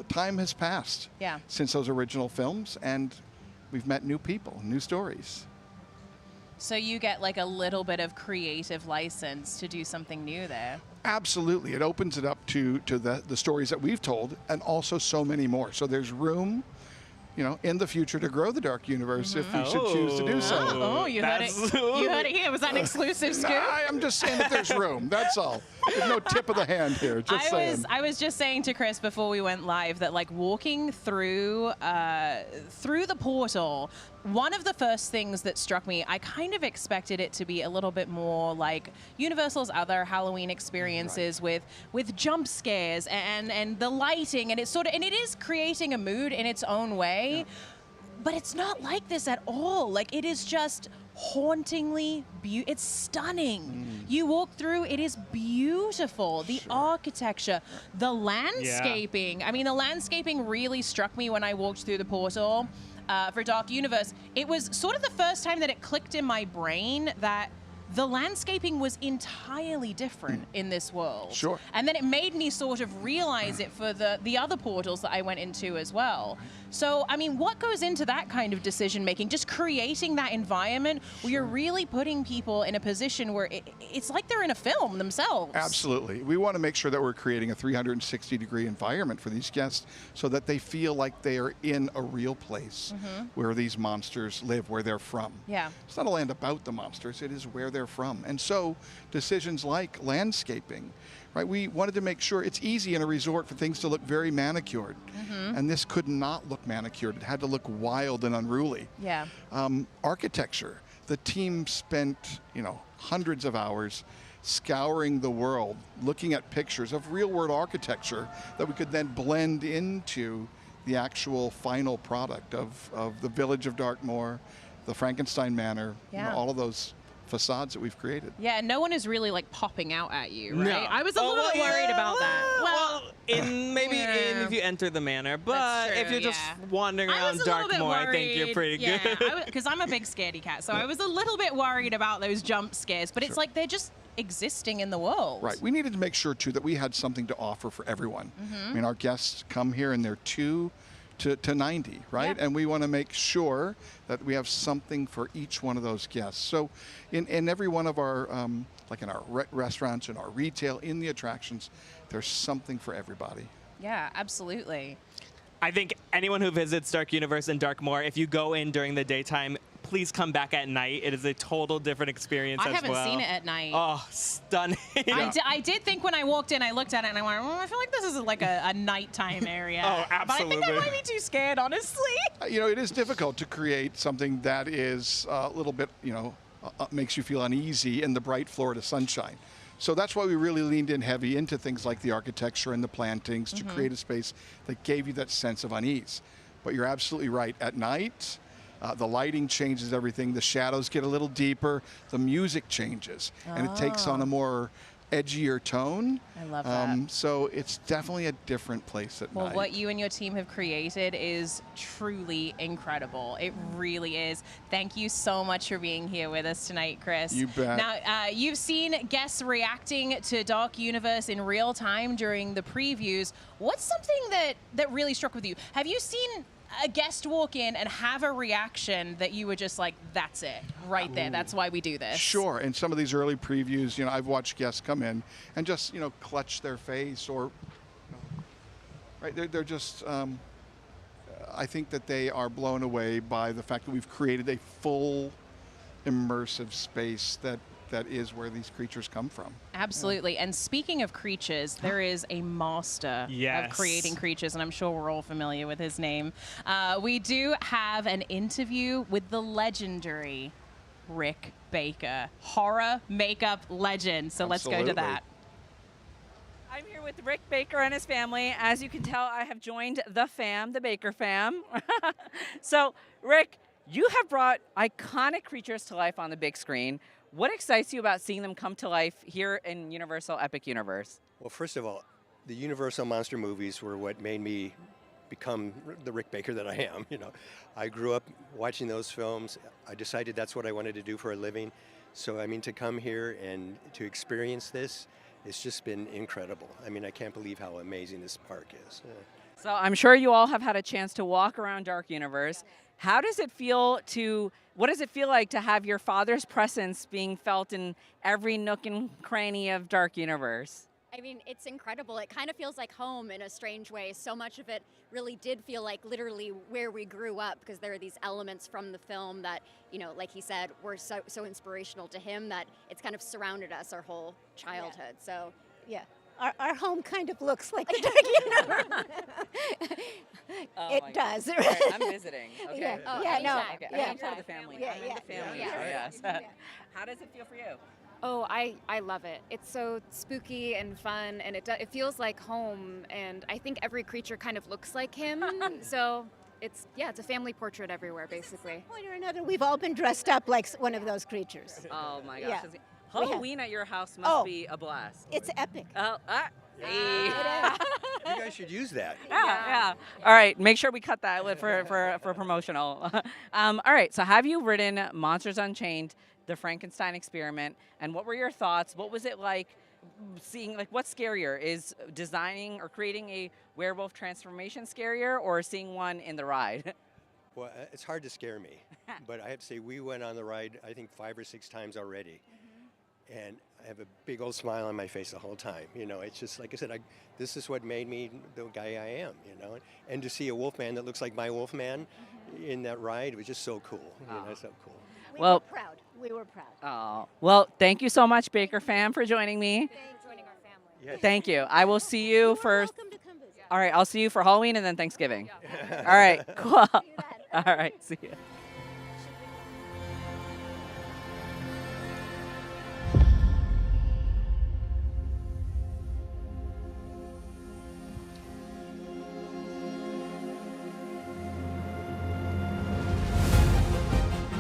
time has passed since those original films, and we've met new people, new stories. So you get a little bit of creative license to do something new there. Absolutely. It opens it up to the stories that we've told, and also so many more. So there's room in the future to grow the Dark Universe if we should choose to do so. Oh, you heard it. You heard it here. Was that an exclusive scoop? I'm just saying that there's room. That's all. There's no tip of the hand here. Just saying. I was just saying to Chris before we went live that like walking through the portal, one of the first things that struck me, I kind of expected it to be a little bit more like Universal's other Halloween experiences with jump scares and the lighting, and it is creating a mood in its own way. But it's not like this at all. Like, it is just hauntingly beautiful. It's stunning. You walk through, it is beautiful. The architecture, the landscaping. Yeah. I mean, the landscaping really struck me when I walked through the portal for Dark Universe. It was sort of the first time that it clicked in my brain that the landscaping was entirely different in this world. Sure. And then it made me sort of realize it for the other portals that I went into as well. So, I mean, what goes into that kind of decision making? Just creating that environment where you're really putting people in a position where it's like they're in a film themselves. Absolutely. We want to make sure that we're creating a 360-degree environment for these guests so that they feel like they are in a real place where these monsters live, where they're from. Yeah. It's not a land about the monsters, it is where they're from. And so decisions like landscaping, right? We wanted to make sure it's easy in a resort for things to look very manicured. And this could not look manicured. It had to look wild and unruly. Yeah. Architecture. The team spent, hundreds of hours scouring the world, looking at pictures of real-world architecture that we could then blend into the actual final product of the Village of Darkmoor, the Frankenstein Manor, all of those facades that we've created. Yeah, and no one is really like popping out at you, right? No. I was a little bit worried about that. Well, if you enter the manor, but if you're just wandering around Darkmoor, I think you're pretty good. Because I'm a big scaredy cat, so I was a little bit worried about those jump scares, but it's like they're just existing in the world. Right. We needed to make sure, too, that we had something to offer for everyone. I mean, our guests come here and they're 2 to 90, right? And we want to make sure that we have something for each one of those guests. So in every one of our, like in our restaurants, in our retail, in the attractions, there's something for everybody. Yeah, absolutely. I think anyone who visits Dark Universe and Darkmoor, if you go in during the daytime, please come back at night. It is a total different experience as well. I haven't seen it at night. Oh, stunning. I did think when I walked in, I looked at it and I went, I feel like this is like a nighttime area. Oh, absolutely. But I think I might be too scared, honestly. It is difficult to create something that is a little bit, makes you feel uneasy in the bright Florida sunshine. So that's why we really leaned in heavy into things like the architecture and the plantings to create a space that gave you that sense of unease. But you're absolutely right. At night, the lighting changes everything. The shadows get a little deeper. The music changes. And it takes on a more edgier tone. I love that. So it's definitely a different place at night. Well, what you and your team have created is truly incredible. It really is. Thank you so much for being here with us tonight, Chris. You bet. Now, you've seen guests reacting to Dark Universe in real time during the previews. What's something that really struck with you? Have you seen a guest walk in and have a reaction that you were just like, that's it, right there. That's why we do this. Sure. In some of these early previews, I've watched guests come in and just, clutch their face or, right, they're just, I think that they are blown away by the fact that we've created a full immersive space that is where these creatures come from. Absolutely. And speaking of creatures, there is a master of creating creatures, and I'm sure we're all familiar with his name. We do have an interview with the legendary Rick Baker, horror makeup legend. So let's go to that. I'm here with Rick Baker and his family. As you can tell, I have joined the fam, the Baker fam. So, Rick, you have brought iconic creatures to life on the big screen. What excites you about seeing them come to life here in Universal Epic Universe? Well, first of all, the Universal monster movies were what made me become the Rick Baker that I am. I grew up watching those films. I decided that's what I wanted to do for a living. So, to come here and to experience this, it's just been incredible. I can't believe how amazing this park is. So I'm sure you all have had a chance to walk around Dark Universe. What does it feel like to have your father's presence being felt in every nook and cranny of Dark Universe? I mean, it's incredible. It kind of feels like home in a strange way. So much of it really did feel like literally where we grew up, because there are these elements from the film that, you know, like he said, were so inspirational to him that it's kind of surrounded us our whole childhood. So, yeah. Our home kind of looks like the Dark Universe. It does. All right, I'm visiting. Okay. Yeah. Oh, Yeah. No. anytime. Okay. Yeah. I'm part of the family. Yeah. I'm in the family. Yeah. Yes. How does it feel for you? Oh, I love it. It's so spooky and fun, and it feels like home. And I think every creature kind of looks like him. So it's a family portrait everywhere, basically. At some point or another, we've all been dressed up like one of those creatures. Oh my gosh. Yeah. Halloween at your house must be a blast. It's epic. Oh, hey. You guys should use that. Yeah. All right, make sure we cut that for promotional. All right, so have you written Monsters Unchained, The Frankenstein Experiment, and what were your thoughts? What was it like seeing, like, what's scarier? Is designing or creating a werewolf transformation scarier, or seeing one in the ride? Well, it's hard to scare me, but I have to say we went on the ride, I think 5 or 6 times already. And I have a big old smile on my face the whole time. You know, it's just, like I said, this is what made me the guy I am, you know. And to see a wolfman that looks like my wolfman in that ride was just so cool. You know, so cool. We were proud. We were proud. Oh, well, thank you so much, Baker fam, for joining me. Thanks for joining our family. Yes. Thank you. I will see you for. Welcome to come visit. All right, I'll see you for Halloween and then Thanksgiving. All right, cool. All right, see you.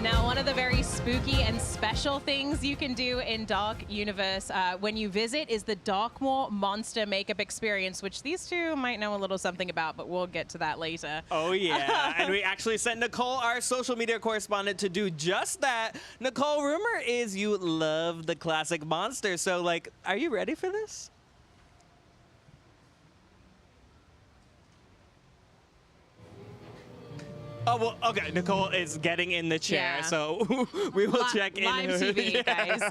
Now, one of the very spooky and special things you can do in Dark Universe when you visit is the Darkmoor Monster Makeup Experience, which these two might know a little something about, but we'll get to that later. Oh, yeah. And we actually sent Nicole, our social media correspondent, to do just that. Nicole, rumor is you love the classic monster. So, like, are you ready for this? Oh, well, okay. Nicole is getting in the chair, Yeah. so we will check in. Live TV, guys.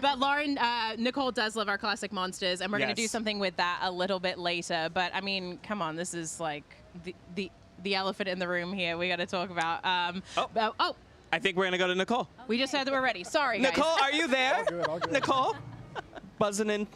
But Lauren, Nicole does love our classic monsters, and we're going to do Yes. something with that a little bit later. But, I mean, come on, this is like the elephant in the room here we got to talk about. I think we're going to go to Nicole. We just said that we're ready. Sorry, guys. Nicole, are you there? All good, all good. Nicole? Buzzing in.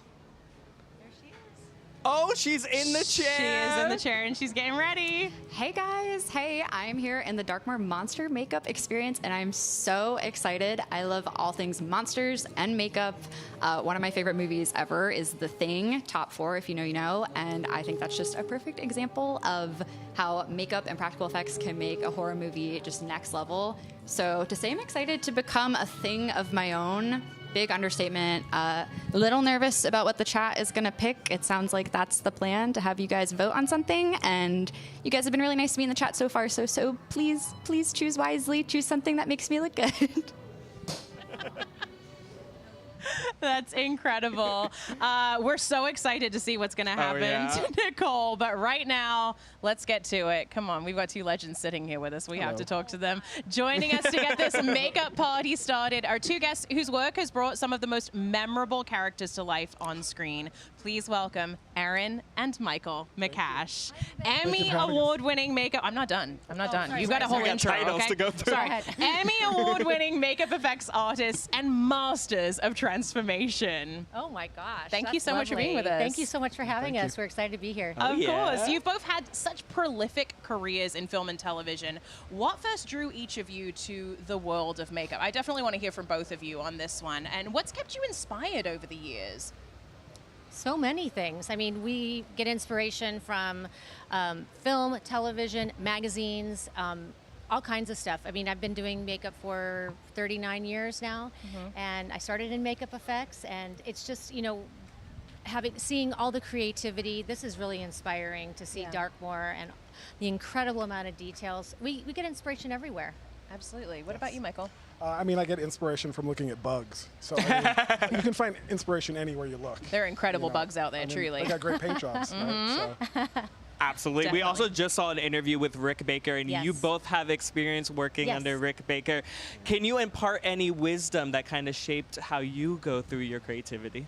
Oh, she's in the chair. She is in the chair, and she's getting ready. Hey guys, hey, I'm here in the Darkmoor Monster Makeup Experience, and I'm so excited. I love all things monsters and makeup. One of my favorite movies ever is The Thing, top 4 if you know, you know, and I think that's just a perfect example of how makeup and practical effects can make a horror movie just next level. So to say I'm excited to become a thing of my own, big understatement. A little nervous about what the chat is going to pick. It sounds like that's the plan, to have you guys vote on something. And you guys have been really nice to me in the chat so far. So please choose wisely. Choose something that makes me look good. That's incredible. We're so excited to see what's going to happen to Nicole. But right now, let's get to it. Come on, we've got 2 legends sitting here with us. We have to talk to them. Joining us to get this makeup party started are 2 guests whose work has brought some of the most memorable characters to life on screen. Please welcome Erin and Michael McCash. Emmy award-winning makeup. I'm not done. You've got a whole intro. Titles Okay? to go through. Sorry. Emmy award-winning makeup effects artists and masters of transformation. Oh my gosh. Thank you that's so much for being lovely. with us. Thank you so much for having us. We're excited to be here. Of course. You've both had such prolific careers in film and television. What first drew each of you to the world of makeup? I definitely want to hear from both of you on this one. And what's kept you inspired over the years? So many things. I mean, we get inspiration from film, television, magazines, all kinds of stuff. I mean, I've been doing makeup for 39 years now, and I started in makeup effects, and it's just, you know, seeing all the creativity. This is really inspiring to see Darkmoor and the incredible amount of details. We get inspiration everywhere. Absolutely. What about you, Michael? I mean, I get inspiration from looking at bugs. So I mean, you can find inspiration anywhere you look. There are incredible bugs out there, I mean, truly. They got great paint jobs, right? So. Absolutely. Definitely. We also just saw an interview with Rick Baker, and you both have experience working under Rick Baker. Can you impart any wisdom that kind of shaped how you go through your creativity?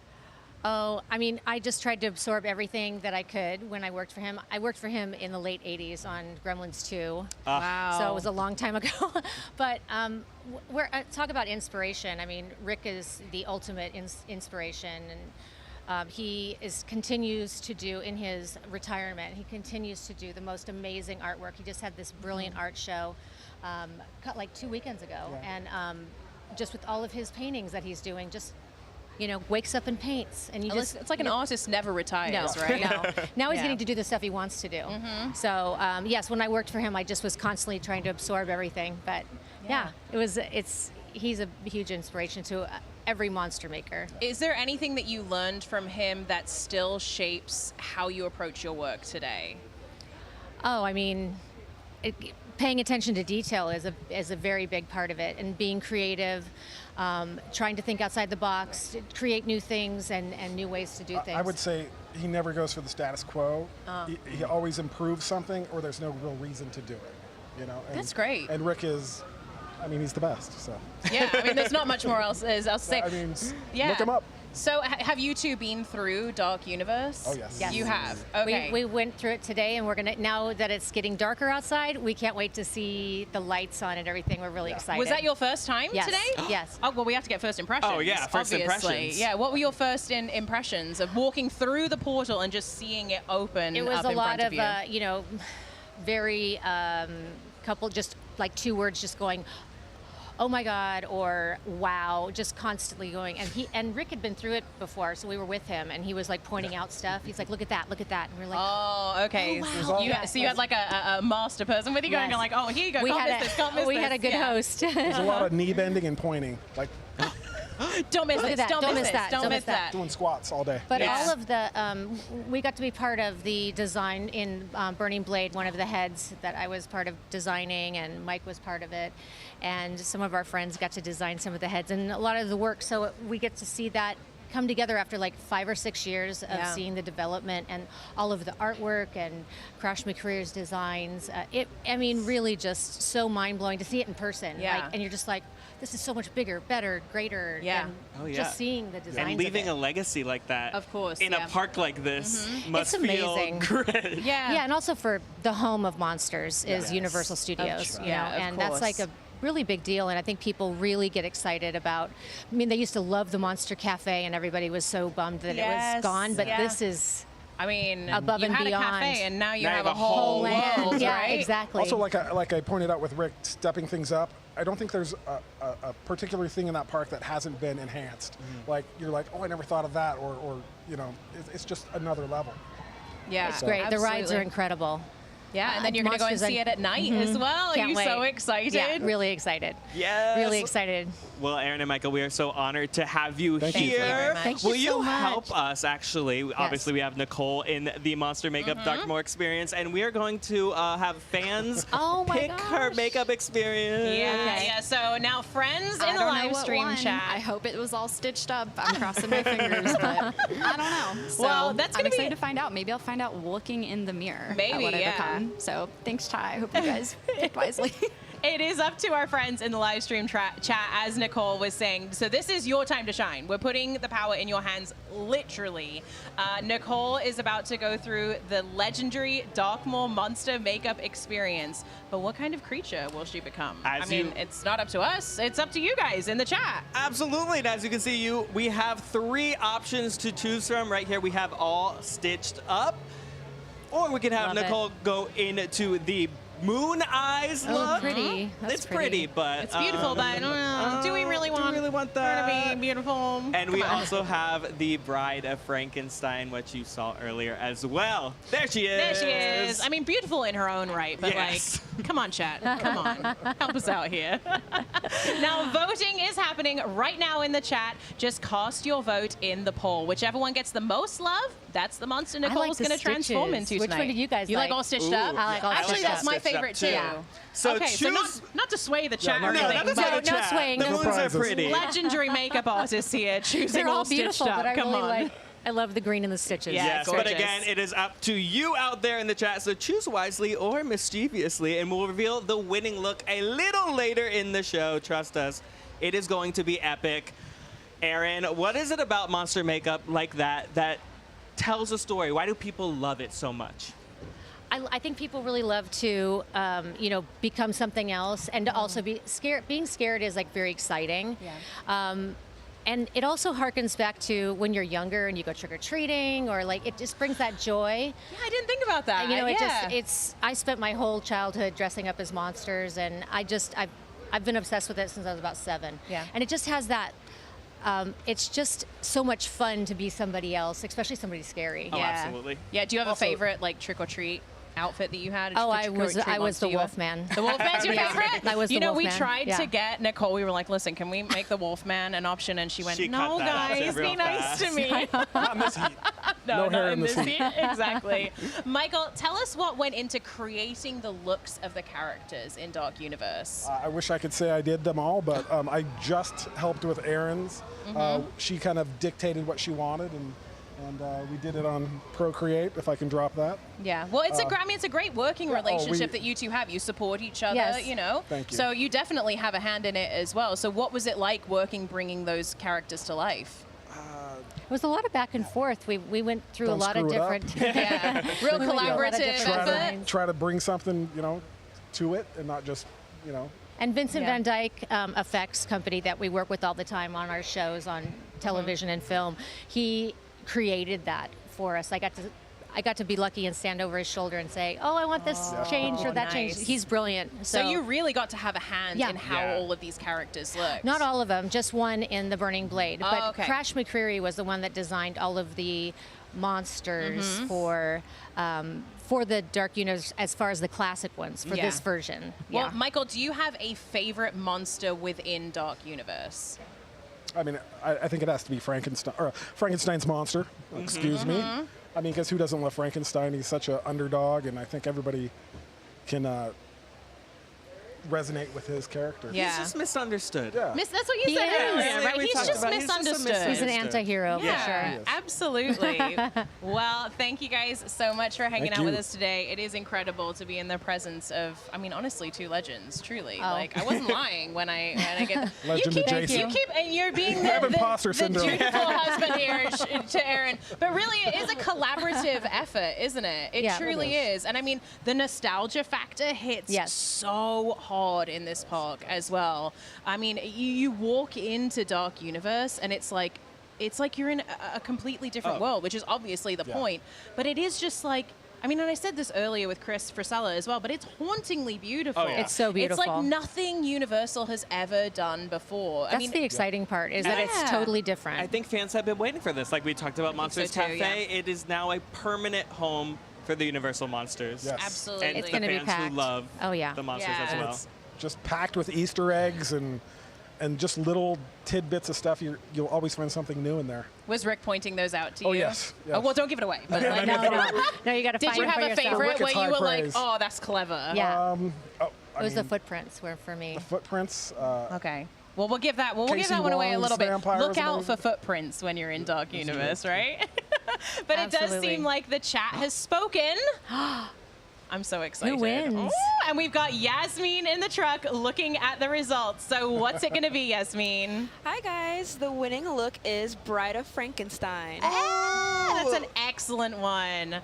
Oh, I mean, I just tried to absorb everything that I could when I worked for him. I worked for him in the late 80s on Gremlins 2. Wow. So it was a long time ago. But talk about inspiration. I mean, Rick is the ultimate inspiration. And he continues to do, in his retirement, he continues to do the most amazing artwork. He just had this brilliant art show like 2 weekends ago. Yeah. And just with all of his paintings that he's doing, just wakes up and paints, and it's like an artist never retires, right? No. Now he's getting to do the stuff he wants to do. So yes, when I worked for him, I just was constantly trying to absorb everything. But he's a huge inspiration to every monster maker. Is there anything that you learned from him that still shapes how you approach your work today? Oh, I mean, paying attention to detail is a very big part of it, and being creative. Trying to think outside the box, create new things and new ways to do things. I would say he never goes for the status quo. He always improves something, or there's no real reason to do it. And, that's great. And Rick is, I mean, he's the best. So. Yeah, I mean, there's not much more else to say. I mean, look him up. So have you two been through Dark Universe? Oh, yes. Yes. You have? Okay. We went through it today, and we're going to, now that it's getting darker outside, we can't wait to see the lights on and everything. We're really excited. Was that your first time today? Yes. Oh, well, we have to get first impressions. Oh, yeah, first impressions. Yeah, what were your first impressions of walking through the portal and just seeing it open It was up a in lot front of, you? very couple, just like 2 words just going, oh my God, or wow, just constantly going. And Rick had been through it before, so we were with him, and he was like pointing out stuff. He's like, look at that, and we're like, oh, okay. Oh, wow. So you had like a master person with you going, like, oh, here you go, can't miss this. We had a good host. There's a lot of knee bending and pointing, like. Don't miss this. Don't miss that. Don't miss that. Doing squats all day. But all of the, we got to be part of the design in Burning Blade, one of the heads that I was part of designing, and Mike was part of it. And some of our friends got to design some of the heads and a lot of the work. So we get to see that come together after like 5 or 6 years of seeing the development and all of the artwork and Crash McCreer's designs. Really just so mind-blowing to see it in person. Yeah. And you're just like, this is so much bigger, better, greater than just seeing the designs. And leaving of a legacy like that, of course, in a park like this must it's amazing. feel great. Yeah, and also for the home of monsters is Universal Studios. And that's like a really big deal, and I think people really get excited about. I mean, they used to love the Monster Cafe, and everybody was so bummed that it was gone. But this is. I mean, above and beyond. You had a cafe, and now you have a whole land. world, Yeah, right? exactly. Also, like I pointed out with Rick, stepping things up, I don't think there's a particular thing in that park that hasn't been enhanced. Like, you're like, oh, I never thought of that, or it's just another level. Yeah, it's great. Absolutely. The rides are incredible. Yeah, and then you're going to go and see it at night as well. Can't Are you wait. so excited? Yeah, really excited. Yes. Really excited. Well, Aaron and Michael, we are so honored to have you Thank you here. very much. Thank you Will you so much. help us, actually? Obviously, we have Nicole in the Monster Makeup Darkmoor experience, and we are going to have fans pick her makeup experience. Yeah. So now, friends in the live stream chat. I hope it was all stitched up. I'm crossing my fingers, but I don't know. So Well, that's I'm gonna excited to find out. Maybe I'll find out looking in the mirror. Maybe, at what I yeah. become. So thanks, Ty. I hope you guys picked wisely. It is up to our friends in the live stream chat, as Nicole was saying. So this is your time to shine. We're putting the power in your hands, literally. Nicole is about to go through the legendary Darkmoor Monster Makeup Experience. But what kind of creature will she become? It's not up to us. It's up to you guys in the chat. Absolutely. And as you can see, we have 3 options to choose from. Right here, we have all stitched up. Or we can have Nicole go into the moon eyes look. Pretty. That's it's pretty, but it's beautiful. But do we really want that to be beautiful? And we also have the Bride of Frankenstein, which you saw earlier as well. There she is. There she is. I mean, beautiful in her own right, but like, come on, chat. Come on. Help us out here. Now, voting is happening right now in the chat. Just cast your vote in the poll. Whichever one gets the most love, that's the monster Nicole's going to transform into tonight. Which one did you guys like? You like all stitched up? I like all stitched up. Actually, that's my favorite too. Yeah. So okay, so not to sway the chat or no, anything. no swaying. The moons are pretty. Legendary makeup artists here choosing They're all stitched beautiful, up. but I Come really on. like. I love the green and the stitches. Yes, gorgeous. but again, it is up to you out there in the chat, so choose wisely or mischievously, and we'll reveal the winning look a little later in the show. Trust us, it is going to be epic. Aaron, what is it about monster makeup like that that tells a story? Why do people love it so much? I think people really love to, become something else, and to also be scared. Being scared is like very exciting. Yeah. And it also harkens back to when you're younger and you go trick-or-treating, or like it just brings that joy. Yeah, I didn't think about that. I spent my whole childhood dressing up as monsters, and I've been obsessed with it since I was about 7. Yeah. And it just has that. It's just so much fun to be somebody else, especially somebody scary. Oh, absolutely. Yeah. Do you have a favorite like trick-or-treat outfit that you had? Oh, I was the Wolfman. The Wolfman's your favorite? I was the Wolfman. We tried to get Nicole. We were like, listen, can we make the Wolfman an option? And she went, no, cut that guys, real be nice fast. to me. Not in this heat. No, hair not in this heat. Exactly. Michael, tell us what went into creating the looks of the characters in Dark Universe. I wish I could say I did them all, but I just helped with Erin's. She kind of dictated what she wanted, and we did it on Procreate, if I can drop that. Yeah, well, it's a great working relationship that you two have. You support each other, Yes. Thank you. So you definitely have a hand in it as well. So what was it like bringing those characters to life? It was a lot of back and forth. We went through Don't a lot of screw it up. different, Real collaborative effort. Try to bring something, to it, and not just, And Vincent Van Dyke Effects Company that we work with all the time on our shows on television and film, he created that for us. I got to be lucky and stand over his shoulder and say, "Oh, I want this changed or that changed." He's brilliant. So you really got to have a hand Yeah. in how all of these characters look. Not all of them, just one in the Burning Blade. Oh, But okay. Crash McCreary was the one that designed all of the monsters for the Dark Universe, as far as the classic ones for this version. Well, Michael, do you have a favorite monster within Dark Universe? I mean, I think it has to be Frankenstein, or Frankenstein's monster. Excuse me. I mean, because who doesn't love Frankenstein? He's such an underdog, and I think everybody can resonate with his character. Yeah. He's just misunderstood. Yeah. That's what you He said is. earlier, right? we He's talked just about it. He's just a misunderstood. He's an anti-hero Yeah, for sure. He is. absolutely. Well, thank you guys so much for hanging Thank out with you. us today. It is incredible to be in the presence of, I mean, honestly, 2 legends, truly. Oh. Like, I wasn't lying when I get... Legend you keep, adjacent. you keep, and you're being I have the imposter syndrome. dutiful husband here to Aaron. But really, it is a collaborative effort, isn't it? It Yeah. truly is. And I mean, the nostalgia factor hits so hard in this park as well. I mean, you walk into Dark Universe and it's like you're in a completely different world, which is obviously the point. But it is just like, I mean, and I said this earlier with Chris Frisella as well, but it's hauntingly beautiful. Oh, yeah. It's so beautiful. It's like nothing Universal has ever done before. That's the exciting part, is that it's totally different. I think fans have been waiting for this. Like we talked about Monsters so too, Cafe, it is now a permanent home for the Universal Monsters. Yes. Absolutely. And It's the gonna be fans packed. who love Oh, yeah. the monsters Yeah. as And well. It's just packed with Easter eggs and just little tidbits of stuff. You'll always find something new in there. Was Rick pointing those out to Oh, you? yes, yes. Oh, well, don't give it away. But like, No, you got to did find you them have for a yourself. favorite Rick where gets you high were like, praise. oh, that's clever? Yeah. I It was the mean, footprints were for me. the footprints. Okay. Well, we'll give that Casey one away a Wong's little bit. vampire Look was out amazing. for footprints when you're in Dark Universe, right? But it does Absolutely. seem like the chat has spoken. I'm so excited. Who wins? Ooh, and we've got Yasmin in the truck looking at the results. So what's it going to be, Yasmin? Hi guys, the winning look is Bride of Frankenstein. That's an excellent one.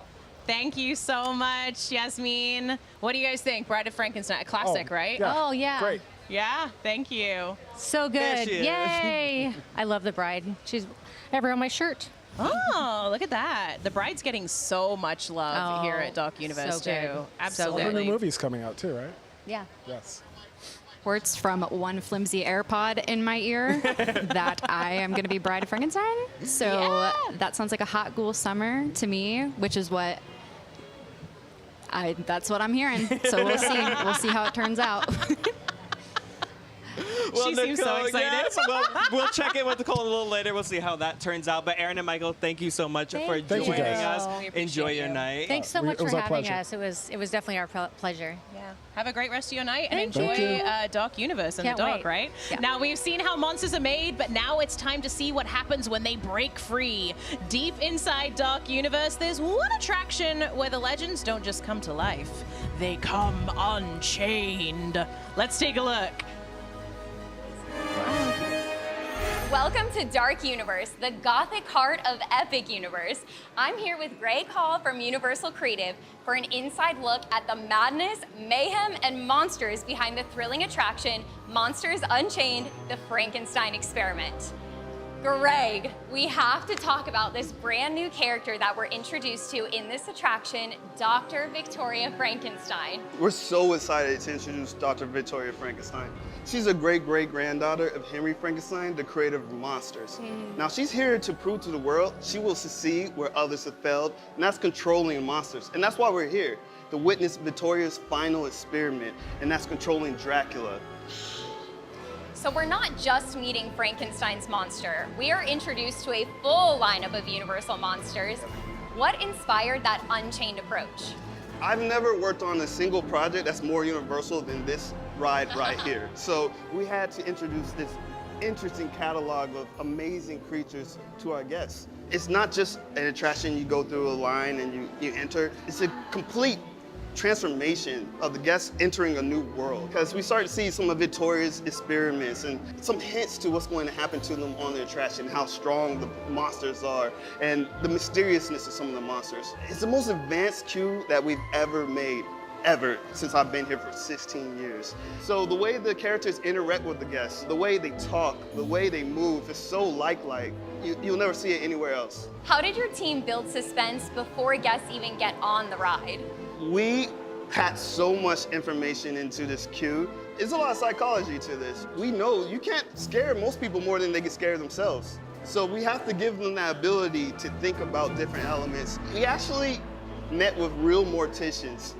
Thank you so much, Yasmin. What do you guys think? Bride of Frankenstein, a classic, right? yeah. Oh, yeah. Great. Yeah, thank you. So There good. she is. Yay. I love the bride. She's ever on my shirt. Oh, look at that. The Bride's getting so much love Oh, here at Dark Universe, so good. too. So Well, Absolutely. the new movie's coming out too, right? Yeah. Yes. Reports from one flimsy AirPod in my ear that I am going to be Bride of Frankenstein. So that sounds like a hot ghoul summer to me, which is what that's what I'm hearing. So we'll see. We'll see how it turns out. Well, She seems so excited. Yes, well, we'll check in with Nicole a little later. We'll see how that turns out. But Aaron and Michael, thank you so much for Thank joining you. us. We appreciate Enjoy your you. night. Thanks so much It was for our having pleasure. us. It was definitely our pleasure. Yeah. Have a great rest of your night and Thank enjoy you. Dark Universe in Can't the dark, wait. right? Yeah. Now, we've seen how monsters are made, but now it's time to see what happens when they break free. Deep inside Dark Universe, there's one attraction where the legends don't just come to life. They come unchained. Let's take a look. Welcome to Dark Universe, the gothic heart of Epic Universe. I'm here with Greg Hall from Universal Creative for an inside look at the madness, mayhem, and monsters behind the thrilling attraction, Monsters Unchained, the Frankenstein Experiment. Greg, we have to talk about this brand new character that we're introduced to in this attraction, Dr. Victoria Frankenstein. We're so excited to introduce Dr. Victoria Frankenstein. She's a great-great-granddaughter of Henry Frankenstein, the creator of monsters. Now, she's here to prove to the world she will succeed where others have failed, and that's controlling monsters. And that's why we're here, to witness Victoria's final experiment, and that's controlling Dracula. So we're not just meeting Frankenstein's monster. We are introduced to a full lineup of Universal monsters. What inspired that Unchained approach? I've never worked on a single project that's more universal than this ride right here. So we had to introduce this interesting catalog of amazing creatures to our guests. It's not just an attraction you go through a line and you enter. It's a complete transformation of the guests entering a new world. Because we started to see some of Victoria's experiments and some hints to what's going to happen to them on the attraction, how strong the monsters are, and the mysteriousness of some of the monsters. It's the most advanced queue that we've ever made, ever, since I've been here for 16 years. So the way the characters interact with the guests, the way they talk, the way they move is so lifelike. You'll never see it anywhere else. How did your team build suspense before guests even get on the ride? We packed so much information into this queue. There's a lot of psychology to this. We know you can't scare most people more than they can scare themselves. So we have to give them that ability to think about different elements. We actually met with real morticians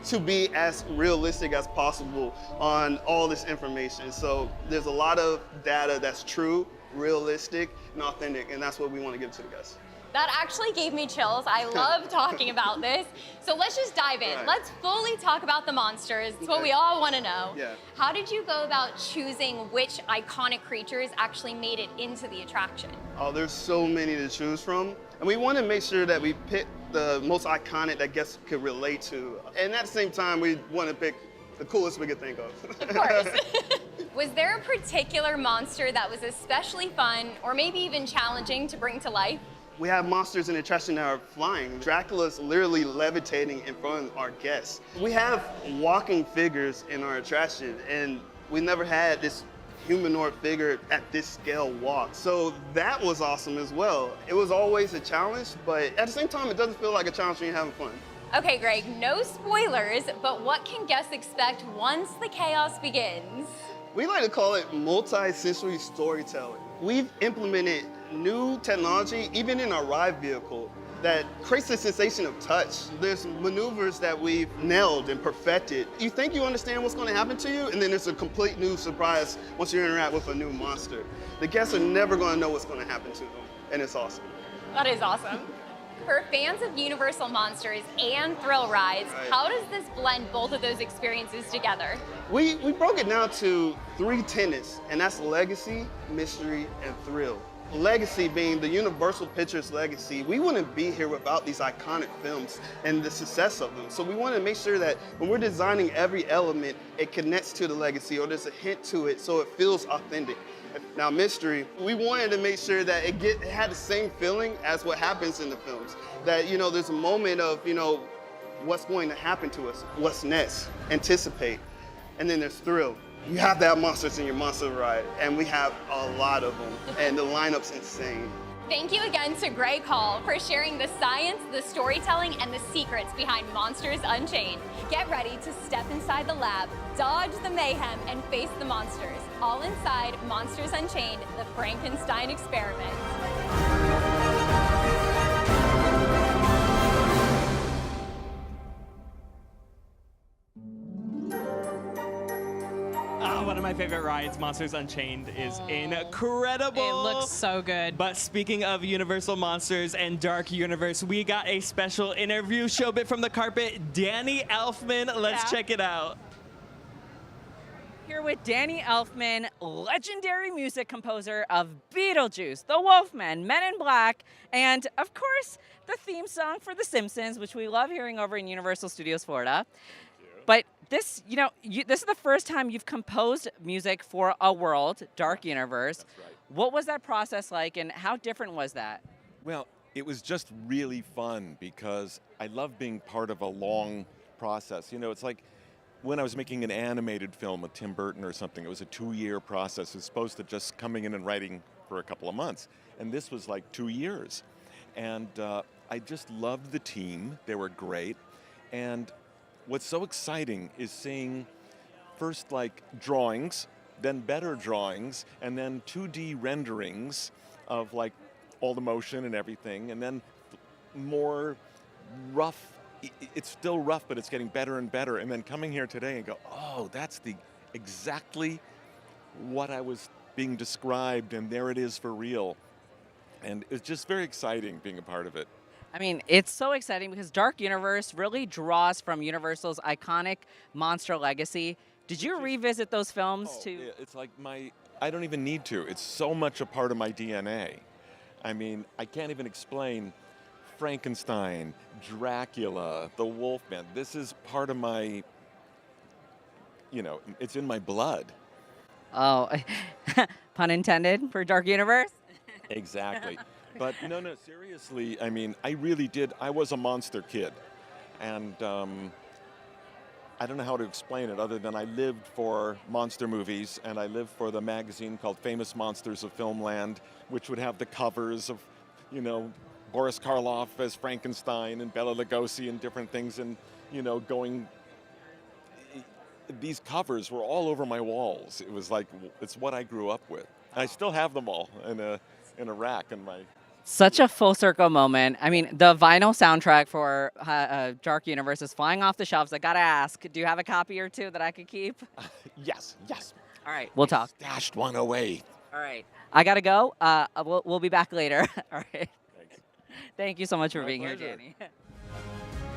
to be as realistic as possible on all this information. So there's a lot of data that's true, realistic, and authentic, and that's what we want to give to the guests. That actually gave me chills. I love talking about this. So let's just dive in. Right. Let's fully talk about the monsters. It's what we all want to know. Yeah. How did you go about choosing which iconic creatures actually made it into the attraction? Oh, there's so many to choose from. And we want to make sure that we pick the most iconic that guests could relate to. And at the same time, we want to pick the coolest we could think of. Of course. Was there a particular monster that was especially fun or maybe even challenging to bring to life? We have monsters in the attraction that are flying. Dracula's literally levitating in front of our guests. We have walking figures in our attraction, and we never had this humanoid figure at this scale walk. So that was awesome as well. It was always a challenge, but at the same time, it doesn't feel like a challenge when you're having fun. Okay, Greg, no spoilers, but what can guests expect once the chaos begins? We like to call it multi-sensory storytelling. We've implemented new technology, even in our ride vehicle, that creates a sensation of touch. There's maneuvers that we've nailed and perfected. You think you understand what's going to happen to you, and then it's a complete new surprise once you interact with a new monster. The guests are never going to know what's going to happen to them, and it's awesome. That is awesome. For fans of Universal Monsters and thrill rides, how does this blend both of those experiences together? We broke it down to 3 tenets, and that's legacy, mystery, and thrill. Legacy being the Universal Pictures legacy. We wouldn't be here without these iconic films and the success of them. So we want to make sure that when we're designing every element, it connects to the legacy or there's a hint to it so it feels authentic. Now, mystery, we wanted to make sure that it had the same feeling as what happens in the films. That, there's a moment of, what's going to happen to us, what's next, anticipate. And then there's thrill. You have to have monsters in your monster ride, and we have a lot of them, and the lineup's insane. Thank you again to Greg Hall for sharing the science, the storytelling, and the secrets behind Monsters Unchained. Get ready to step inside the lab, dodge the mayhem, and face the monsters. All inside Monsters Unchained, the Frankenstein Experiment. One of my favorite rides, Monsters Unchained, is incredible. It looks so good. But speaking of Universal Monsters and Dark Universe, we got a special interview show bit from the carpet. Danny Elfman, let's check it out. Here with Danny Elfman, legendary music composer of Beetlejuice, The Wolfman, Men in Black, and of course, the theme song for The Simpsons, which we love hearing over in Universal Studios Florida. But this, this is the first time you've composed music for a world, Dark Universe. That's right. What was that process like, and how different was that? Well, it was just really fun because I love being part of a long process. You know, it's like when I was making an animated film with Tim Burton or something, it was a 2-year process. It's supposed to just coming in and writing for a couple of months. And this was like 2 years. And I just loved the team. They were great. And what's so exciting is seeing first like drawings, then better drawings, and then 2D renderings of like all the motion and everything, and then more rough. It's still rough, but it's getting better and better. And then coming here today and go, oh, that's exactly what I was being described, and there it is for real. And it's just very exciting being a part of it. I mean, it's so exciting because Dark Universe really draws from Universal's iconic monster legacy. Did you revisit those films too? Yeah, it's like I don't even need to. It's so much a part of my DNA. I mean, I can't even explain Frankenstein, Dracula, the Wolfman. This is part of my, it's in my blood. Oh, pun intended for Dark Universe? Exactly. But no, seriously, I mean, I really did. I was a monster kid. And I don't know how to explain it other than I lived for monster movies, and I lived for the magazine called Famous Monsters of Filmland, which would have the covers of, Boris Karloff as Frankenstein and Bela Lugosi and different things, and, these covers were all over my walls. It was like, it's what I grew up with. I still have them all in a rack in my... Such a full circle moment. I mean, the vinyl soundtrack for Dark Universe is flying off the shelves. I gotta ask, do you have a copy or two that I could keep? Yes. All right, we'll talk. Stashed one away. All right, I gotta go. We'll be back later. All right. Thanks. Thank you so much for being here, Danny.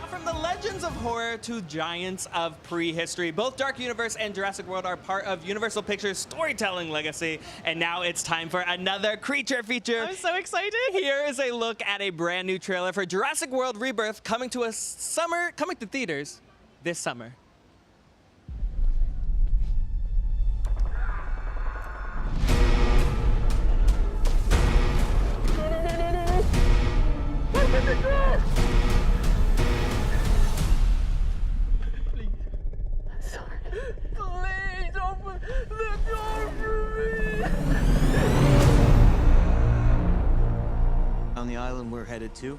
From the legends of horror to giants of prehistory, both Dark Universe and Jurassic World are part of Universal Pictures' storytelling legacy. And now it's time for another creature feature. I'm so excited. Here is a look at a brand new trailer for Jurassic World Rebirth coming to theaters this summer. Please open the door for me! On the island we're headed to,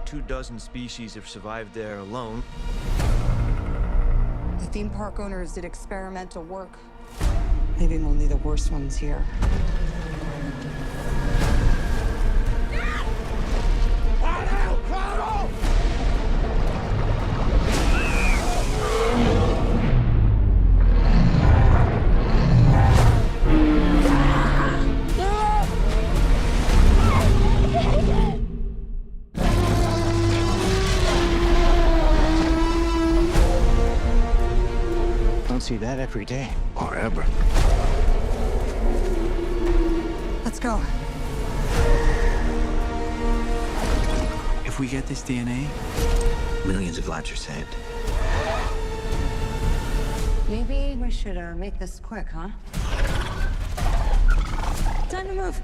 24 species have survived there alone. The theme park owners did experimental work, leaving only the worst ones here. Don't see that every day. Or ever. Let's go. If we get this DNA, millions of lives are saved. Maybe we should make this quick, huh? Time to move.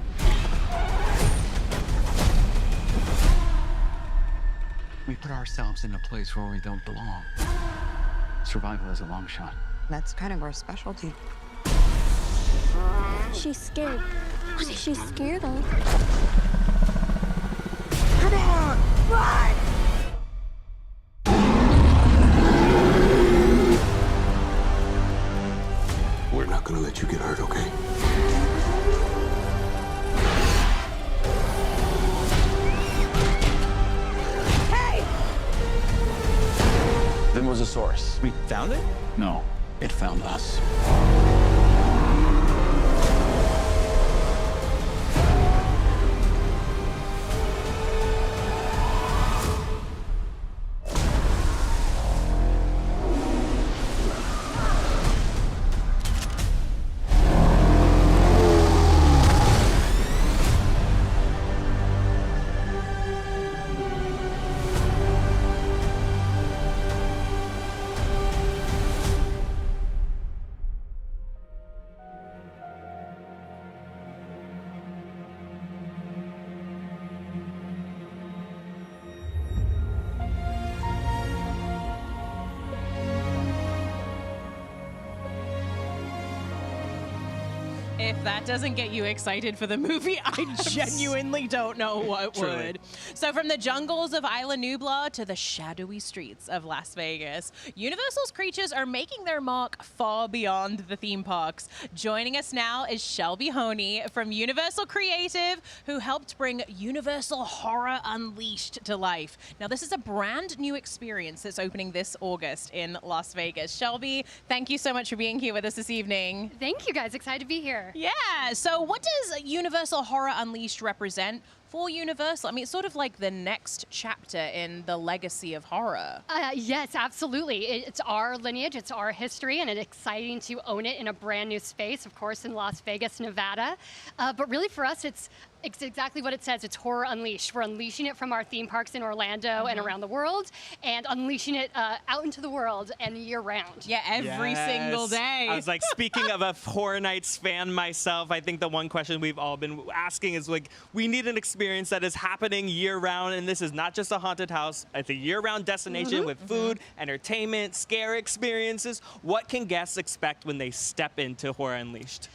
We put ourselves in a place where we don't belong. Survival is a long shot. That's kind of our specialty. She's scared. What is she scared of? Come on! Run! We're not gonna let you get hurt, okay? Hey! Then was a source. We found it? No, it found us. if that doesn't get you excited for the movie, I genuinely don't know what would. So from the jungles of Isla Nublar to the shadowy streets of Las Vegas, Universal's creatures are making their mark far beyond the theme parks. Joining us now is Shelby Honey from Universal Creative, who helped bring Universal Horror Unleashed to life. Now, this is a brand new experience that's opening this August in Las Vegas. Shelby, thank you so much for being here with us this evening. Thank you, guys. Excited to be here. Yeah. So what does Universal Horror Unleashed represent for Universal? I mean, it's sort of like the next chapter in the legacy of horror. Yes, absolutely. It's our lineage, it's our history, and it's exciting to own it in a brand new space, of course, in Las Vegas, Nevada. But really for us, it's exactly what it says. It's Horror Unleashed. We're unleashing it from our theme parks in Orlando and around the world, and unleashing it out into the world and year round. Yeah, every single day. I was like, speaking of a Horror Nights fan myself, I think the one question we've all been asking is like, we need an experience that is happening year round, and this is not just a haunted house. It's a year-round destination with food, entertainment, scare experiences. What can guests expect when they step into Horror Unleashed?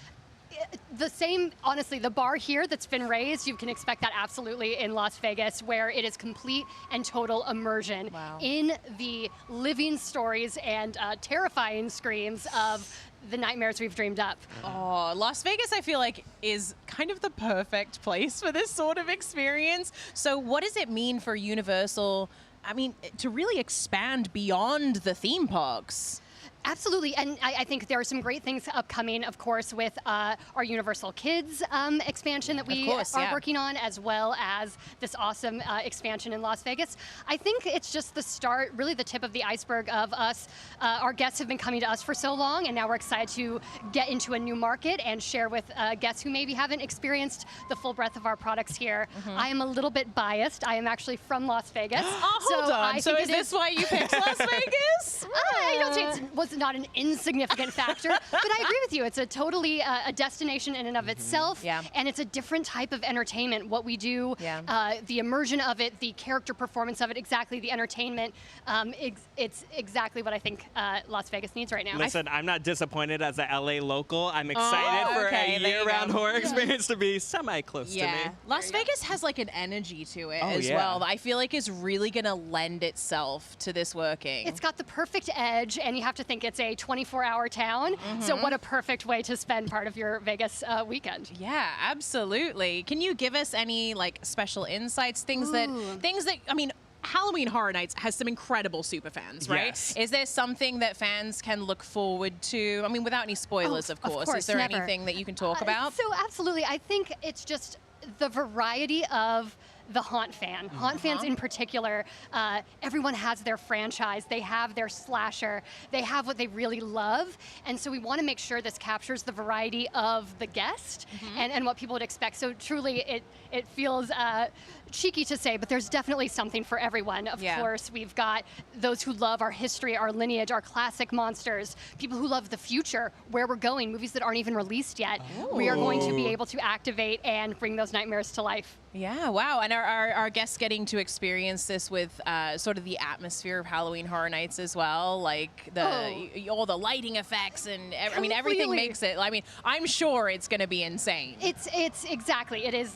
The same, honestly, the bar here that's been raised, you can expect that absolutely in Las Vegas, where it is complete and total immersion in the living stories and terrifying screams of the nightmares we've dreamed up. Oh, Las Vegas, I feel like, is kind of the perfect place for this sort of experience. So what does it mean for Universal, I mean, to really expand beyond the theme parks? Absolutely, and I think there are some great things upcoming, of course, with our Universal Kids expansion that we are working on, as well as this awesome expansion in Las Vegas. I think it's just the start, really the tip of the iceberg of us. Our guests have been coming to us for so long, and now we're excited to get into a new market and share with guests who maybe haven't experienced the full breadth of our products here. I am a little bit biased. I am actually from Las Vegas. Hold on. So is this why you picked Las Vegas? I don't say it was not an insignificant factor, but I agree with you. It's a totally a destination in and of itself, and it's a different type of entertainment. What we do, the immersion of it, the character performance of it, exactly the entertainment. It's exactly what I think Las Vegas needs right now. Listen, I'm not disappointed as a LA local. I'm excited for a year-round horror experience to be semi-close to me. Las Vegas has like an energy to it as well that I feel like is really going to lend itself to this working. It's got the perfect edge, and you have to think it's a 24-hour town, so what a perfect way to spend part of your Vegas weekend. Yeah, absolutely. Can you give us any like special insights, things that, I mean, Halloween Horror Nights has some incredible superfans, right? Yes. Is there something that fans can look forward to? I mean, without any spoilers, of course. Is there anything that you can talk about? So absolutely. I think it's just the variety of the haunt fan. Haunt fans in particular, everyone has their franchise, they have their slasher, they have what they really love, and so we want to make sure this captures the variety of the guest and what people would expect. So truly it feels cheeky to say, but there's definitely something for everyone. Of course, we've got those who love our history, our lineage, our classic monsters, people who love the future, where we're going, movies that aren't even released yet. We are going to be able to activate and bring those nightmares to life. Yeah, wow. And are guests getting to experience this with sort of the atmosphere of Halloween Horror Nights as well? Like all the lighting effects and I mean, everything makes it, I mean, I'm sure it's going to be insane. It's exactly, it is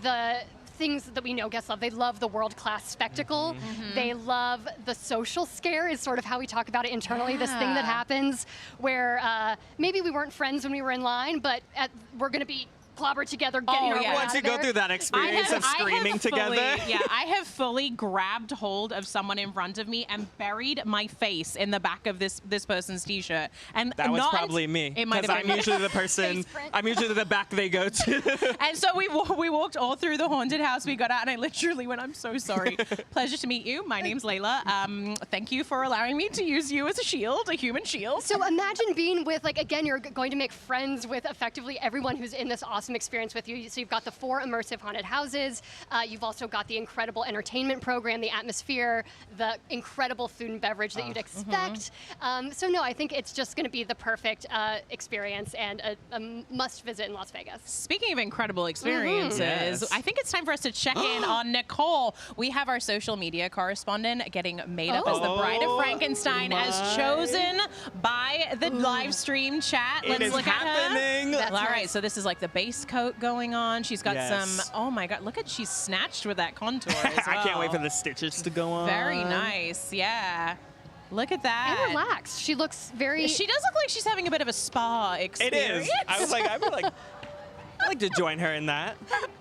the things that we know guests love. They love the world-class spectacle. They love the social scare is sort of how we talk about it internally, this thing that happens where maybe we weren't friends when we were in line, but we're going to be clobbered together, getting our way Once you go through that experience of screaming together. I have fully grabbed hold of someone in front of me and buried my face in the back of this person's t-shirt. And that was probably me. It might have been I'm usually the person, I'm usually the back they go to. And so we walked all through the haunted house. We got out and I literally went, I'm so sorry. Pleasure to meet you. My name's Layla. Thank you for allowing me to use you as a shield, a human shield. So imagine being with, like, again, you're going to make friends with effectively everyone who's in this awesome awesome experience with you. So you've got the 4 immersive haunted houses. You've also got the incredible entertainment program, the atmosphere, the incredible food and beverage that you'd expect. So no, I think it's just going to be the perfect experience and a must visit in Las Vegas. Speaking of incredible experiences, Yes. I think it's time for us to check in on Nicole. We have our social media correspondent getting made up as the Bride of Frankenstein, as chosen by the live stream chat. It Let's is look happening. at her. All right, so this is like the base coat going on. She's got Yes. some, oh my God, look at, she's snatched with that contour as well. I can't wait for the stitches to go on. Very nice, yeah. Look at that. And relaxed. She looks very... She does look like she's having a bit of a spa It experience. is. I was like, I'd like to join her in that.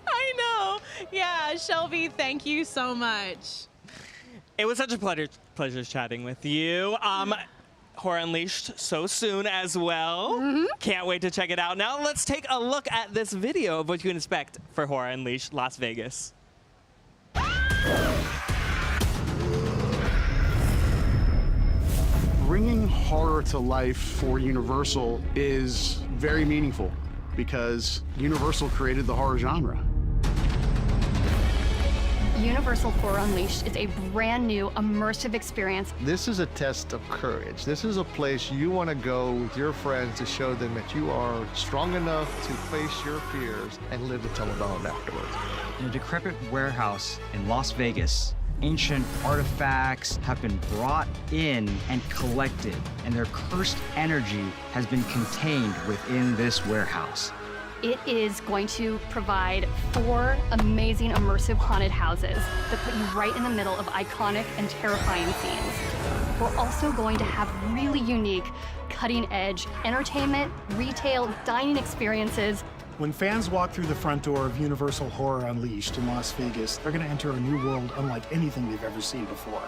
I know. Yeah, Shelby, thank you so much. It was such a pleasure chatting with you. Horror Unleashed so soon as well. Can't wait to check it out. Now let's take a look at this video of what you can expect for Horror Unleashed Las Vegas. Bringing horror to life for Universal is very meaningful because Universal created the horror genre. Universal Horror Unleashed is a brand new immersive experience. This is a test of courage. This is a place you want to go with your friends to show them that you are strong enough to face your fears and live to tell about them afterwards. In a decrepit warehouse in Las Vegas, ancient artifacts have been brought in and collected, and their cursed energy has been contained within this warehouse. It is going to provide 4 amazing immersive haunted houses that put you right in the middle of iconic and terrifying scenes. We're also going to have really unique, cutting-edge entertainment, retail, dining experiences. When fans walk through the front door of Universal Horror Unleashed in Las Vegas, they're going to enter a new world unlike anything they've ever seen before.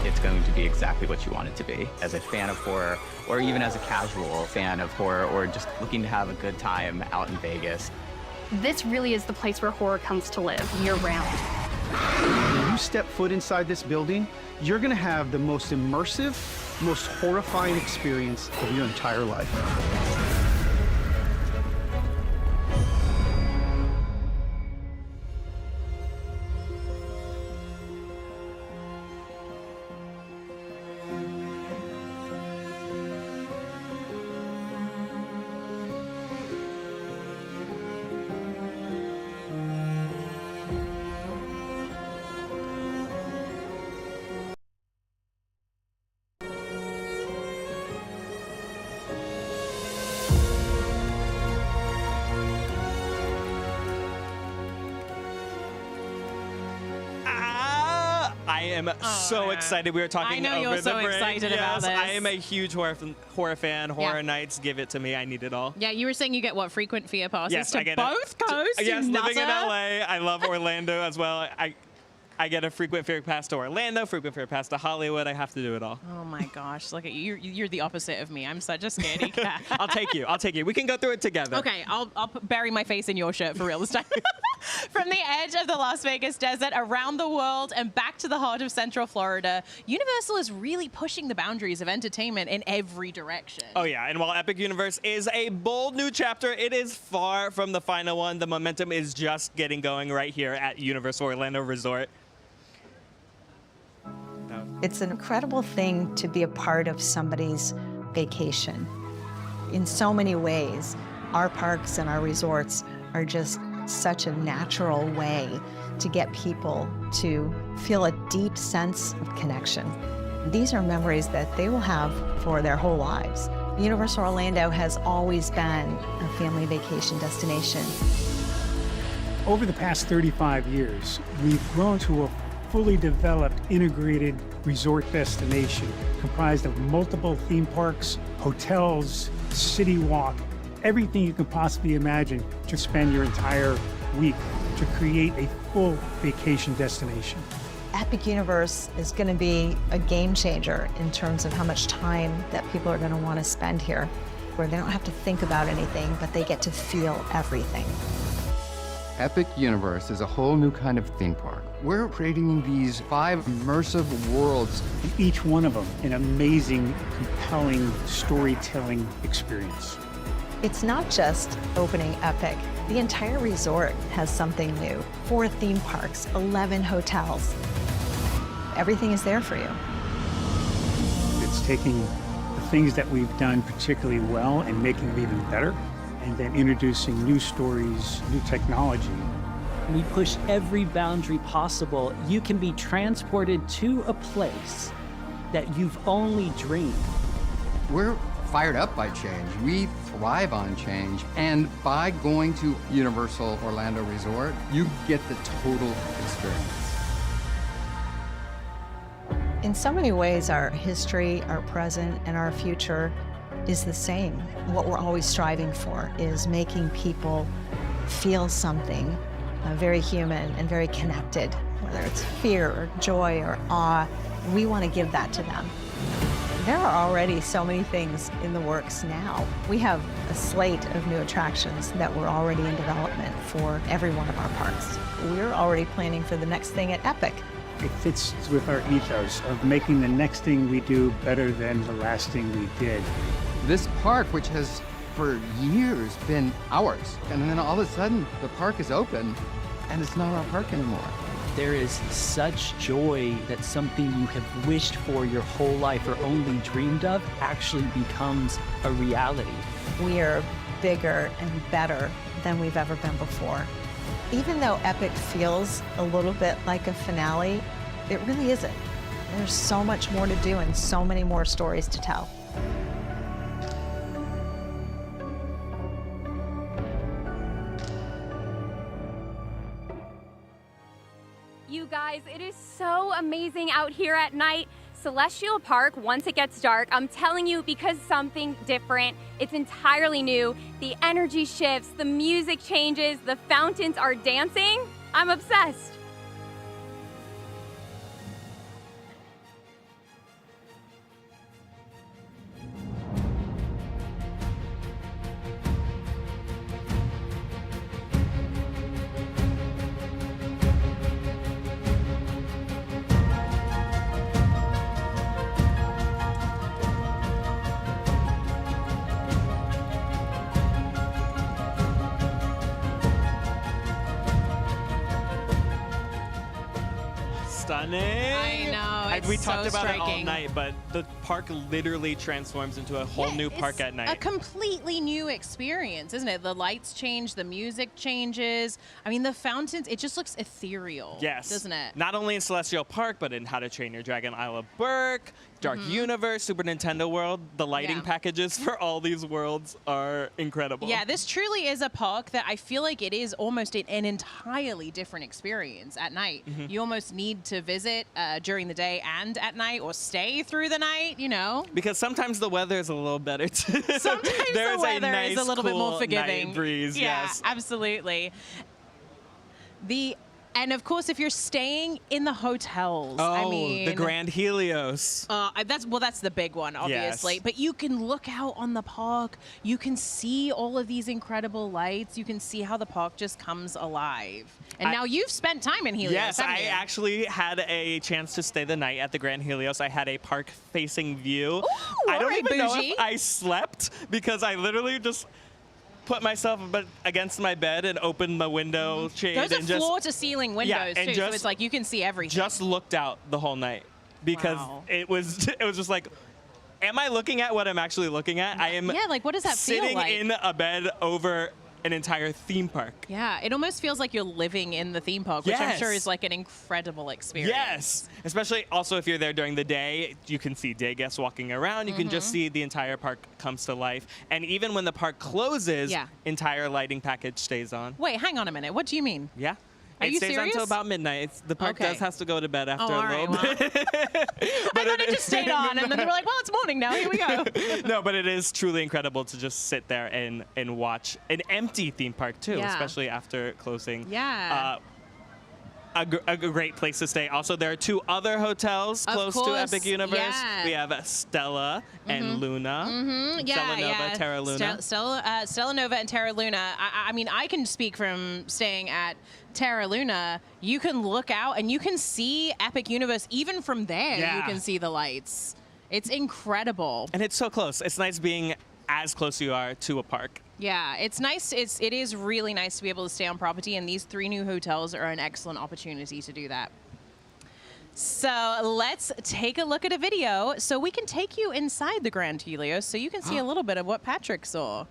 It's going to be exactly what you want it to be. As a fan of horror, or even as a casual fan of horror, or just looking to have a good time out in Vegas. This really is the place where horror comes to live year-round. When you step foot inside this building, you're going to have the most immersive, most horrifying experience of your entire life. I am so excited. We were talking I know over you're the so break. excited Yes, about this. I am a huge horror fan. Horror nights, give it to me. I need it all. Yeah, you were saying you get what, frequent fear passes Yes, to I get both coasts? Yes, you living in nutter? LA, I love Orlando as well. I get a frequent fear pass to Orlando, frequent fear pass to Hollywood. I have to do it all. Oh my gosh, look at you. You're the opposite of me. I'm such a scaredy cat. I'll take you. I'll take you. We can go through it together. Okay, I'll bury my face in your shirt for real this time. From the edge of the Las Vegas desert, around the world, and back to the heart of Central Florida, Universal is really pushing the boundaries of entertainment in every direction. Oh yeah, and while Epic Universe is a bold new chapter, it is far from the final one. The momentum is just getting going right here at Universal Orlando Resort. It's an incredible thing to be a part of somebody's vacation. In so many ways, our parks and our resorts are just such a natural way to get people to feel a deep sense of connection. These are memories that they will have for their whole lives. Universal Orlando has always been a family vacation destination. Over the past 35 years, we've grown to a fully developed, integrated resort destination comprised of multiple theme parks, hotels, city walk, everything you can possibly imagine to spend your entire week to create a full vacation destination. Epic Universe is going to be a game changer in terms of how much time that people are going to want to spend here, where they don't have to think about anything, but they get to feel everything. Epic Universe is a whole new kind of theme park. We're creating these 5 immersive worlds. And each one of them an amazing, compelling storytelling experience. It's not just opening Epic The entire resort has something new. 4 theme parks, 11 hotels. Everything is there for you. It's taking the things that we've done particularly well and making them even better, and then introducing new stories, new technology. We push every boundary possible. You can be transported to a place that you've only dreamed. We're fired up by change. We thrive on change. And by going to Universal Orlando Resort, you get the total experience. In so many ways, our history, our present, and our future is the same. What we're always striving for is making people feel something very human and very connected, whether it's fear or joy or awe. We want to give that to them. There are already so many things in the works now. We have a slate of new attractions that were already in development for every one of our parks. We're already planning for the next thing at Epic. It fits with our ethos of making the next thing we do better than the last thing we did. This park, which has for years been ours, and then all of a sudden the park is open and it's not our park anymore. There is such joy that something you have wished for your whole life or only dreamed of actually becomes a reality. We are bigger and better than we've ever been before. Even though Epic feels a little bit like a finale, it really isn't. There's so much more to do and so many more stories to tell. You guys, it is so amazing out here at night. Celestial Park, once it gets dark, I'm telling you, because something different, it's entirely new. The energy shifts, the music changes, the fountains are dancing. I'm obsessed. Stunning. I know. It's We talked so about it all striking. night, but the park literally transforms into a whole new park at night. A completely new experience, isn't it? The lights change, the music changes. I mean, the fountains, it just looks ethereal. Yes. Doesn't it? Not only in Celestial Park, but in How to Train Your Dragon Isle of Berk, Dark Universe, Super Nintendo World. The lighting packages for all these worlds are incredible. Yeah, this truly is a park that I feel like it is almost an entirely different experience at night. You almost need to visit during the day and at night, or stay through the night, you know? Because sometimes the weather is a little better too. Sometimes There's the weather a nice, is a little bit more cool forgiving. night breeze, yeah, yes. absolutely. And of course, if you're staying in the hotels, I mean, the Grand Helios. That's the big one, obviously. Yes. But you can look out on the park. You can see all of these incredible lights. You can see how the park just comes alive. And now you've spent time in Helios. Yes, haven't I you? actually had a chance to stay the night at the Grand Helios. I had a park-facing view. I don't alright, even know bougie. if I slept because I literally just put myself against my bed and opened my window shade Those are and just floor-to-ceiling windows and too, so just- it's like you can see everything. just looked out the whole night because Wow. it was just like, am I looking at what I'm actually looking at? I am Yeah, like, what does that feel sitting like? in a bed over an entire theme park. Yeah, it almost feels like you're living in the theme park, which I'm sure Yes. is like an incredible experience. Yes, especially also if you're there during the day, you can see day guests walking around. You can just see the entire park comes to life. And even when the park closes, Yeah. entire lighting package stays on. Wait, hang on a minute. What do you mean? Yeah. Are it you stays serious? until about midnight. The park Okay. does has to go to bed after all a little right, bit. I thought it just stayed on, and then they were like, well, it's morning now. Here we go. No, but it is truly incredible to just sit there and watch an empty theme park too, Yeah. especially after closing. Yeah. A great place to stay. Also, there are 2 other hotels Of close to course, Epic Universe. yeah. We have Stella and Luna. Yeah, Stella Nova, yeah. Terra Luna. Stella Nova and Terra Luna. I mean, I can speak from staying at Terra Luna. You can look out and you can see Epic Universe. Even from there, Yeah. you can see the lights. It's incredible. And it's so close. It's nice being as close you are to a park. Yeah, it's nice. It is really nice to be able to stay on property, and these 3 new hotels are an excellent opportunity to do that. So let's take a look at a video so we can take you inside the Grand Helios so you can see a little bit of what Patrick saw.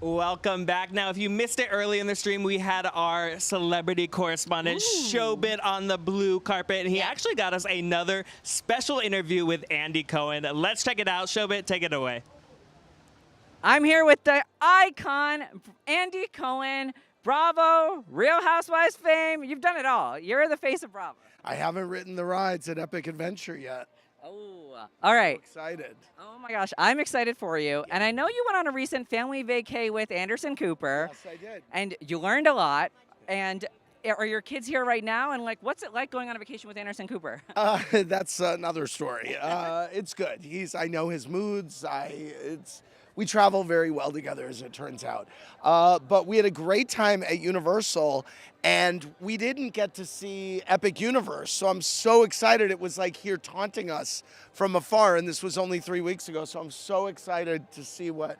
Welcome back. Now, if you missed it early in the stream, we had our celebrity correspondent Showbit on the blue carpet, and he actually got us another special interview with Andy Cohen. Let's check it out. Showbit, take it away. I'm here with the icon, Andy Cohen. Bravo, Real Housewives fame. You've done it all. You're the face of Bravo. I haven't written the rides at Epic Adventure yet. Oh, all right. I'm excited. Oh my gosh, I'm excited for you. And I know you went on a recent family vacay with Anderson Cooper. Yes, I did. And you learned a lot. And are your kids here right now? And like, what's it like going on a vacation with Anderson Cooper? That's another story. It's good. I know his moods. We travel very well together, as it turns out. But we had a great time at Universal, and we didn't get to see Epic Universe. So I'm so excited. It was like here taunting us from afar, and this was only 3 weeks ago. So I'm so excited to see what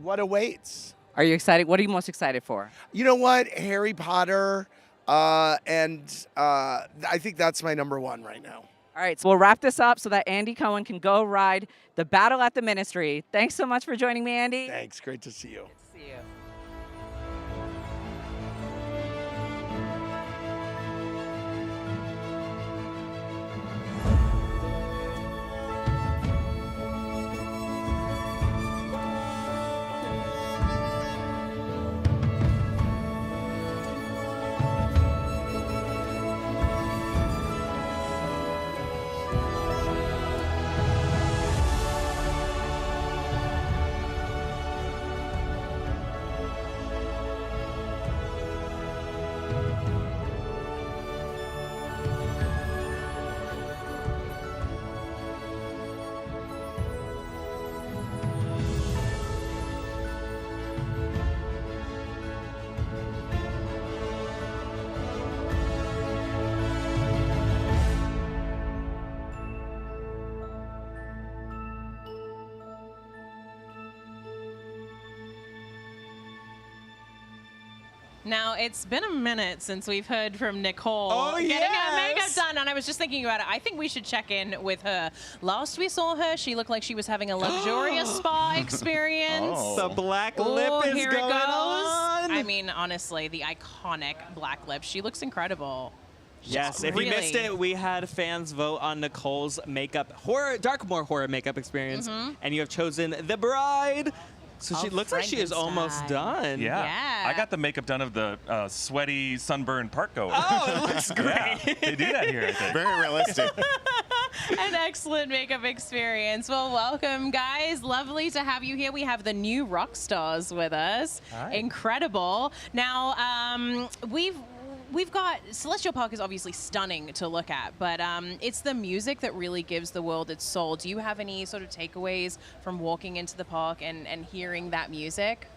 awaits. Are you excited? What are you most excited for? You know what? Harry Potter, and I think that's my number one right now. All right, so we'll wrap this up so that Andy Cohen can go ride the Battle at the Ministry. Thanks so much for joining me, Andy. Thanks. Great to see you. Good to see you. Now, it's been a minute since we've heard from Nicole getting her makeup done, and I was just thinking about it. I think we should check in with her. Last we saw her, she looked like she was having a luxurious spa experience. The black lip is here going it goes. on. I mean, honestly, the iconic black lip. She looks incredible. Yes, if you missed it, we had fans vote on Nicole's makeup, Darkmoor horror makeup experience, and you have chosen The Bride. So she looks like she is almost done. Yeah. I got the makeup done of the sweaty, sunburned park goer. Oh, it looks great. Yeah, they do that here, I think. Very realistic. An excellent makeup experience. Well, welcome, guys. Lovely to have you here. We have the new rock stars with us. Hi. Incredible. Now, We've got Celestial Park is obviously stunning to look at, but it's the music that really gives the world its soul. Do you have any sort of takeaways from walking into the park and hearing that music?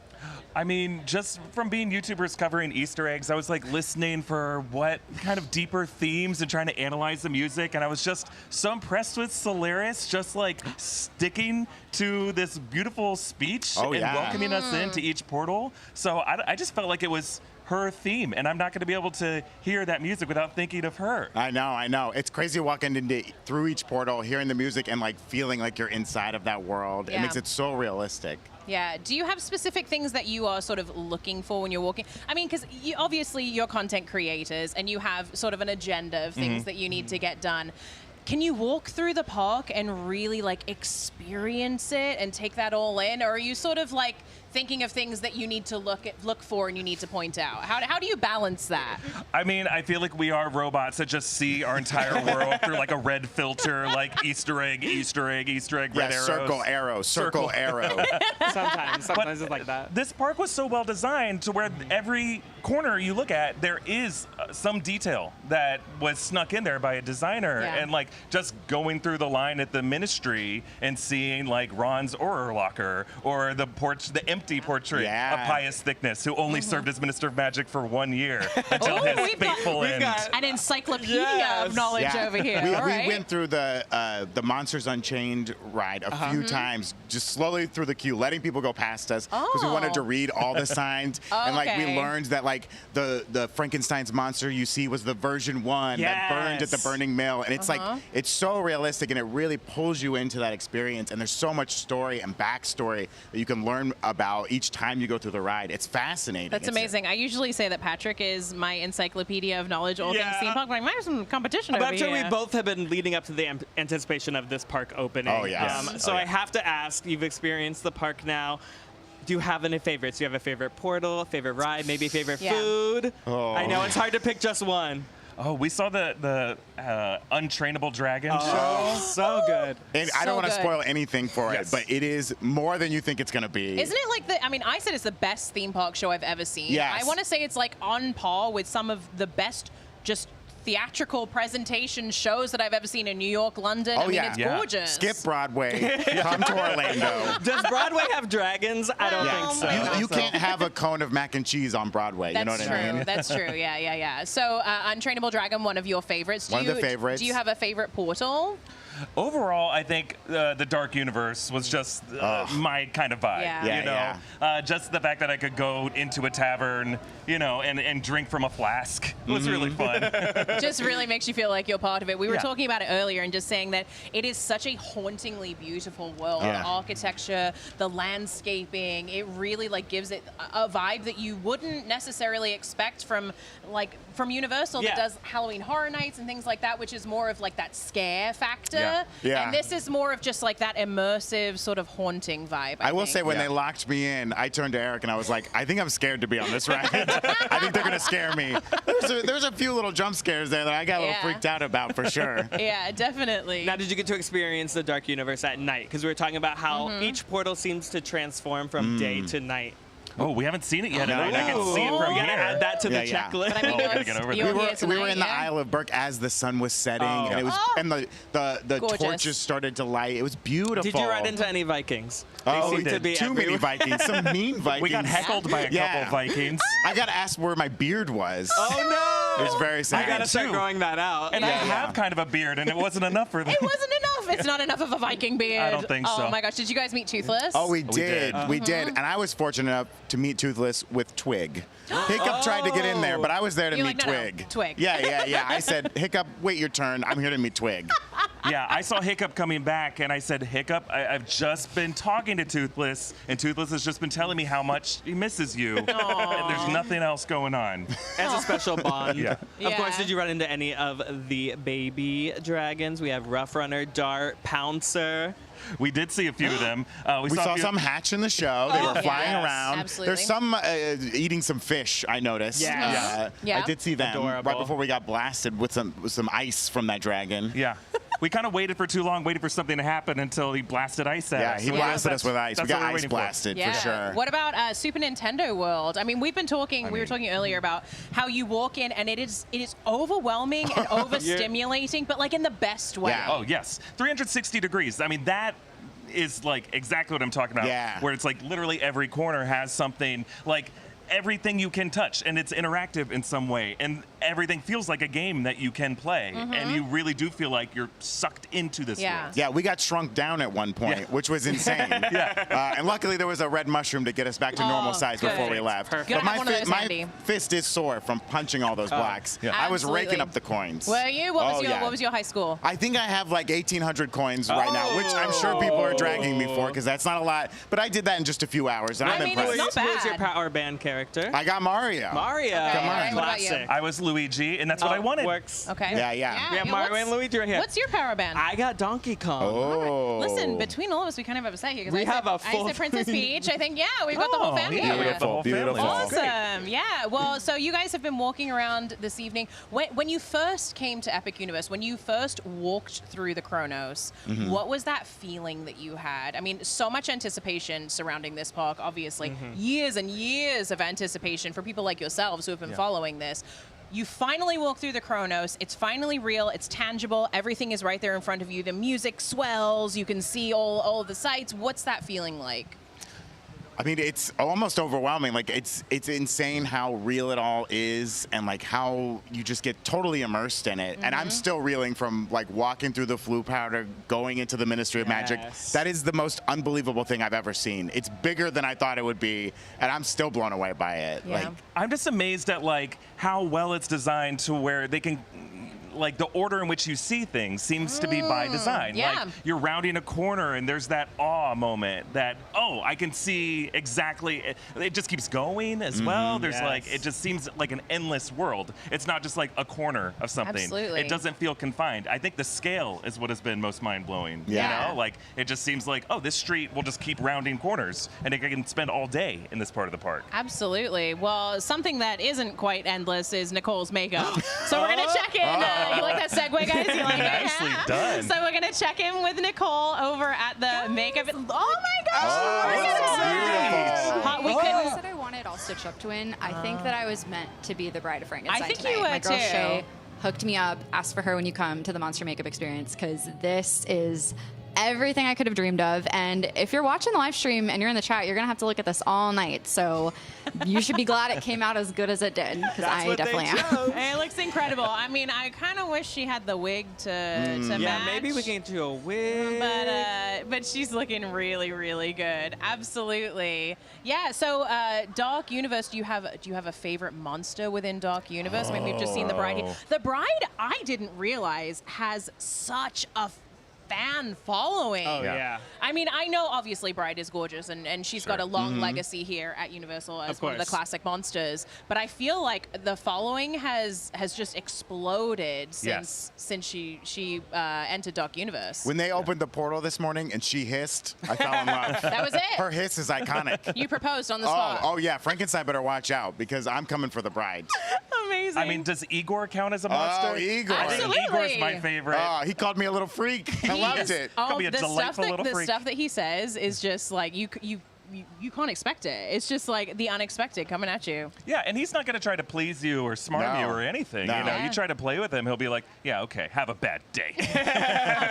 I mean, just from being YouTubers covering Easter eggs, I was like listening for what kind of deeper themes and trying to analyze the music. And I was just so impressed with Solaris just like sticking to this beautiful speech and welcoming us into each portal. So I just felt like it was her theme, and I'm not going to be able to hear that music without thinking of her. I know. It's crazy walking through each portal, hearing the music, and like feeling like you're inside of that world. It makes it so realistic. Yeah. Do you have specific things that you are sort of looking for when you're walking? I mean, because obviously you're content creators and you have sort of an agenda of things that you need to get done. Can you walk through the park and really like experience it and take that all in, or are you sort of like thinking of things that you need to look for and you need to point out? How do you balance that? I mean, I feel like we are robots that just see our entire world through like a red filter, like Easter egg, red arrows. Circle arrow. Sometimes it's like that. This park was so well designed to where every corner you look at, there is some detail that was snuck in there by a designer. Yeah. And like just going through the line at the Ministry and seeing like Ron's Auror locker or the empty portrait of Pius Thickness, who only served as Minister of Magic for 1 year until his fateful end. An encyclopedia of knowledge over here. We went through the Monsters Unchained ride a few times, just slowly through the queue, letting people go past us because we wanted to read all the signs. And like we learned that like the Frankenstein's monster you see was the version 1 that burned at the burning mill, and it's like it's so realistic and it really pulls you into that experience. And there's so much story and backstory that you can learn about each time you go through the ride. It's fascinating. That's amazing. I usually say that Patrick is my encyclopedia of knowledge, all things theme park. Like, there's some competition over I'm sure here. we both have been leading up to the anticipation of this park opening. Oh, yes. So I have to ask, you've experienced the park now. Do you have any favorites? Do you have a favorite portal, favorite ride, maybe a favorite food? I know it's hard to pick just one. Oh, we saw the Untrainable Dragon show. So good. And I don't want to spoil anything for it, but it is more than you think it's going to be. Isn't it like I said it's the best theme park show I've ever seen. Yes. I want to say it's like on par with some of the best just theatrical presentation shows that I've ever seen in New York, London. Oh, I mean, it's gorgeous. Skip Broadway. Come to Orlando. Does Broadway have dragons? I don't think so. You can't have a cone of mac and cheese on Broadway. You know what I mean? That's true. Yeah. So, Untrainable Dragon, one of your favorites. One of the favorites. Do you have a favorite portal? Overall, I think the Dark Universe was just my kind of vibe. Yeah. Just the fact that I could go into a tavern, and drink from a flask was really fun. Just really makes you feel like you're part of it. We were Yeah. talking about it earlier and just saying that it is such a hauntingly beautiful world. The architecture, the landscaping, it really gives it a vibe that you wouldn't necessarily expect from Universal that does Halloween Horror Nights and things like that, which is more of that scare factor. Yeah. And this is more of just that immersive sort of haunting vibe. I will think. say when they locked me in, I turned to Eric and I was like, I think I'm scared to be on this ride. I think they're going to scare me. There's a few little jump scares there that I got a little freaked out about for sure. Yeah, definitely. Now, did you get to experience the Dark Universe at night? Because we were talking about how each portal seems to transform from day to night. Oh, we haven't seen it yet. I can see it from We here. gotta add that to the checklist. But I mean, we gotta get over there. We were in the Isle of Berk as the sun was setting, and it was and the Gorgeous. torches started to light. It was beautiful. Did you ride into any Vikings? Oh, They we seem to did. be Too many everywhere. Vikings. Some mean Vikings. We got heckled by a couple Vikings. I got asked where my beard was. Oh no! It was very sad. I gotta start growing that out. And I have kind of a beard, and it wasn't enough for them. It wasn't enough. It's not enough of a Viking beard. I don't think so. Oh my gosh, did you guys meet Toothless? Oh, we did. We did. Mhm. And I was fortunate enough to meet Toothless with Twig. Hiccup tried to get in there, but I was there to You're meet like, no, no, Twig. Twig. Yeah. I said, Hiccup, wait your turn. I'm here to meet Twig. Yeah, I saw Hiccup coming back, and I said, Hiccup, I've just been talking to Toothless, and Toothless has just been telling me how much he misses you. And there's nothing else going on. As a special bond. Yeah. Of course, did you run into any of the baby dragons? We have Rough Runner, Dart, Pouncer. We did see a few of them. We saw some hatch in the show. They were flying around. Absolutely. There's some eating some fish, I noticed. Yes. I did see them Adorable. right before we got blasted with some ice from that dragon. Yeah. We kind of waited for too long, waited for something to happen until he blasted ice at us. Yeah, he blasted us with ice. We That's got what we're ice waiting for. blasted Yeah. for sure. What about Super Nintendo World? I mean, we've been talking. We were talking earlier about how you walk in and it is overwhelming and overstimulating, but in the best way. Yeah. Oh, yes. 360 degrees. I mean, that is exactly what I'm talking about. Yeah. Where it's literally every corner has something everything you can touch, and it's interactive in some way. And everything feels like a game that you can play, and you really do feel like you're sucked into this world. Yeah, we got shrunk down at one point, which was insane. And luckily there was a red mushroom to get us back to normal size before we left. Perfect. But my fist is sore from punching all those blocks. I was raking up the coins. Were you? What was your high school? I think I have like 1,800 coins right now, which I'm sure people are dragging me for because that's not a lot. But I did that in just a few hours, and I'm impressed. It's not Who's your bad. power band character? I got Mario. Mario. Come on. What about you? I was Luigi, and that's what I wanted. Works. Okay. Yeah. We have Mario and Luigi right here. What's your power band? I got Donkey Kong. Oh. Listen, between all of us, we kind of have a say here. 'Cause We I have said, a full I said Princess Peach. I think, we've got the whole family Yeah, here. we have the whole family. Awesome. Yeah. Well, so you guys have been walking around this evening. When you first came to Epic Universe, when you first walked through the Chronos, what was that feeling that you had? I mean, so much anticipation surrounding this park, obviously. Years and years of anticipation for people like yourselves who have been following this. You finally walk through the Chronos. It's finally real. It's tangible. Everything is right there in front of you. The music swells. You can see all the sights. What's that feeling like? I mean, it's almost overwhelming. Like, it's insane how real it all is, and like how you just get totally immersed in it. And I'm still reeling from like walking through the Floo powder, going into the Ministry of Magic. That is the most unbelievable thing I've ever seen. It's bigger than I thought it would be, and I'm still blown away by it. Yeah. Like, I'm just amazed at like how well it's designed to where they can. Like the order in which you see things seems to be by design. Yeah. Like you're rounding a corner and there's that awe moment that, oh, I can see exactly. It just keeps going as well. There's like, it just seems like an endless world. It's not just like a corner of something. Absolutely. It doesn't feel confined. I think the scale is what has been most mind blowing. Yeah. You know, like it just seems like, oh, this street will just keep rounding corners and I can spend all day in this part of the park. Absolutely. Well, something that isn't quite endless is Nicole's makeup. So we're going to check in. You like that segue, guys? You like it? Nicely done. So we're going to check in with Nicole over at the makeup. Oh, my gosh. We I couldn't. said I wanted all stitched up twin. I think that I was meant to be the bride of Frankenstein. I think tonight. you were My girl too. Shay hooked me up. Ask for her when you come to the Monster Makeup Experience because this is everything I could have dreamed of. And if you're watching the live stream and you're in the chat, you're gonna have to look at this all night. So you should be glad it came out as good as it did because I definitely am. It looks incredible. I mean, I kind of wish she had the wig to match. Yeah, maybe we can do a wig. But she's looking really, really good. Absolutely. Yeah. So, Dark Universe. Do you have a favorite monster within Dark Universe? I mean, we've just seen the Bride here. The Bride, I didn't realize has such a fan following. Oh, yeah. I mean, I know obviously Bride is gorgeous and she's got a long legacy here at Universal as one of the classic monsters, but I feel like the following has just exploded since she entered Dark Universe. when they opened the portal this morning and she hissed, I fell in love. That was it. Her hiss is iconic. You proposed on the spot. Oh yeah, Frankenstein better watch out because I'm coming for the bride. Amazing. I mean, does Igor count as a monster? Oh, Igor. I think Igor's my favorite. Oh, he called me a little freak. I loved it. Could be a the delightful little the freak. stuff that he says is just like you can't expect it. It's just like the unexpected coming at you. Yeah, and he's not going to try to please you or smart you or anything. No. You know, Yeah. you try to play with him, he'll be like, yeah, okay, have a bad day.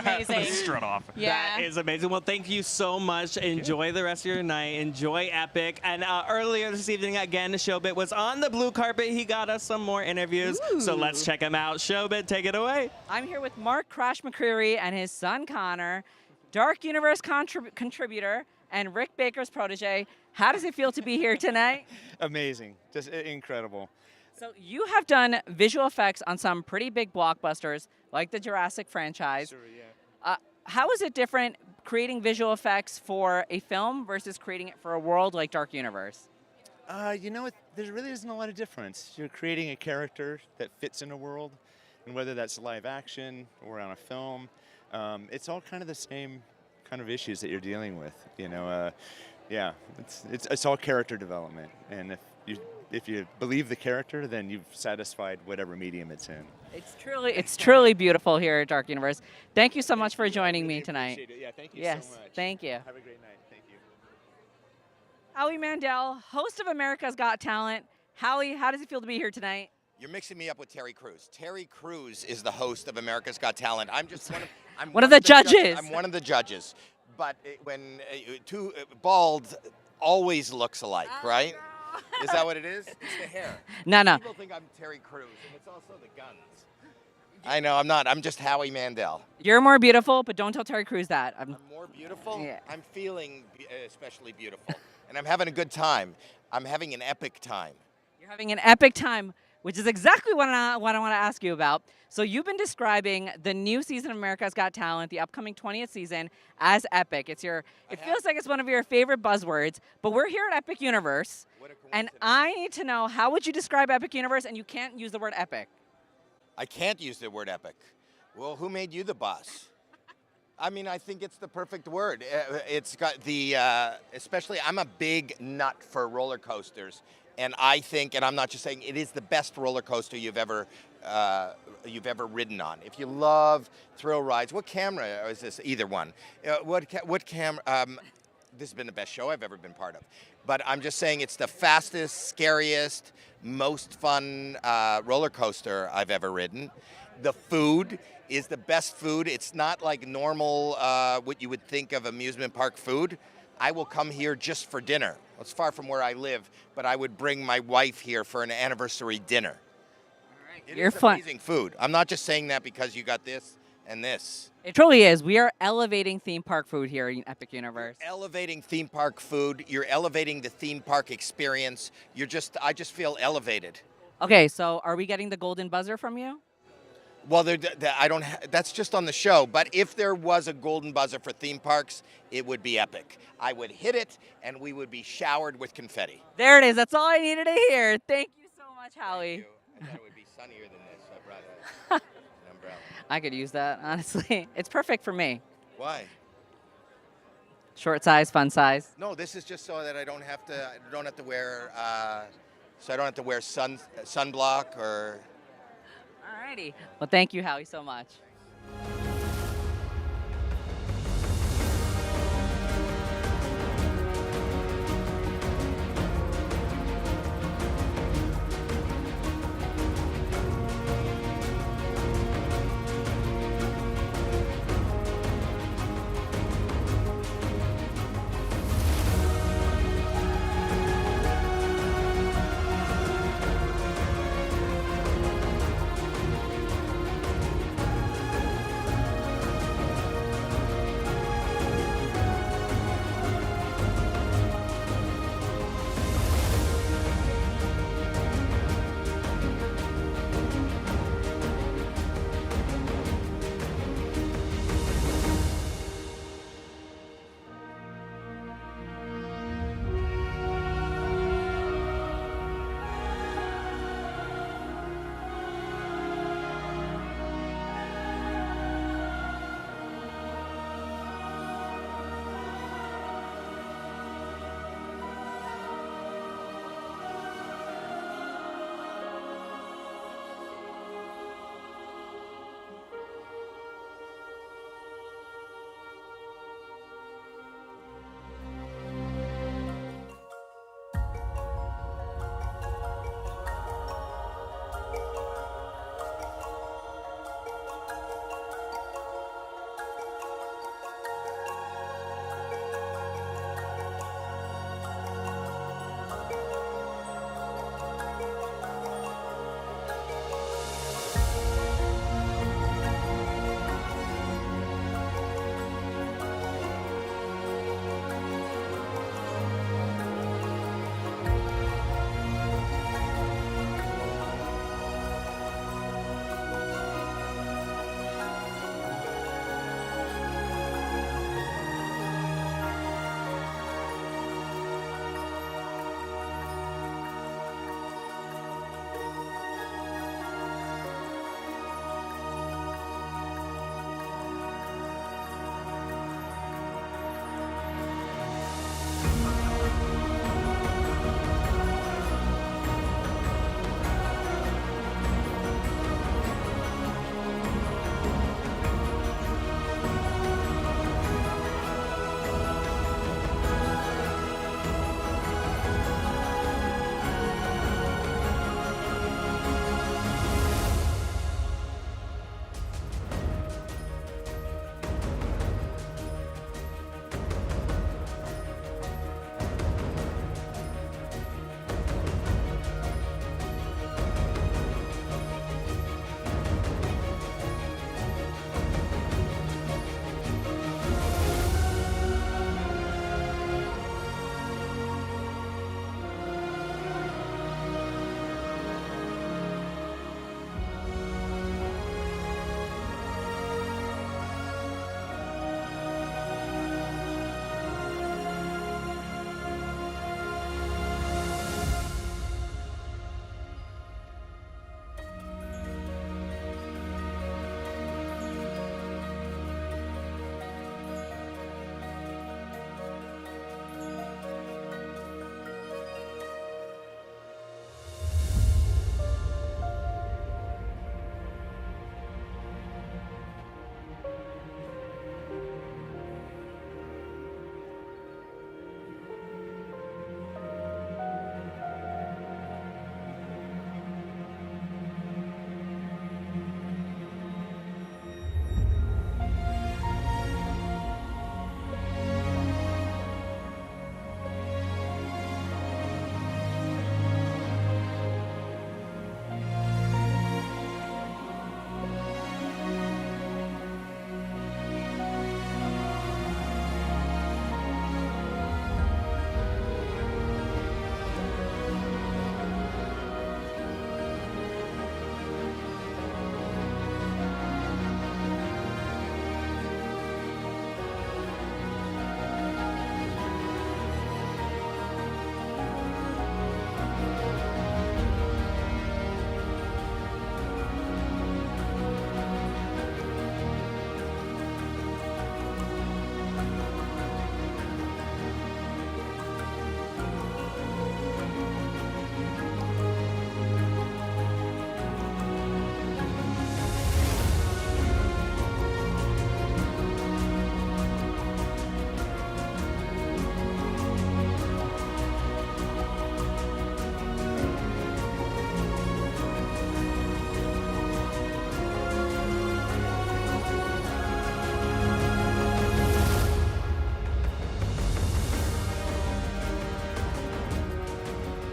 Amazing. Strut off. Yeah. That is amazing. Well, thank you so much. Enjoy the rest of your night. Enjoy Epic. And earlier this evening, again, Showbit was on the blue carpet. He got us some more interviews. So let's check him out. Showbit, take it away. I'm here with Mark Crash McCreary and his son Connor, Dark Universe contributor, and Rick Baker's protege. How does it feel to be here tonight? Amazing, just incredible. So you have done visual effects on some pretty big blockbusters, like the Jurassic franchise. Sure, yeah. How is it different creating visual effects for a film versus creating it for a world like Dark Universe? You know, there really isn't a lot of difference. You're creating a character that fits in a world, and whether that's live action or on a film, it's all kind of the same kind of issues that you're dealing with. You know, yeah, it's all character development, and if you believe the character, then you've satisfied whatever medium it's in. It's truly beautiful here at Dark Universe. Thank you so much for joining me tonight. Appreciate it. Yeah, thank you yes, so much. Thank you. Have a great night. Thank you. Howie Mandel, host of America's Got Talent. Howie, how does it feel to be here tonight? You're mixing me up with Terry Crews. Terry Crews is the host of America's Got Talent. I'm just one of the judges. I'm one of the judges. But when two bald always looks alike, right? Is that what it is? It's the hair. No. People think I'm Terry Crews, and it's also the guns. I know, I'm not. I'm just Howie Mandel. You're more beautiful, but don't tell Terry Crews that. I'm more beautiful? Yeah. I'm feeling especially beautiful. And I'm having a good time. I'm having an epic time. You're having an epic time, which is exactly what I want to ask you about. So you've been describing the new season of America's Got Talent, the upcoming 20th season, as epic. It feels like it's one of your favorite buzzwords, but we're here at Epic Universe, and I need to know, how would you describe Epic Universe? And you can't use the word epic. I can't use the word epic. Well, who made you the boss? I mean, I think it's the perfect word. It's got the, especially, I'm a big nut for roller coasters. And I think, and I'm not just saying, it is the best roller coaster you've ever ridden on. If you love thrill rides, what camera is this? Either one. What camera? This has been the best show I've ever been part of. But I'm just saying it's the fastest, scariest, most fun roller coaster I've ever ridden. The food is the best food. It's not like normal, what you would think of amusement park food. I will come here just for dinner. It's far from where I live, but I would bring my wife here for an anniversary dinner. All right, It is amazing food. I'm not just saying that because you got this and this. It truly is. We are elevating theme park food here in Epic Universe. Elevating theme park food. You're elevating the theme park experience. I just feel elevated. Okay, so are we getting the golden buzzer from you? Well, that's just on the show. But if there was a golden buzzer for theme parks, it would be epic. I would hit it, and we would be showered with confetti. There it is. That's all I needed to hear. Thank you so much, Howie. I thought it would be sunnier than this. I brought an umbrella. I could use that, honestly. It's perfect for me. Why? Short size, fun size. No, this is just so that I don't have to wear sunblock or. Alrighty. Well, thank you, Howie, so much.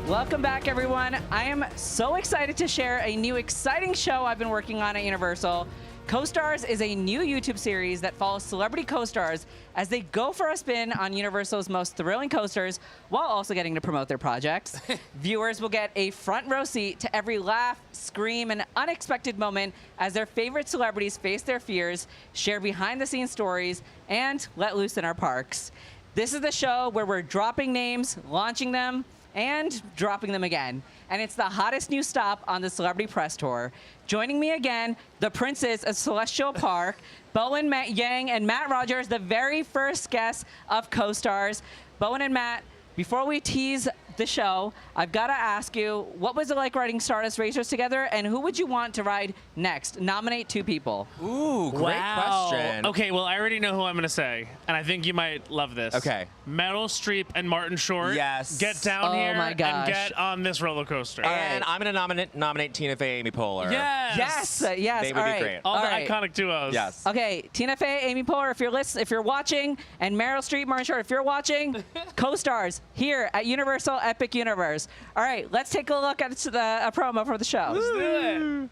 Welcome back, everyone. I am so excited to share a new exciting show I've been working on at Universal. Co-Stars is a new YouTube series that follows celebrity co-stars as they go for a spin on Universal's most thrilling coasters while also getting to promote their projects. Viewers will get a front row seat to every laugh, scream, and unexpected moment as their favorite celebrities face their fears, share behind-the-scenes stories, and let loose in our parks. This is the show where we're dropping names, launching them, and dropping them again. And it's the hottest new stop on the Celebrity Press Tour. Joining me again, the princes of Celestial Park, Bowen Yang and Matt Rogers, the very first guests of Co-Stars. Bowen and Matt, before we tease the show, I've got to ask you, what was it like riding Stardust Racers together, and who would you want to ride next? Nominate 2 people. Ooh, great question. Okay, well, I already know who I'm going to say, and I think you might love this. Okay. Meryl Streep and Martin Short. Yes. Get down here and get on this roller coaster. And I'm going to nominate Tina Fey, Amy Poehler. Yes. Yes. They would be great. All the iconic duos. Yes. Okay, Tina Fey, Amy Poehler, if you're watching, and Meryl Streep, Martin Short, if you're watching, Co-Stars here at Universal Epic Universe. All right, let's take a look at a promo for the show. Let's do it.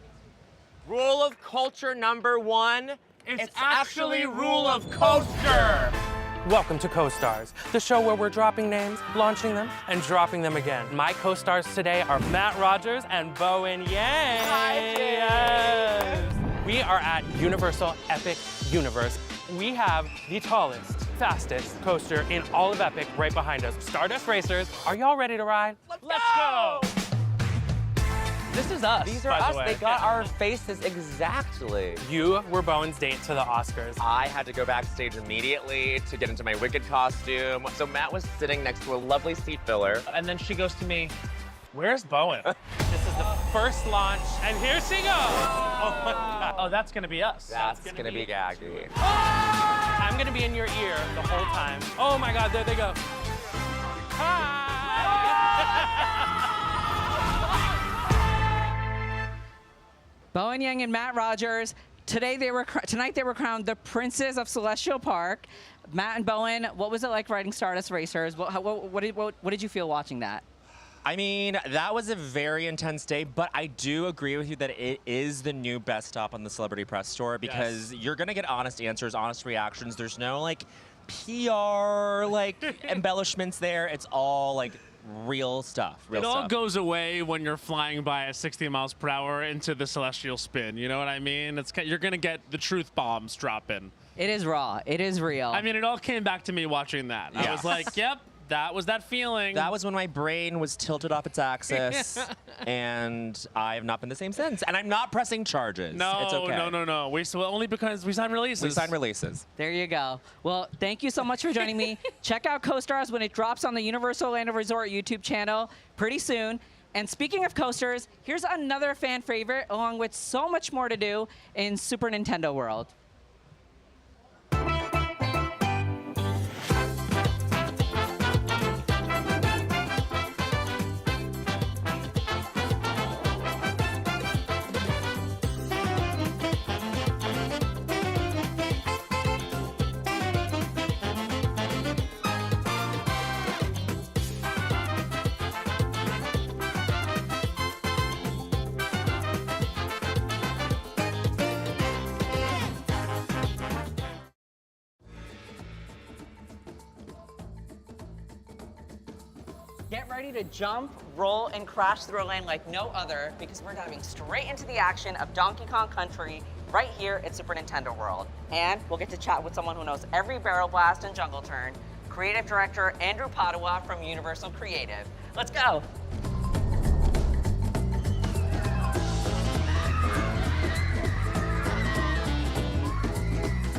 Rule of culture number 1. It's actually rule of coaster. Welcome to Co-Stars, the show where we're dropping names, launching them, and dropping them again. My co-stars today are Matt Rogers and Bowen Yang. Hi, Yes. We are at Universal Epic Universe. We have the tallest, fastest coaster in all of Epic right behind us. Stardust Racers, are y'all ready to ride? Let's go! This is us, These are by us. the way. They got our faces exactly. You were Bowen's date to the Oscars. I had to go backstage immediately to get into my Wicked costume. So Matt was sitting next to a lovely seat filler. And then she goes to me, where's Bowen? This is the first launch, and here she goes. Oh my God. Oh, that's gonna be us. That's gonna be Gaggy. I'm gonna be in your ear the whole time. Oh my God, there they go. Hi. Bowen Yang and Matt Rogers. Tonight they were crowned the princes of Celestial Park. Matt and Bowen, what was it like riding Stardust Racers? What did you feel watching that? I mean, that was a very intense day, but I do agree with you that it is the new best stop on the Celebrity Press Tour because you're gonna get honest answers, honest reactions. There's no like PR embellishments there. It's all like real stuff. It all goes away when you're flying by at 60 miles per hour into the celestial spin. You know what I mean? You're gonna get the truth bombs dropping. It is raw. It is real. I mean, it all came back to me watching that. Yeah. I was like, yep. That was that feeling. That was when my brain was tilted off its axis, and I have not been the same since. And I'm not pressing charges. No, it's okay. no. Only because we signed releases. We signed releases. There you go. Well, thank you so much for joining me. Check out Co-Stars when it drops on the Universal Orlando Resort YouTube channel pretty soon. And speaking of coasters, here's another fan favorite, along with so much more to do in Super Nintendo World. Get ready to jump, roll, and crash through a lane like no other because we're diving straight into the action of Donkey Kong Country right here at Super Nintendo World. And we'll get to chat with someone who knows every barrel blast and jungle turn, creative director Andrew Padua from Universal Creative. Let's go.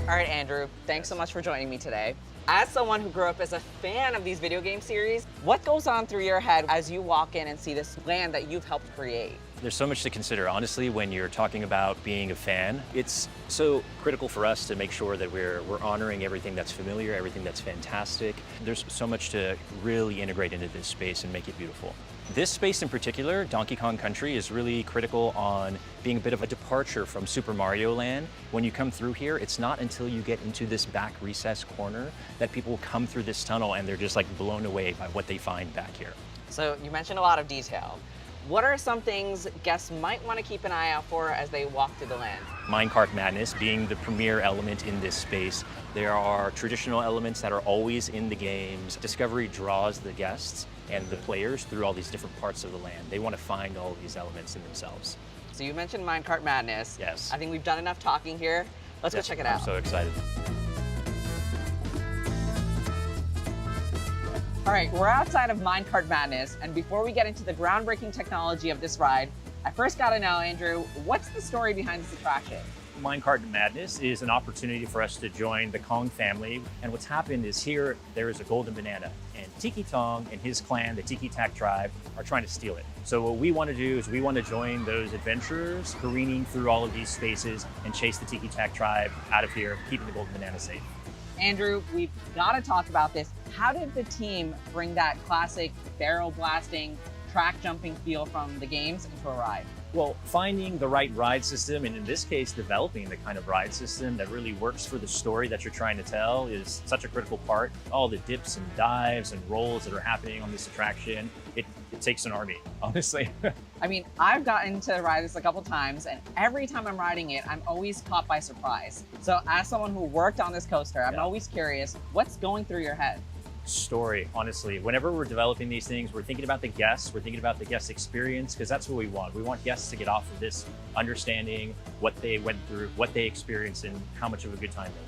All right, Andrew, thanks so much for joining me today. As someone who grew up as a fan of these video game series, what goes on through your head as you walk in and see this land that you've helped create? There's so much to consider, honestly, when you're talking about being a fan. It's so critical for us to make sure that we're honoring everything that's familiar, everything that's fantastic. There's so much to really integrate into this space and make it beautiful. This space in particular, Donkey Kong Country, is really critical on being a bit of a departure from Super Mario Land. When you come through here, it's not until you get into this back recessed corner that people come through this tunnel and they're just like blown away by what they find back here. So you mentioned a lot of detail. What are some things guests might want to keep an eye out for as they walk through the land? Minecart Madness being the premier element in this space. There are traditional elements that are always in the games. Discovery draws the guests and the players through all these different parts of the land. They want to find all of these elements in themselves. So you mentioned Minecart Madness. Yes. I think we've done enough talking here. Let's go check it out. I'm so excited. All right, we're outside of Minecart Madness, and before we get into the groundbreaking technology of this ride, I first gotta know, Andrew, what's the story behind this attraction? Minecart Madness is an opportunity for us to join the Kong family. And what's happened is here, there is a golden banana, and Tiki Tong and his clan, the Tiki Tak tribe, are trying to steal it. So what we want to do is we want to join those adventurers careening through all of these spaces and chase the Tiki Tak tribe out of here, keeping the golden banana safe. Andrew, we've gotta talk about this. How did the team bring that classic barrel blasting, track jumping feel from the games into a ride? Well, finding the right ride system, and in this case, developing the kind of ride system that really works for the story that you're trying to tell is such a critical part. All the dips and dives and rolls that are happening on this attraction, it takes an army, honestly. I mean, I've gotten to ride this a couple times, and every time I'm riding it, I'm always caught by surprise. So as someone who worked on this coaster, I'm always curious, what's going through your head? Story, honestly. Whenever we're developing these things, we're thinking about the guests, we're thinking about the guest experience, because that's what we want. We want guests to get off of this understanding what they went through, what they experienced, and how much of a good time they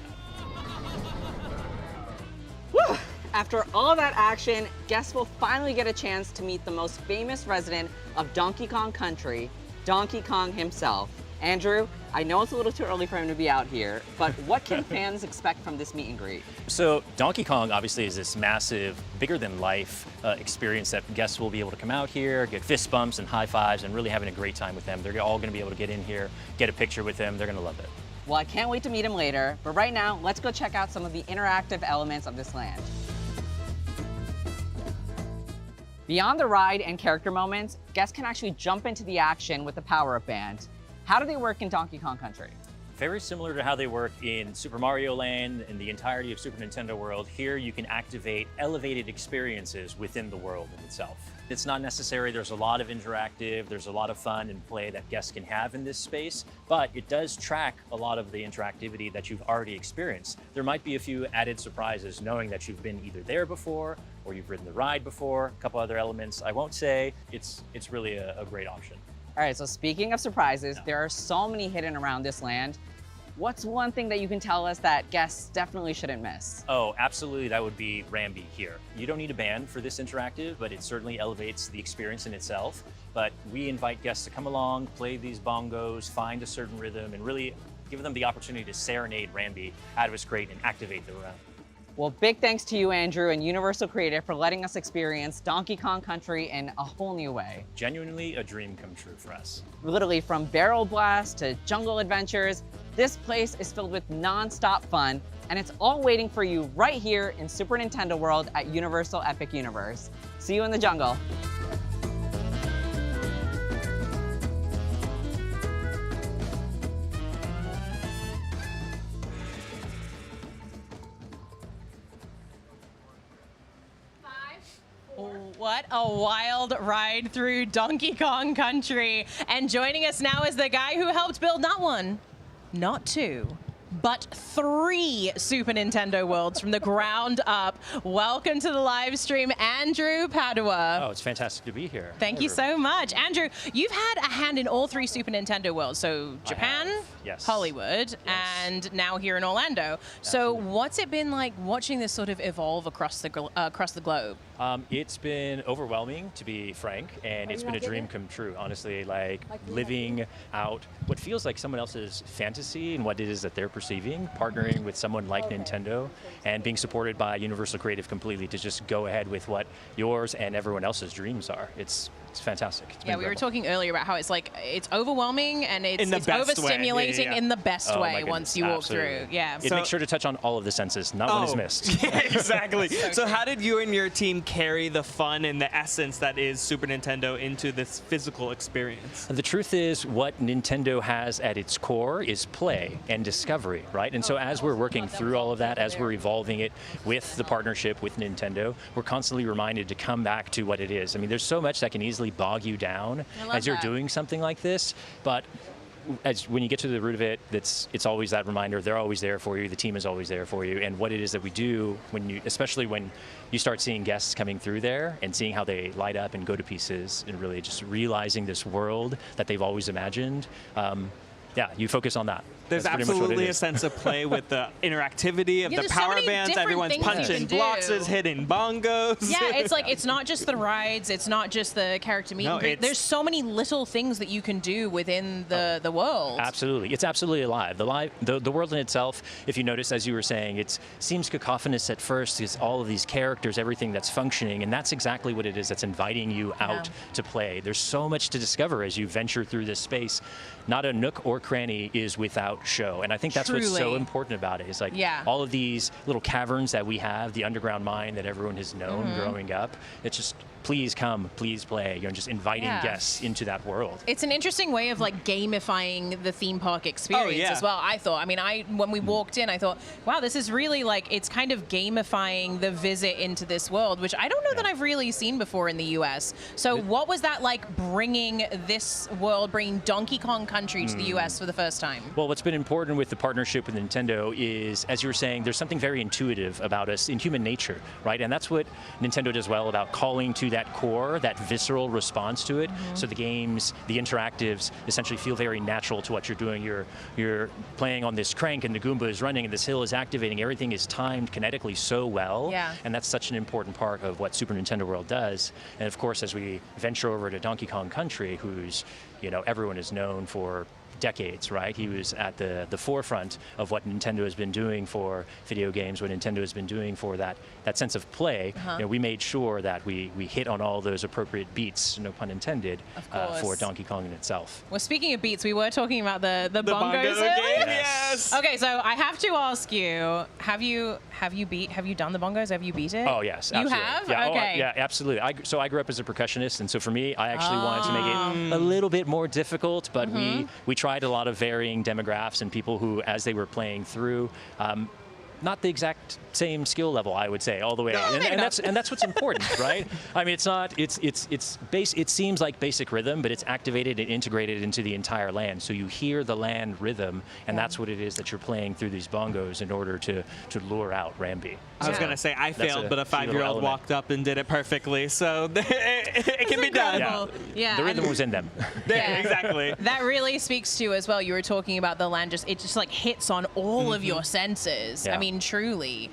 had. Whew. After all that action, guests will finally get a chance to meet the most famous resident of Donkey Kong Country, Donkey Kong himself. Andrew, I know it's a little too early for him to be out here, but what can fans expect from this meet and greet? So Donkey Kong obviously is this massive, bigger than life experience that guests will be able to come out here, get fist bumps and high fives and really having a great time with them. They're all gonna be able to get in here, get a picture with them. They're gonna love it. Well, I can't wait to meet him later, but right now, let's go check out some of the interactive elements of this land. Beyond the ride and character moments, guests can actually jump into the action with the power-up band. How do they work in Donkey Kong Country? Very similar to how they work in Super Mario Land and the entirety of Super Nintendo World. Here you can activate elevated experiences within the world in itself. It's not necessary, there's a lot of interactive, there's a lot of fun and play that guests can have in this space, but it does track a lot of the interactivity that you've already experienced. There might be a few added surprises knowing that you've been either there before or you've ridden the ride before, a couple other elements. I won't say it's really a great option. All right, so speaking of surprises, there are so many hidden around this land. What's one thing that you can tell us that guests definitely shouldn't miss? Oh, absolutely, that would be Rambi here. You don't need a band for this interactive, but it certainly elevates the experience in itself. But we invite guests to come along, play these bongos, find a certain rhythm, and really give them the opportunity to serenade Rambi out of his crate and activate the round. Well, big thanks to you, Andrew, and Universal Creative for letting us experience Donkey Kong Country in a whole new way. Genuinely a dream come true for us. Literally from barrel blast to jungle adventures, this place is filled with non-stop fun, and it's all waiting for you right here in Super Nintendo World at Universal Epic Universe. See you in the jungle. What a wild ride through Donkey Kong Country. And joining us now is the guy who helped build not one, not two, but 3 Super Nintendo worlds from the ground up. Welcome to the live stream, Andrew Padua. Oh, it's fantastic to be here. Thank you so much. Andrew, you've had a hand in all 3 Super Nintendo worlds. So Japan, yes. Hollywood, and now here in Orlando. So what's it been like watching this sort of evolve across the globe? It's been overwhelming, to be frank, and it's been a dream come true, honestly, like living out what feels like someone else's fantasy and what it is that they're perceiving, partnering with someone like Nintendo and being supported by Universal Creative completely to just go ahead with what yours and everyone else's dreams are. It's It's fantastic. It's Yeah, been we were incredible. talking earlier about how it's like it's overwhelming and it's In the best way. overstimulating Yeah. in the best Oh, my way goodness, once you walk absolutely. through. Yeah. It makes sure to touch on all of the senses. Not one is missed. Yeah, exactly. So how did you and your team carry the fun and the essence that is Super Nintendo into this physical experience? The truth is, what Nintendo has at its core is play and discovery, right? And so as we're working through all of that, as we're evolving it with the partnership with Nintendo, we're constantly reminded to come back to what it is. I mean, there's so much that can easily bog you down as you're doing something like this, but when you get to the root of it, it's always that reminder. They're always there for you. The team is always there for you. And what it is that we do, especially when you start seeing guests coming through there and seeing how they light up and go to pieces, and really just realizing this world that they've always imagined. Yeah, you focus on that. There's That's pretty much what it absolutely a is. sense of play with the interactivity of the there's so power many bands. different Everyone's things you punching can do. boxes, hitting bongos. Yeah, it's like it's not just the rides, it's not just the character meet and greet. There's so many little things that you can do within the world. Absolutely. It's absolutely alive. The world in itself, if you notice, as you were saying, it seems cacophonous at first. It's all of these characters, everything that's functioning, and that's exactly what it is that's inviting you out to play. There's so much to discover as you venture through this space. Not a nook or cranny is without show, and I think that's what's so Truly. important about it. Is like all of these little caverns that we have, the underground mine that everyone has known growing up. It's just, please come, please play. Just inviting guests into that world. It's an interesting way of like gamifying the theme park experience as well. I thought. I mean, when we walked in, I thought, wow, this is really like it's kind of gamifying the visit into this world, which I don't know that I've really seen before in the U.S. So, what was that like bringing this world, bringing Donkey Kong Country to the U.S. for the first time? Well, what's been important with the partnership with Nintendo is, as you were saying, there's something very intuitive about us in human nature, right? And that's what Nintendo does well about calling to that core, that visceral response to it. So the games, the interactives, essentially feel very natural to what you're doing. You're playing on this crank, and the Goomba is running, and this hill is activating. Everything is timed kinetically so well, and that's such an important part of what Super Nintendo World does. And of course, as we venture over to Donkey Kong Country, who's everyone is known for decades, right? He was at the forefront of what Nintendo has been doing for video games, what Nintendo has been doing for that sense of play. We made sure that we hit on all those appropriate beats, no pun intended, for Donkey Kong in itself. Well, speaking of beats, we were talking about the bongos bongo earlier. game, yes. Okay, so I have to ask you: Have you done the bongos? Have you beat it? Oh yes, you absolutely. have. Yeah, okay. yeah, absolutely. So I grew up as a percussionist, and so for me, I actually wanted to make it a little bit more difficult. But we tried a lot of varying demographics and people who, as they were playing through, not the exact same skill level, I would say, all the way. And that's what's important, right? I mean, it seems like basic rhythm, but it's activated and integrated into the entire land. So you hear the land rhythm, and that's what it is that you're playing through these bongos in order to lure out Rambi. I was going to say I failed, but a 5-year-old walked up and did it perfectly. So it can be done. Yeah. The rhythm was in them. Yeah, exactly. That really speaks to as well. You were talking about the land, it just like hits on all of your senses. Yeah. I mean, truly.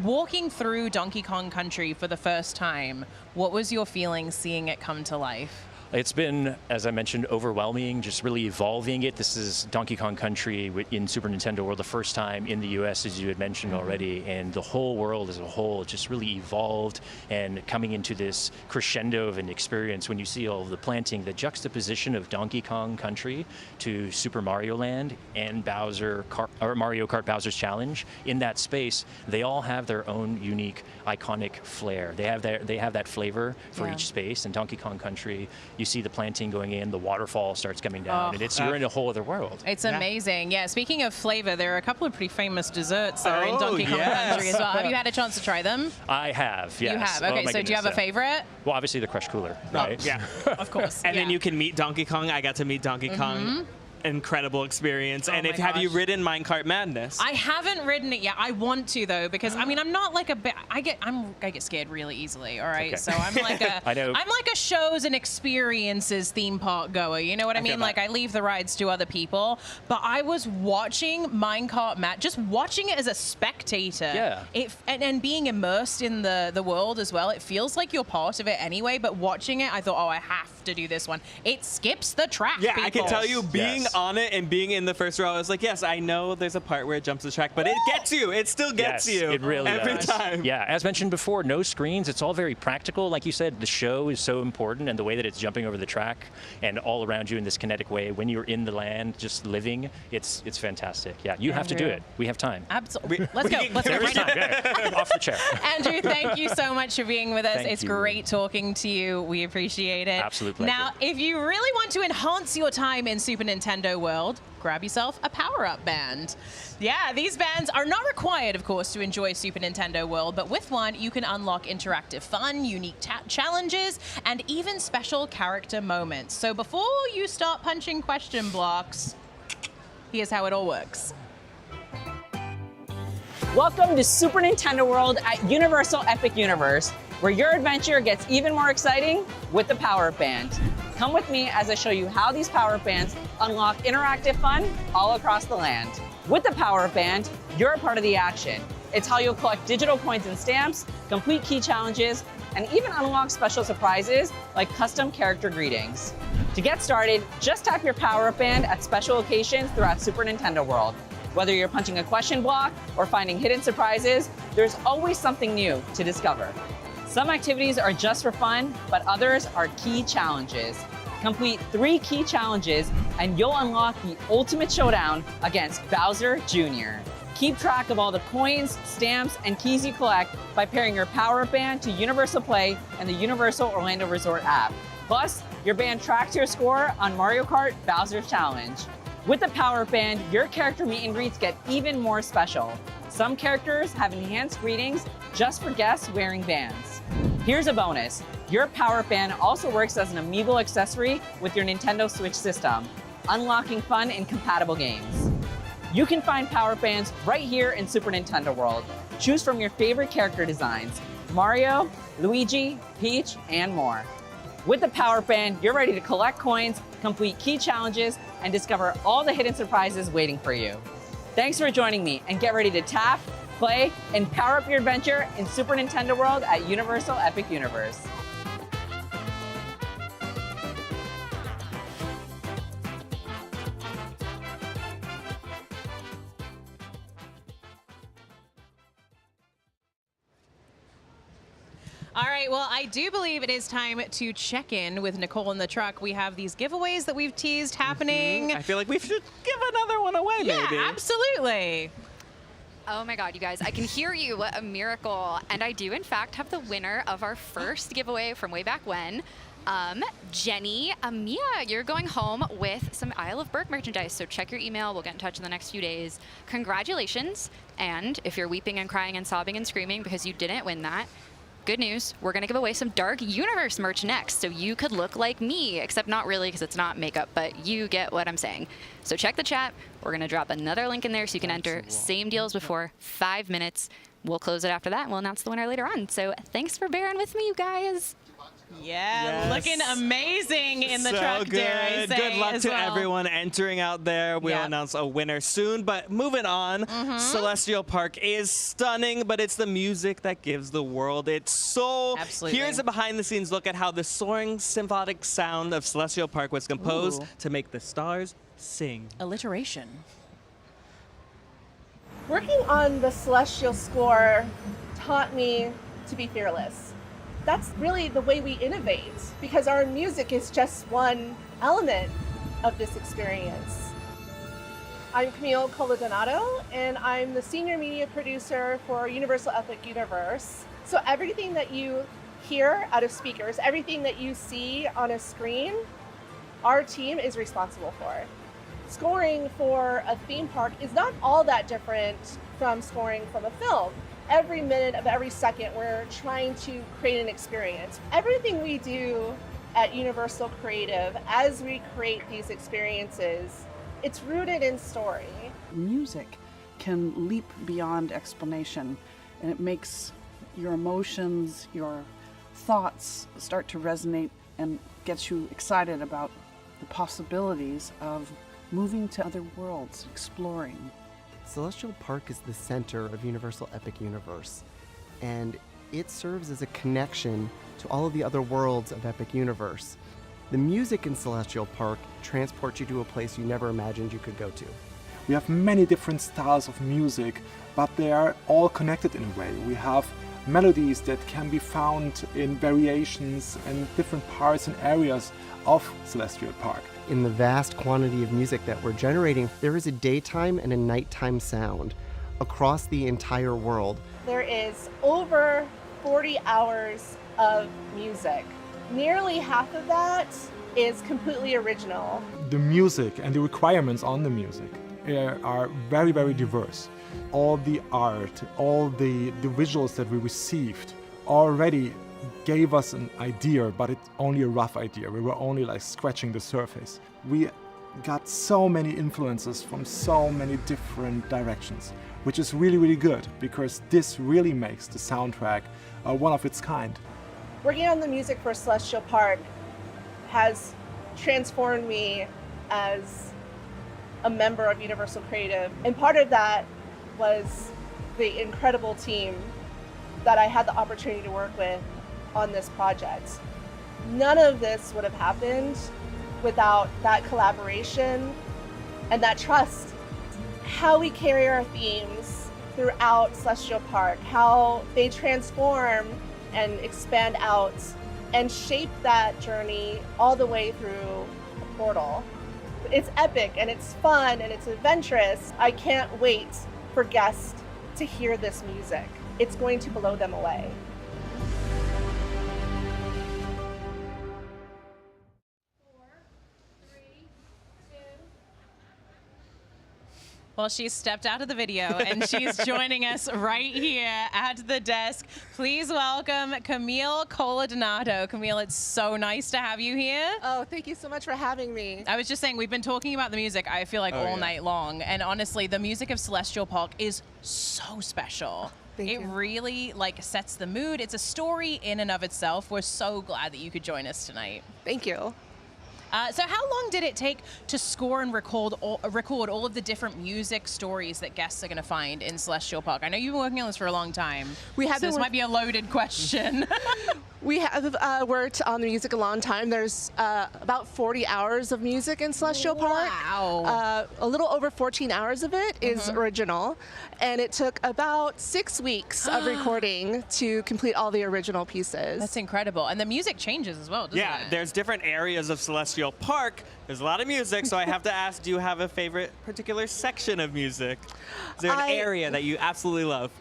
Walking through Donkey Kong Country for the first time, what was your feeling seeing it come to life? It's been, as I mentioned, overwhelming, just really evolving it. This is Donkey Kong Country in Super Nintendo World, the first time in the US, as you had mentioned already, and the whole world as a whole just really evolved and coming into this crescendo of an experience when you see all of the planting, the juxtaposition of Donkey Kong Country to Super Mario Land and Mario Kart Bowser's Challenge. In that space, they all have their own unique, iconic flair. They have that flavor for each space. In Donkey Kong Country, you see the planting going in, the waterfall starts coming down, and you're in a whole other world. It's amazing. Yeah, speaking of flavor, there are a couple of pretty famous desserts that are in Donkey Kong Country as well. Have you had a chance to try them? I have, yes. You have? Oh, Okay, my so do you have a goodness, favorite? Well, obviously the Crush Cooler, right? Yeah, of course. And then you can meet Donkey Kong. I got to meet Donkey Kong. Incredible experience. And have you ridden Minecart Madness? I haven't ridden it yet. I want to though, because I mean I'm not like I get scared really easily. All right, so I'm like I'm like a shows and experiences theme park goer. You know what I mean? Like I leave the rides to other people. But I was watching Minecart just watching it as a spectator. Yeah. And being immersed in the world as well. It feels like you're part of it anyway. But watching it, I thought, oh, I have to do this one. It skips the track. Yeah, people. I can tell you, being on it and being in the first row, I was like, yes, I know there's a part where it jumps the track, but it gets you. It still gets Yes, you. it really every does. time. Yeah, as mentioned before, no screens. It's all very practical. Like you said, the show is so important, and the way that it's jumping over the track and all around you in this kinetic way. When you're in the land, just living, it's fantastic. Yeah, you have to do Andrew. it. We have time. Absolutely. Let's go. Let's go. There is time. Yeah. Off the chair. Andrew, thank you so much for being with us. Thank It's you. great talking to you. We appreciate it. Absolute pleasure. Now, if you really want to enhance your time in Super Nintendo World, grab yourself a power-up band. Yeah, these bands are not required, of course, to enjoy Super Nintendo World, but with one, you can unlock interactive fun, unique challenges, and even special character moments. So before you start punching question blocks, here's how it all works. Welcome to Super Nintendo World at Universal Epic Universe, where your adventure gets even more exciting with the Power-Up Band. Come with me as I show you how these Power-Up Bands unlock interactive fun all across the land. With the Power-Up Band, you're a part of the action. It's how you'll collect digital coins and stamps, complete key challenges, and even unlock special surprises like custom character greetings. To get started, just tap your Power-Up Band at special locations throughout Super Nintendo World. Whether you're punching a question block or finding hidden surprises, there's always something new to discover. Some activities are just for fun, but others are key challenges. Complete 3 key challenges and you'll unlock the ultimate showdown against Bowser Jr. Keep track of all the coins, stamps, and keys you collect by pairing your Power-Up Band to Universal Play and the Universal Orlando Resort app. Plus, your band tracks your score on Mario Kart Bowser's Challenge. With the Power-Up Band, your character meet and greets get even more special. Some characters have enhanced greetings just for guests wearing bands. Here's a bonus. Your Power-Up Band also works as an amiibo accessory with your Nintendo Switch system, unlocking fun in compatible games. You can find Power-Up Bands right here in Super Nintendo World. Choose from your favorite character designs, Mario, Luigi, Peach, and more. With the Power-Up Band, you're ready to collect coins, complete key challenges, and discover all the hidden surprises waiting for you. Thanks for joining me, and get ready to tap, play, and power up your adventure in Super Nintendo World at Universal Epic Universe. All right, well, I do believe it is time to check in with Nicole in the truck. We have these giveaways that we've teased happening. I feel like we should give another one away, maybe. Yeah, absolutely. Oh my God, you guys, I can hear you. What a miracle. And I do, in fact, have the winner of our first giveaway from way back when. Jenny, Mia, you're going home with some Isle of Berk merchandise, so check your email. We'll get in touch in the next few days. Congratulations. And if you're weeping and crying and sobbing and screaming because you didn't win that, good news, we're gonna give away some Dark Universe merch next, so you could look like me, except not really because it's not makeup, but you get what I'm saying. So check the chat. We're gonna drop another link in there so you can enter. Same deals before, 5 minutes. We'll close it after that and we'll announce the winner later on. So thanks for bearing with me, you guys. Yeah, looking amazing in the truck, dare I say. Good luck as to well. everyone entering out there. We'll announce a winner soon. But moving on, Celestial Park is stunning, but it's the music that gives the world its soul. Absolutely. Here's a behind-the-scenes look at how the soaring symphonic sound of Celestial Park was composed to make the stars sing. Alliteration. Working on the Celestial score taught me to be fearless. That's really the way we innovate, because our music is just one element of this experience. I'm Camille Coladonato, and I'm the senior media producer for Universal Epic Universe. So everything that you hear out of speakers, everything that you see on a screen, our team is responsible for. Scoring for a theme park is not all that different from scoring from a film. Every minute of every second, we're trying to create an experience. Everything we do at Universal Creative, as we create these experiences, it's rooted in story. Music can leap beyond explanation, and it makes your emotions, your thoughts start to resonate and gets you excited about the possibilities of moving to other worlds, exploring. Celestial Park is the center of Universal Epic Universe, and it serves as a connection to all of the other worlds of Epic Universe. The music in Celestial Park transports you to a place you never imagined you could go to. We have many different styles of music, but they are all connected in a way. We have melodies that can be found in variations and different parts and areas of Celestial Park. In the vast quantity of music that we're generating, there is a daytime and a nighttime sound across the entire world. There is over 40 hours of music. Nearly half of that is completely original. The music and the requirements on the music are very, very diverse. All the art, all the visuals that we received already gave us an idea, but it's only a rough idea. We were only like scratching the surface. We got so many influences from so many different directions, which is really, really good because this really makes the soundtrack one of its kind. Working on the music for Celestial Park has transformed me as a member of Universal Creative. And part of that was the incredible team that I had the opportunity to work with on this project. None of this would have happened without that collaboration and that trust. How we carry our themes throughout Celestial Park, how they transform and expand out and shape that journey all the way through the portal. It's epic and it's fun and it's adventurous. I can't wait for guests to hear this music. It's going to blow them away. Well, she's stepped out of the video and she's joining us right here at the desk. Please welcome Camille Coladonato. Camille, it's so nice to have you here. Oh, thank you so much for having me. I was just saying, we've been talking about the music, I feel like all night long. And honestly, the music of Celestial Park is so special. It really sets the mood. It's a story in and of itself. We're so glad that you could join us tonight. Thank you. So how long did it take to score and record all of the different music stories that guests are going to find in Celestial Park? I know you've been working on this for a long time. This might be a loaded question. We have worked on the music a long time. There's about 40 hours of music in Celestial Park. Wow. A little over 14 hours of it is original. And it took about 6 weeks of recording to complete all the original pieces. That's incredible. And the music changes as well, doesn't it? Yeah, there's different areas of Celestial Park. There's a lot of music, so I have to ask, do you have a favorite particular section of music? Is there an area that you absolutely love?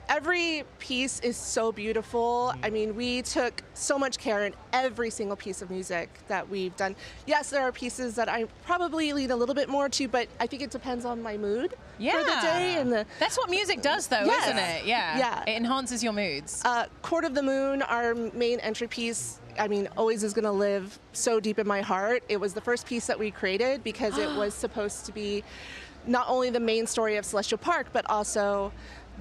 Every piece is so beautiful. I mean, we took so much care in every single piece of music that we've done. Yes, there are pieces that I probably lean a little bit more to, but I think it depends on my mood for the day. And that's what music does, though, isn't it? Yeah. Yeah. It enhances your moods. Court of the Moon, our main entry piece, I mean, always is going to live so deep in my heart. It was the first piece that we created because it was supposed to be not only the main story of Celestial Park, but also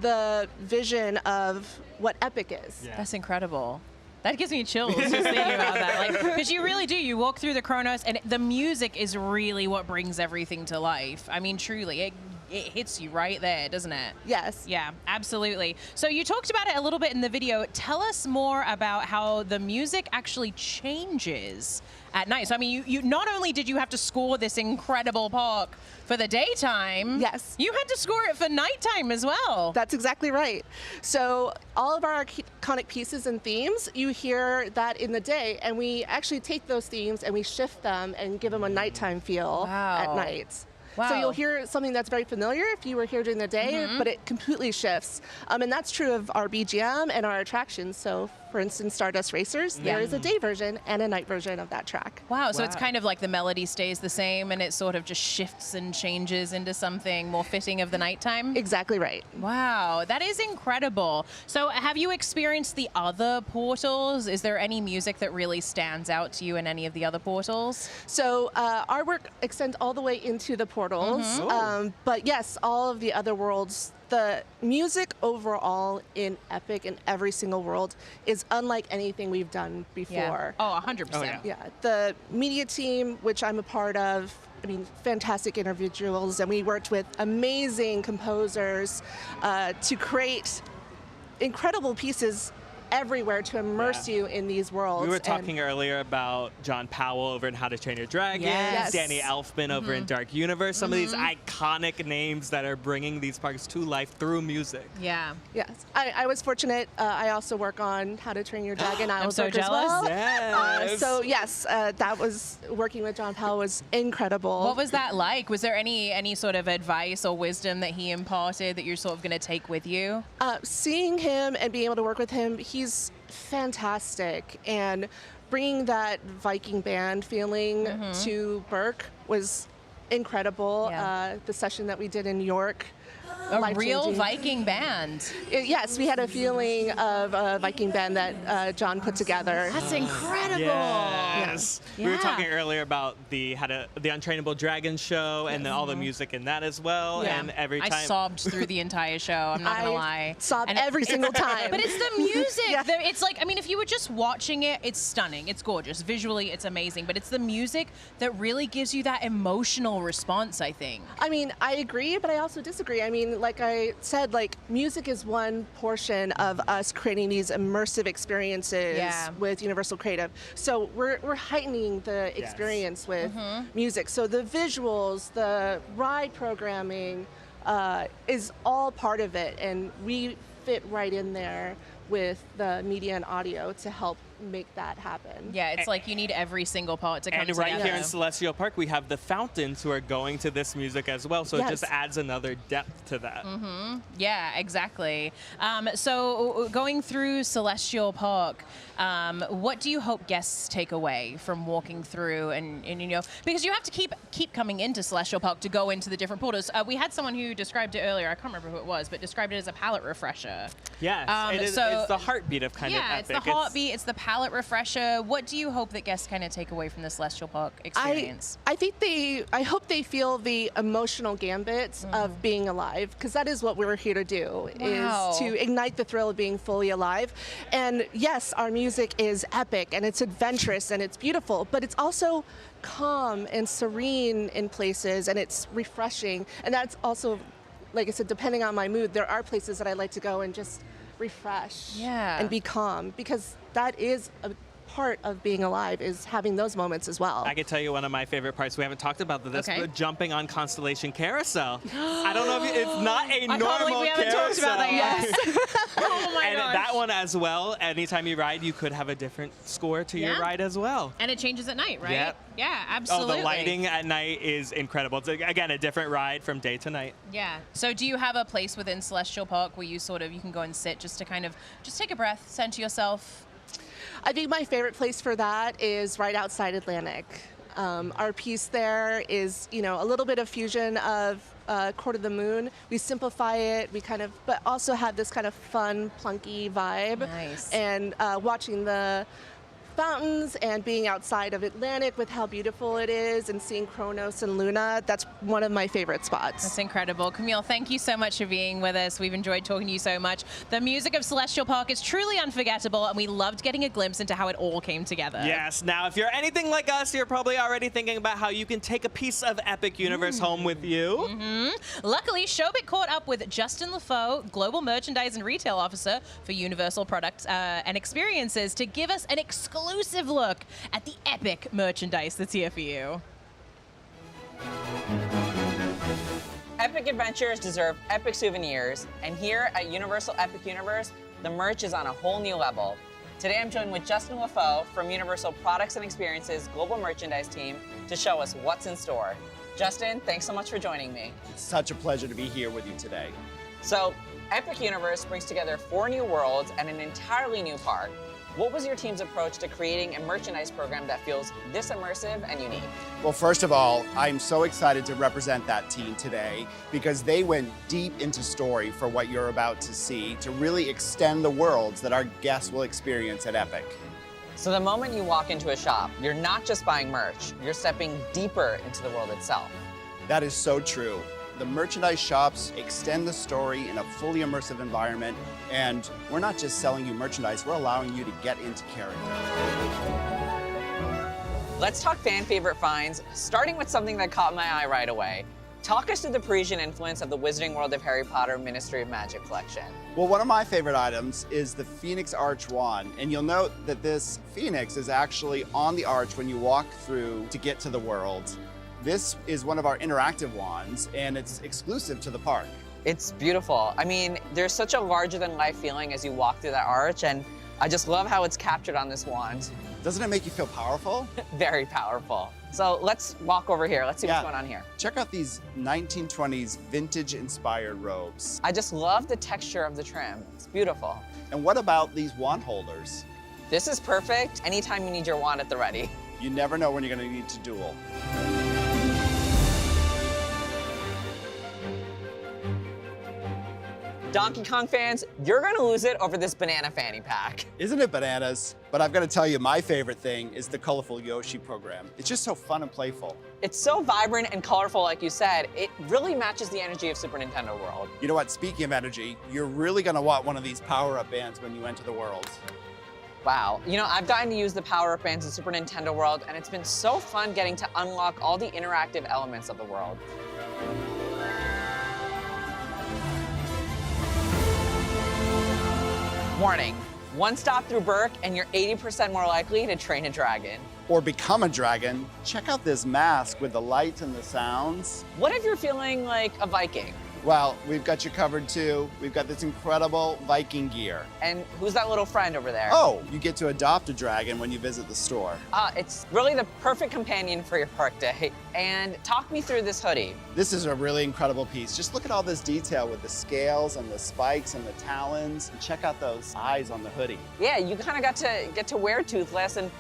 the vision of what Epic is. Yeah. That's incredible. That gives me chills just thinking about that. Because you really do. You walk through the Chronos, and the music is really what brings everything to life. I mean, truly, it hits you right there, doesn't it? Yes. Yeah, absolutely. So you talked about it a little bit in the video. Tell us more about how the music actually changes at night. So, I mean, you not only did you have to score this incredible park for the daytime, yes, you had to score it for nighttime as well. That's exactly right. So all of our iconic pieces and themes, you hear that in the day, and we actually take those themes and we shift them and give them a nighttime feel at night. Wow. So you'll hear something that's very familiar if you were here during the day, but it completely shifts. And that's true of our BGM and our attractions. So for instance, Stardust Racers, there is a day version and a night version of that track. Wow, so it's kind of like the melody stays the same and it sort of just shifts and changes into something more fitting of the nighttime? Exactly right. Wow, that is incredible. So have you experienced the other portals? Is there any music that really stands out to you in any of the other portals? So our work extends all the way into the portals, but yes, all of the other worlds, the music overall in Epic in every single world is unlike anything we've done before. Yeah. Oh, 100%. Yeah. The media team, which I'm a part of, I mean, fantastic individuals, and we worked with amazing composers to create incredible pieces everywhere to immerse you in these worlds. We were And talking earlier about John Powell over in How to Train Your Dragon, Yes. Danny Elfman over in Dark Universe, some of these iconic names that are bringing these parks to life through music. Yeah. Yes, I was fortunate. I also work on How to Train Your Dragon. I I'm was so work as jealous. well. Yes. So yes, that was working with John Powell was incredible. What was that like? Was there any sort of advice or wisdom that he imparted that you're sort of going to take with you? Seeing him and being able to work with him, he's fantastic. And bringing that Viking band feeling to Berk was incredible. The session that we did in New York. A real life-changing. Viking band. Yes, we had a feeling of a Viking band that John put together. That's incredible. Yes. We were talking earlier about the Untrainable Dragon show and all the music in that as well. Yeah. And every time I sobbed through the entire show. I'm not gonna lie. Sobbed every single time. But it's the music. It's like, I mean, if you were just watching it, it's stunning. It's gorgeous. Visually, it's amazing. But it's the music that really gives you that emotional response, I think. I mean, I agree, but I also disagree. I mean, like I said, like music is one portion of us creating these immersive experiences with Universal Creative. So we're heightening the experience with music. So the visuals, the ride programming is all part of it, and we fit right in there with the media and audio to help make that happen. Yeah, it's like you need every single part to come and together. right here in Celestial Park, we have the fountains who are going to this music as well. So it just adds another depth to that. Yeah, exactly. So going through Celestial Park, what do you hope guests take away from walking through and you know, because you have to keep coming into Celestial Park to go into the different portals. We had someone who described it earlier, I can't remember who it was, but described it as a palate refresher. Yes, it's the heartbeat of kind of Epic. Yeah, it's the heartbeat, it's the palate refresher. What do you hope that guests kind of take away from the Celestial Park experience? I hope they feel the emotional gambit of being alive, because that is what we're here to do, is to ignite the thrill of being fully alive. And yes, our music is epic and it's adventurous and it's beautiful, but it's also calm and serene in places, and it's refreshing. And that's also, like I said, depending on my mood, there are places that I like to go and just refresh and be calm, because that is a part of being alive, is having those moments as well. I could tell you one of my favorite parts. We haven't talked about this, but jumping on Constellation Carousel. I don't know if it's not a normal can't believe we haven't carousel. talked about that yet. Oh my and gosh. that one as well. Anytime you ride, you could have a different score to your ride as well. And it changes at night, right? Yep. Yeah, absolutely. Oh, the lighting at night is incredible. It's again a different ride from day to night. Yeah. So do you have a place within Celestial Park where you can go and sit just to kind of just take a breath, center yourself? I think my favorite place for that is right outside Atlantic. Our piece there is, you know, a little bit of fusion of Court of the Moon. We simplify it, but also have this kind of fun, plunky vibe. Nice. And watching the fountains and being outside of Atlantic with how beautiful it is and seeing Kronos and Luna, that's one of my favorite spots. That's incredible. Camille, thank you so much for being with us. We've enjoyed talking to you so much. The music of Celestial Park is truly unforgettable, and we loved getting a glimpse into how it all came together. Yes. Now, if you're anything like us, you're probably already thinking about how you can take a piece of Epic Universe home with you. Luckily, Showbiz caught up with Justin LaFoe, Global Merchandise and Retail Officer for Universal Products and Experiences, to give us an exclusive look at the epic merchandise that's here for you. Epic adventures deserve epic souvenirs, and here at Universal Epic Universe, the merch is on a whole new level. Today I'm joined with Justin LaFoe from Universal Products and Experiences Global Merchandise Team to show us what's in store. Justin, thanks so much for joining me. Such a pleasure to be here with you today. So, Epic Universe brings together 4 new worlds and an entirely new park. What was your team's approach to creating a merchandise program that feels this immersive and unique? Well, first of all, I'm so excited to represent that team today because they went deep into story for what you're about to see to really extend the worlds that our guests will experience at Epic. So the moment you walk into a shop, you're not just buying merch, you're stepping deeper into the world itself. That is so true. The merchandise shops extend the story in a fully immersive environment, and we're not just selling you merchandise, we're allowing you to get into character. Let's talk fan favorite finds, starting with something that caught my eye right away. Talk us through the Parisian influence of the Wizarding World of Harry Potter Ministry of Magic collection. Well, one of my favorite items is the Phoenix Arch wand, and you'll note that this Phoenix is actually on the arch when you walk through to get to the world. This is one of our interactive wands, and it's exclusive to the park. It's beautiful. I mean, there's such a larger-than-life feeling as you walk through that arch, and I just love how it's captured on this wand. Doesn't it make you feel powerful? Very powerful. So let's walk over here. Let's see what's going on here. Check out these 1920s vintage-inspired robes. I just love the texture of the trim. It's beautiful. And what about these wand holders? This is perfect anytime you need your wand at the ready. You never know when you're going to need to duel. Donkey Kong fans, you're gonna lose it over this banana fanny pack. Isn't it bananas? But I've got to tell you, my favorite thing is the colorful Yoshi program. It's just so fun and playful. It's so vibrant and colorful, like you said. It really matches the energy of Super Nintendo World. You know what, speaking of energy, you're really gonna want one of these power-up bands when you enter the world. Wow. You know, I've gotten to use the power-up bands in Super Nintendo World, and it's been so fun getting to unlock all the interactive elements of the world. Warning, one stop through Berk and you're 80% more likely to train a dragon. Or become a dragon. Check out this mask with the lights and the sounds. What if you're feeling like a Viking? Well, we've got you covered too. We've got this incredible Viking gear. And who's that little friend over there? Oh, you get to adopt a dragon when you visit the store. It's really the perfect companion for your park day. And talk me through this hoodie. This is a really incredible piece. Just look at all this detail with the scales and the spikes and the talons. And check out those eyes on the hoodie. Yeah, you kind of got to get to wear Toothless, and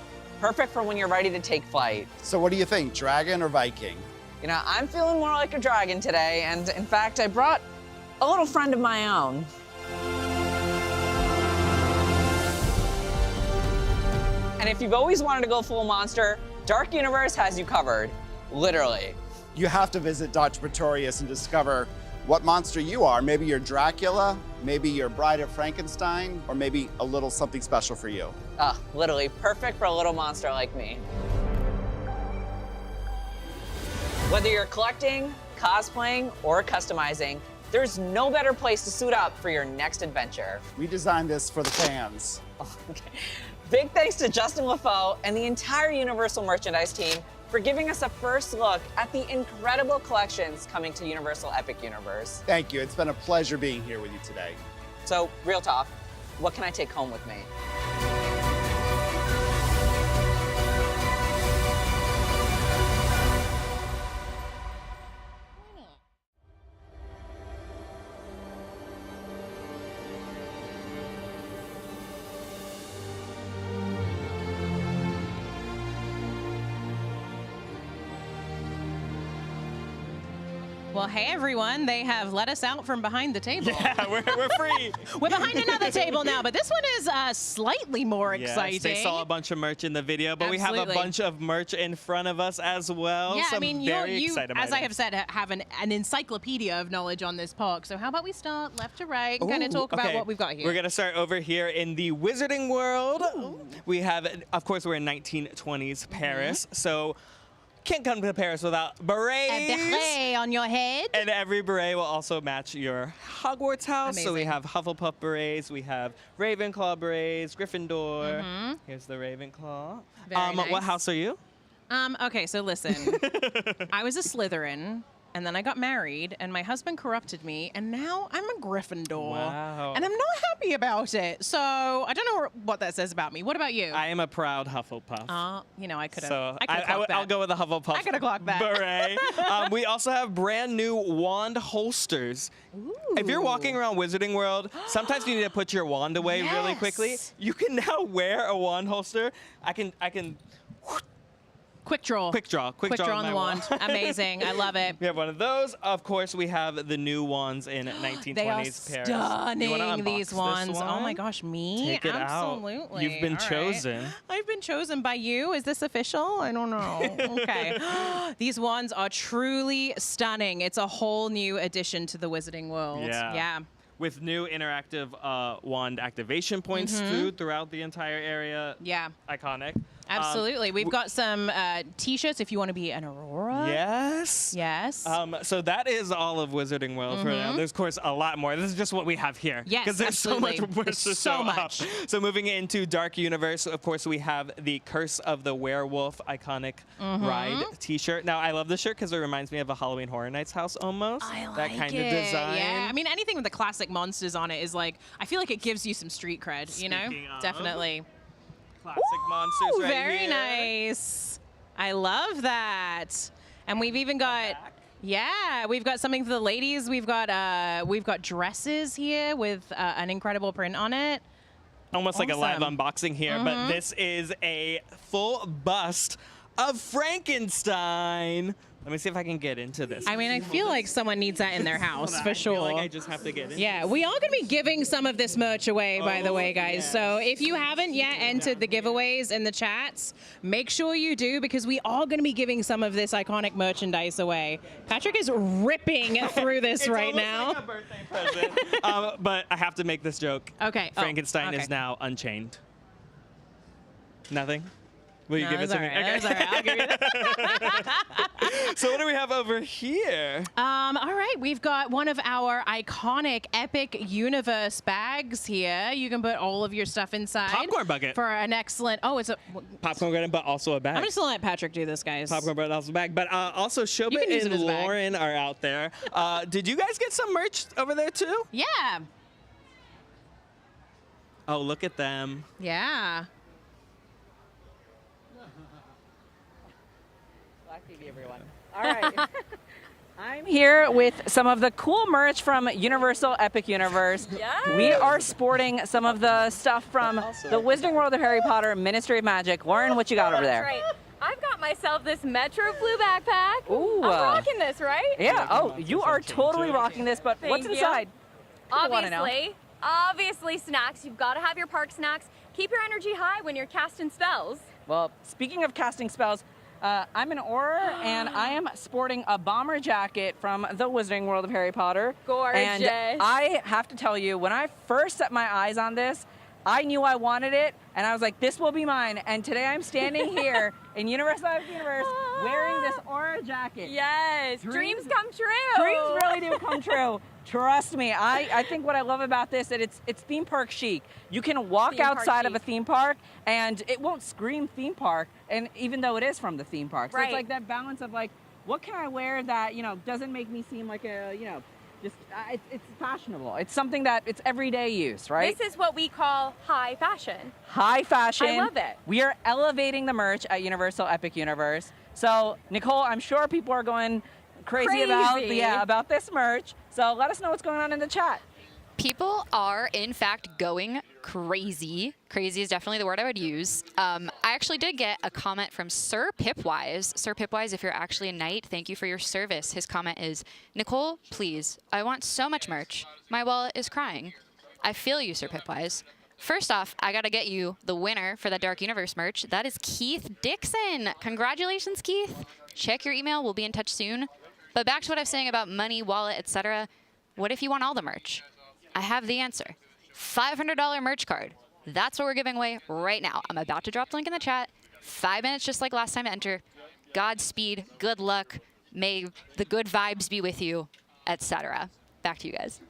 perfect for when you're ready to take flight. So what do you think, dragon or Viking? You know, I'm feeling more like a dragon today, and in fact, I brought a little friend of my own. And if you've always wanted to go full monster, Dark Universe has you covered, literally. You have to visit Dr. Pretorius and discover what monster you are. Maybe you're Dracula, maybe you're Bride of Frankenstein, or maybe a little something special for you. Literally perfect for a little monster like me. Whether you're collecting, cosplaying, or customizing, there's no better place to suit up for your next adventure. We designed this for the fans. Okay. Big thanks to Justin LaFoe and the entire Universal merchandise team for giving us a first look at the incredible collections coming to Universal Epic Universe. Thank you. It's been a pleasure being here with you today. So, real talk, what can I take home with me? Well, hey everyone, they have let us out from behind the table. Yeah, we're free. We're behind another table now, but this one is slightly more exciting. Yes, they saw a bunch of merch in the video, but we have a bunch of merch in front of us as well. Yeah, so I mean, you, as I have said, have an encyclopedia of knowledge on this park. So how about we start left to right and kind of talk about what we've got here? We're going to start over here in the Wizarding World. Ooh. We have, of course, we're in 1920s Paris. So can't come to Paris without berets. A beret on your head. And every beret will also match your Hogwarts house. Amazing. So we have Hufflepuff berets, we have Ravenclaw berets, Gryffindor. Here's the Ravenclaw. Very nice. What house are you? Okay, so listen. I was a Slytherin, and then I got married, and my husband corrupted me, and now I'm a Gryffindor. Wow. And I'm not happy about it. So I don't know what that says about me. What about you? I am a proud Hufflepuff. You know, I could have. So clocked that. I'll go with the Hufflepuff. I could have clocked that. Beret. We also have brand new wand holsters. Ooh. If you're walking around Wizarding World, sometimes you need to put your wand away really quickly. You can now wear a wand holster. I can. Quick draw. Quick draw on the wand. Amazing. I love it. We have one of those. Of course, we have the new wands in 1920s they are Paris. stunning, these wands. One? Oh my gosh, me? Take it Absolutely. out. You've been chosen. I've been chosen by you. Is this official? I don't know. Okay. These wands are truly stunning. It's a whole new addition to the Wizarding World. Yeah. With new interactive wand activation points too throughout the entire area. Yeah. Iconic. Absolutely. We've got some T-shirts if you want to be an Aurora. Yes. Yes. So that is all of Wizarding World for now. There's, of course, a lot more. This is just what we have here. Yes, because there's absolutely. so much more There's to so show much. up. So moving into Dark Universe, of course, we have the Curse of the Werewolf iconic ride T-shirt. Now, I love this shirt because it reminds me of a Halloween Horror Nights house almost. I like that kind of it. design. Yeah. I mean, anything with the classic monsters on it is like, I feel like it gives you some street cred, you know? Speaking of, Definitely. Classic monsters right Very here. nice. I love that. And we've even got, yeah, we've got something for the ladies. We've got dresses here with an incredible print on it. Almost like a live Awesome. unboxing here, but this is a full bust of Frankenstein. Let me see if I can get into this. I mean, I feel like someone needs that in their house for I sure. feel like I just have to get into Yeah, we are going to be giving some of this merch away, by the way, guys. So if you haven't yet entered the giveaways in the chats, make sure you do, because we are going to be giving some of this iconic merchandise away. Patrick is ripping through this right now. Like a birthday present. But I have to make this joke. Okay. Frankenstein okay. is now unchained. Nothing? Will you No, give it that's to me? all right, that's all right. I'll give you that. So what do we have over here? All right, we've got one of our iconic Epic Universe bags here. You can put all of your stuff inside. Popcorn bucket. For an excellent, oh, it's a, Popcorn bucket, but also a bag. I'm just gonna let Patrick do this, guys. Popcorn bucket, also a bag. But also You Shobit can use it and as a bag. Lauren are out there. Did you guys get some merch over there too? Yeah. Oh, look at them. Yeah. Black TV, everyone. All right. I'm here with some of the cool merch from Universal Epic Universe. Yes. We are sporting some of the stuff from the Wizarding World of Harry Potter, Ministry of Magic. Lauren, what you got over there? That's right. I've got myself this Metro Blue backpack. Ooh, I'm rocking this, right? Yeah. Oh, you are totally rocking this, but what's Thank you. inside? People wanna know. Obviously snacks. You've got to have your park snacks. Keep your energy high when you're casting spells. Well, speaking of casting spells, I'm an Auror, and I am sporting a bomber jacket from the Wizarding World of Harry Potter. Gorgeous. And I have to tell you, when I first set my eyes on this, I knew I wanted it, and I was like, this will be mine. And today I'm standing here in Universal Universe wearing this Aura jacket. Yes, dreams come true. Dreams really do come true. Trust me, I think what I love about this is it's theme park chic. You can walk Theme park outside of a chic. theme park and it won't scream theme park, and even though it is from the theme park. So Right. it's like that balance of like, what can I wear that, doesn't make me seem like a, just, it's fashionable. It's something that it's everyday use, right? This is what we call high fashion. High fashion. I love it. We are elevating the merch at Universal Epic Universe. So, Nicole, I'm sure people are going crazy. about this merch. So let us know what's going on in the chat. People are, in fact, going crazy. Crazy is definitely the word I would use. I actually did get a comment from Sir Pipwise. Sir Pipwise, if you're actually a knight, thank you for your service. His comment is, Nicole, please, I want so much merch. My wallet is crying. I feel you, Sir Pipwise. First off, I gotta get you the winner for the Dark Universe merch. That is Keith Dixon. Congratulations, Keith. Check your email. We'll be in touch soon. But back to what I was saying about money, wallet, etc. What if you want all the merch? I have the answer. $500 merch card. That's what we're giving away right now. I'm about to drop the link in the chat. 5 minutes just like last time to enter. Godspeed, good luck, may the good vibes be with you, etc. Back to you guys.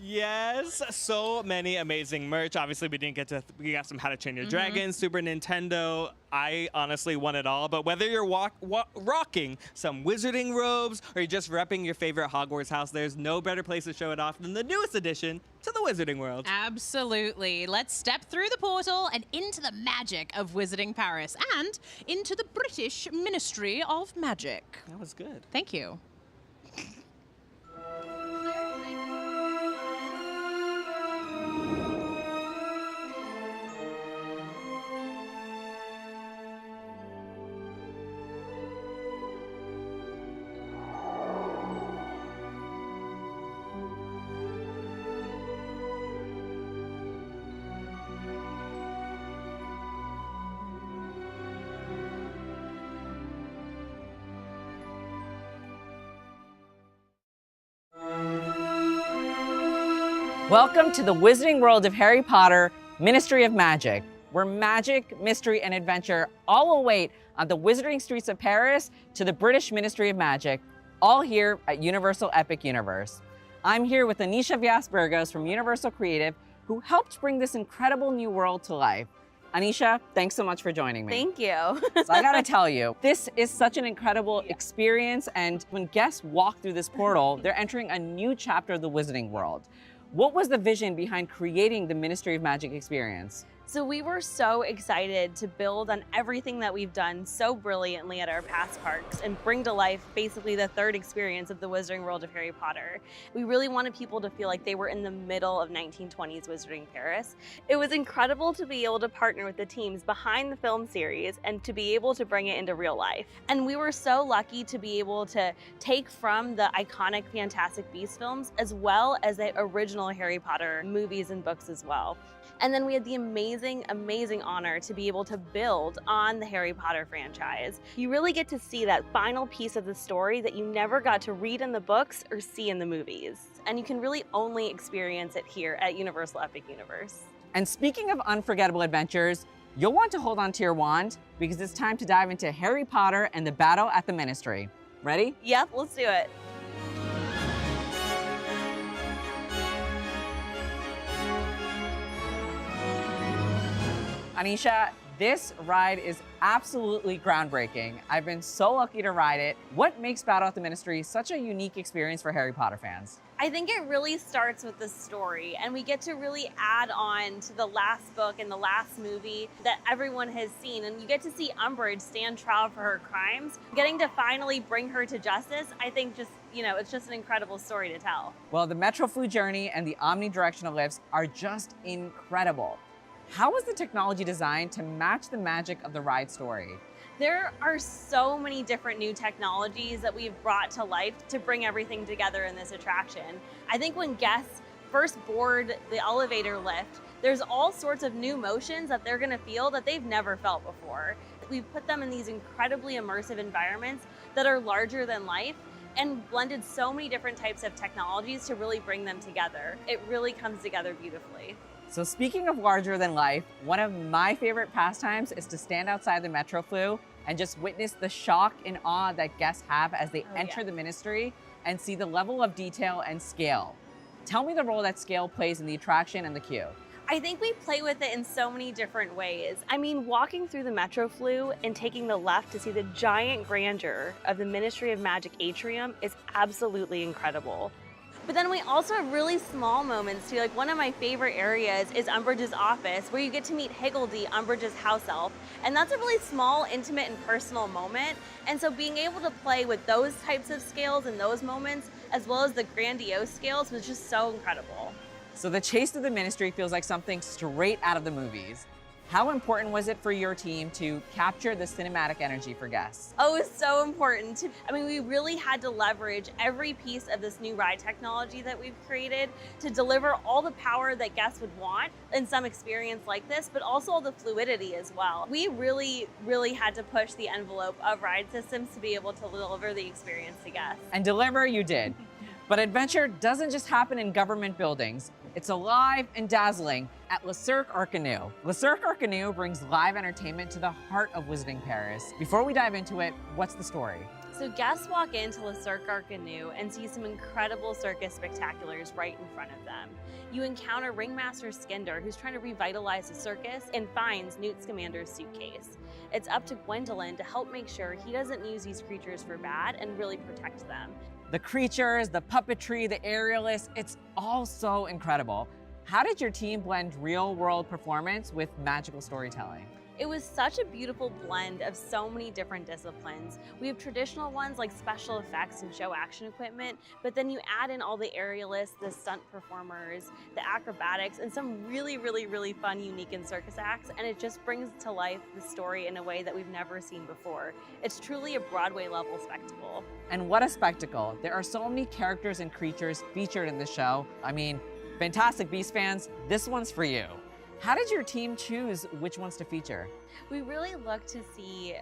Yes, so many amazing merch. Obviously, we got some How to Train Your Dragon, Super Nintendo. I honestly want it all. But whether you're rocking some wizarding robes or you're just repping your favorite Hogwarts house, there's no better place to show it off than the newest addition to the Wizarding World. Absolutely. Let's step through the portal and into the magic of Wizarding Paris and into the British Ministry of Magic. That was good. Thank you. Welcome to the Wizarding World of Harry Potter, Ministry of Magic. where magic, mystery, and adventure all await on the wizarding streets of Paris to the British Ministry of Magic, all here at Universal Epic Universe. I'm here with Anisha Vyas-Burgos from Universal Creative, who helped bring this incredible new world to life. Anisha, thanks so much for joining me. Thank you. So I gotta tell you, this is such an incredible experience, and when guests walk through this portal, they're entering a new chapter of the wizarding world. What was the vision behind creating the Ministry of Magic experience? So we were so excited to build on everything that we've done so brilliantly at our past parks and bring to life basically the third experience of the Wizarding World of Harry Potter. We really wanted people to feel like they were in the middle of 1920s Wizarding Paris. It was incredible to be able to partner with the teams behind the film series and to be able to bring it into real life. And we were so lucky to be able to take from the iconic Fantastic Beasts films as well as the original Harry Potter movies and books as well. And then we had the amazing honor to be able to build on the Harry Potter franchise. You really get to see that final piece of the story that you never got to read in the books or see in the movies. And you can really only experience it here at Universal Epic Universe. And speaking of unforgettable adventures, you'll want to hold on to your wand because it's time to dive into Harry Potter and the battle at the Ministry. Ready? Yep, let's do it. Anisha, this ride is absolutely groundbreaking. I've been so lucky to ride it. What makes Battle at the Ministry such a unique experience for Harry Potter fans? I think it really starts with the story, and we get to really add on to the last book and the last movie that everyone has seen, and you get to see Umbridge stand trial for her crimes. Getting to finally bring her to justice, I think it's just an incredible story to tell. Well, the Metro Flu journey and the omnidirectional lifts are just incredible. How was the technology designed to match the magic of the ride story? There are so many different new technologies that we've brought to life to bring everything together in this attraction. I think when guests first board the elevator lift, there's all sorts of new motions that they're gonna feel that they've never felt before. We've put them in these incredibly immersive environments that are larger than life and blended so many different types of technologies to really bring them together. It really comes together beautifully. So speaking of larger than life, one of my favorite pastimes is to stand outside the Metro Flu and just witness the shock and awe that guests have as they enter the Ministry and see the level of detail and scale. Tell me the role that scale plays in the attraction and the queue. I think we play with it in so many different ways. I mean, walking through the Metro Flu and taking the left to see the giant grandeur of the Ministry of Magic atrium is absolutely incredible. But then we also have really small moments too. Like one of my favorite areas is Umbridge's office, where you get to meet Higgledy, Umbridge's house elf. And that's a really small, intimate, and personal moment. And so being able to play with those types of scales and those moments, as well as the grandiose scales, was just so incredible. So the chase through the Ministry feels like something straight out of the movies. How important was it for your team to capture the cinematic energy for guests? Oh, it's so important. I mean, we really had to leverage every piece of this new ride technology that we've created to deliver all the power that guests would want in some experience like this, but also all the fluidity as well. We really had to push the envelope of ride systems to be able to deliver the experience to guests. And deliver you did. But adventure doesn't just happen in government buildings. It's alive and dazzling at Le Cirque Arcanu. Le Cirque Arcanu brings live entertainment to the heart of Wizarding Paris. Before we dive into it, what's the story? So guests walk into Le Cirque Arcanu and see some incredible circus spectaculars right in front of them. You encounter Ringmaster Skinder, who's trying to revitalize the circus and finds Newt Scamander's suitcase. It's up to Gwendolyn to help make sure he doesn't use these creatures for bad and really protect them. The creatures, the puppetry, the aerialists, it's all so incredible. How did your team blend real-world performance with magical storytelling? It was such a beautiful blend of so many different disciplines. We have traditional ones like special effects and show action equipment, but then you add in all the aerialists, the stunt performers, the acrobatics, and some really fun, unique and circus acts, and it just brings to life the story in a way that we've never seen before. It's truly a Broadway-level spectacle. And what a spectacle. There are so many characters and creatures featured in the show. I mean, Fantastic Beasts fans, this one's for you. How did your team choose which ones to feature? We really look to see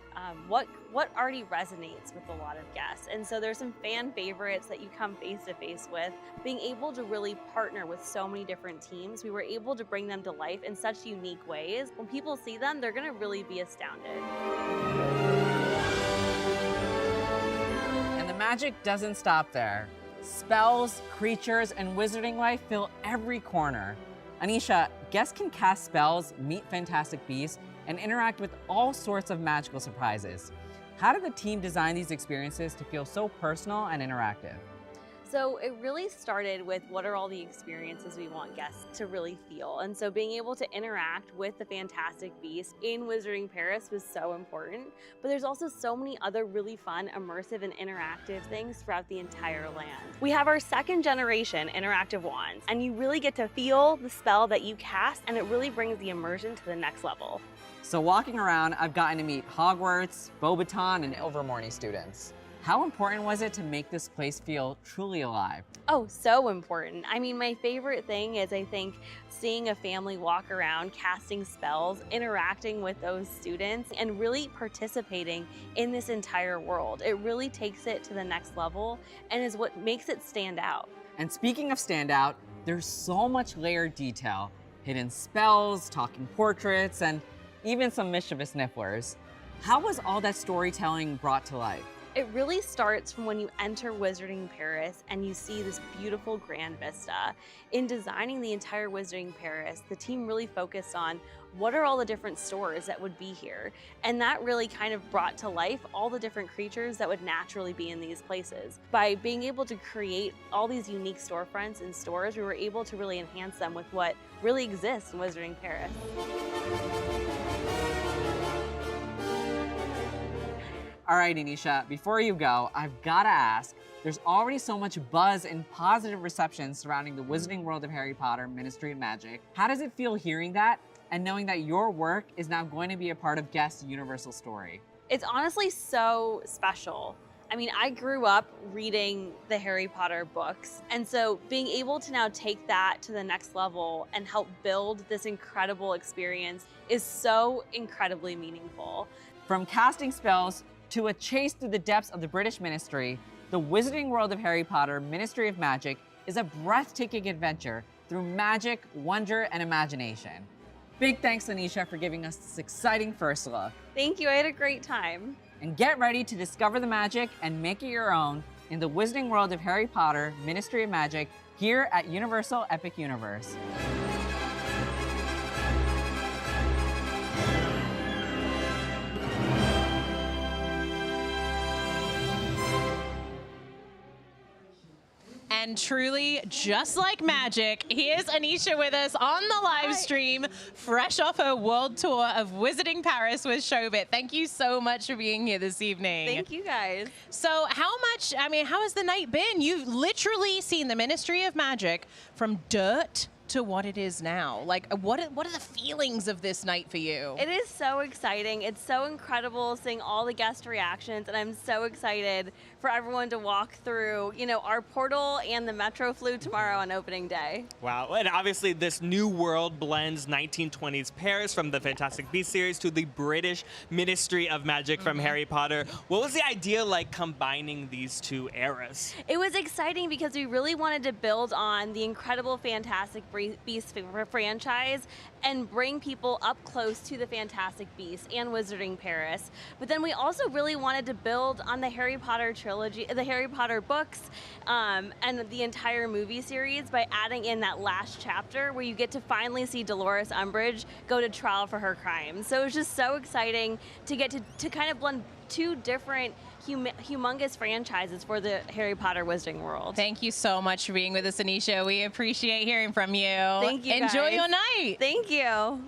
what already resonates with a lot of guests. And so there's some fan favorites that you come face to face with. Being able to really partner with so many different teams, we were able to bring them to life in such unique ways. When people see them, they're gonna really be astounded. And the magic doesn't stop there. Spells, creatures, and wizarding life fill every corner. Anisha, guests can cast spells, meet fantastic beasts, and interact with all sorts of magical surprises. How did the team design these experiences to feel so personal and interactive? So it really started with what are all the experiences we want guests to really feel. And so being able to interact with the Fantastic Beasts in Wizarding Paris was so important. But there's also so many other really fun, immersive, and interactive things throughout the entire land. We have our 2nd generation interactive wands, and you really get to feel the spell that you cast, and it really brings the immersion to the next level. So walking around, I've gotten to meet Hogwarts, Beauxbaton, and Ilvermorny students. How important was it to make this place feel truly alive? Oh, so important. I mean, my favorite thing is, I think, seeing a family walk around, casting spells, interacting with those students, and really participating in this entire world. It really takes it to the next level and is what makes it stand out. And speaking of standout, there's so much layered detail. Hidden spells, talking portraits, and even some mischievous nifflers. How was all that storytelling brought to life? It really starts from when you enter Wizarding Paris and you see this beautiful grand vista. In designing the entire Wizarding Paris, the team really focused on what are all the different stores that would be here. And that really kind of brought to life all the different creatures that would naturally be in these places. By being able to create all these unique storefronts and stores, we were able to really enhance them with what really exists in Wizarding Paris. All right, Anisha, before you go, I've gotta ask, there's already so much buzz and positive reception surrounding the Wizarding World of Harry Potter Ministry of Magic. How does it feel hearing that and knowing that your work is now going to be a part of guest Universal story? It's honestly so special. I mean, I grew up reading the Harry Potter books, and so being able to now take that to the next level and help build this incredible experience is so incredibly meaningful. From casting spells to a chase through the depths of the British Ministry, the Wizarding World of Harry Potter Ministry of Magic is a breathtaking adventure through magic, wonder, and imagination. Big thanks, Anisha, for giving us this exciting first look. Thank you, I had a great time. And get ready to discover the magic and make it your own in the Wizarding World of Harry Potter Ministry of Magic here at Universal Epic Universe. And truly, just like magic, here's Anisha with us on the live stream, fresh off her world tour of Wizarding Paris with Showbit. Thank you so much for being here this evening. Thank you, guys. So how has the night been? You've literally seen the Ministry of Magic from dirt to what it is now. Like, what are the feelings of this night for you? It is so exciting. It's so incredible seeing all the guest reactions, and I'm so excited for everyone to walk through, our portal and the Metro flew tomorrow on opening day. Wow, and obviously this new world blends 1920s Paris from the Fantastic Beasts series to the British Ministry of Magic from Harry Potter. What was the idea like combining these two eras? It was exciting because we really wanted to build on the incredible Fantastic Beasts franchise and bring people up close to the Fantastic Beasts and Wizarding Paris. But then we also really wanted to build on the Harry Potter trilogy, the Harry Potter books, and the entire movie series by adding in that last chapter where you get to finally see Dolores Umbridge go to trial for her crimes. So it was just so exciting to get to kind of blend two different humongous franchises for the Harry Potter Wizarding World. Thank you so much for being with us, Anisha. We appreciate hearing from you. Thank you, Enjoy guys. your night. Thank you.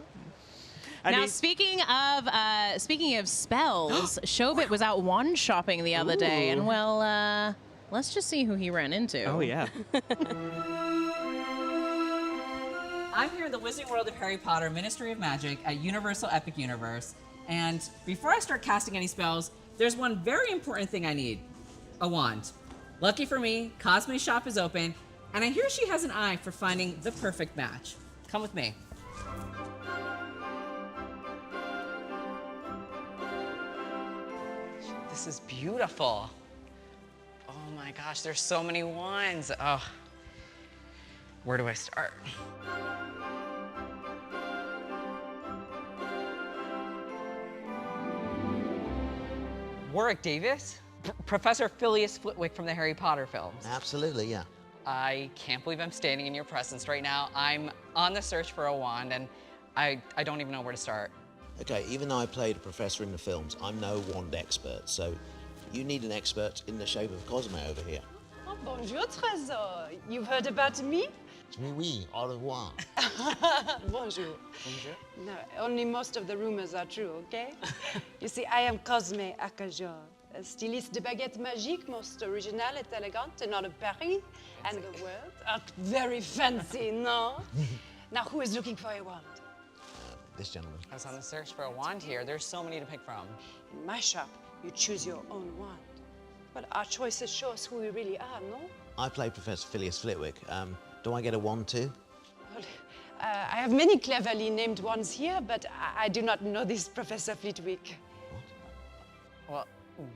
Now, speaking of spells, Showbit was out wand shopping the other day, and well, let's just see who he ran into. Oh, yeah. I'm here in the Wizarding World of Harry Potter Ministry of Magic at Universal Epic Universe, and before I start casting any spells, there's one very important thing I need. A wand. Lucky for me, Cosme's shop is open, and I hear she has an eye for finding the perfect match. Come with me. This is beautiful. Oh my gosh, there's so many wands. Oh, where do I start? Warwick Davis? Professor Phileas Flitwick from the Harry Potter films. Absolutely, yeah. I can't believe I'm standing in your presence right now. I'm on the search for a wand, and I don't even know where to start. Okay, even though I played a professor in the films, I'm no wand expert, so you need an expert in the shape of Cosmo over here. Oh, bonjour, Trésor. You've heard about me? Oui, oui, au revoir. Bonjour. Bonjour. No, only most of the rumors are true, okay? You see, I am Cosme Akajor, a styliste de baguette magique, most original et elegant in all of Paris and the world. Very fancy, no? Now, who is looking for a wand? This gentleman. I was on the search for a wand here. There's so many to pick from. In my shop, you choose your own wand. But our choices show us who we really are, no? I play Professor Phileas Flitwick. Do I get a wand too? Well, I have many cleverly named wands here, but I do not know this Professor Flitwick. Well,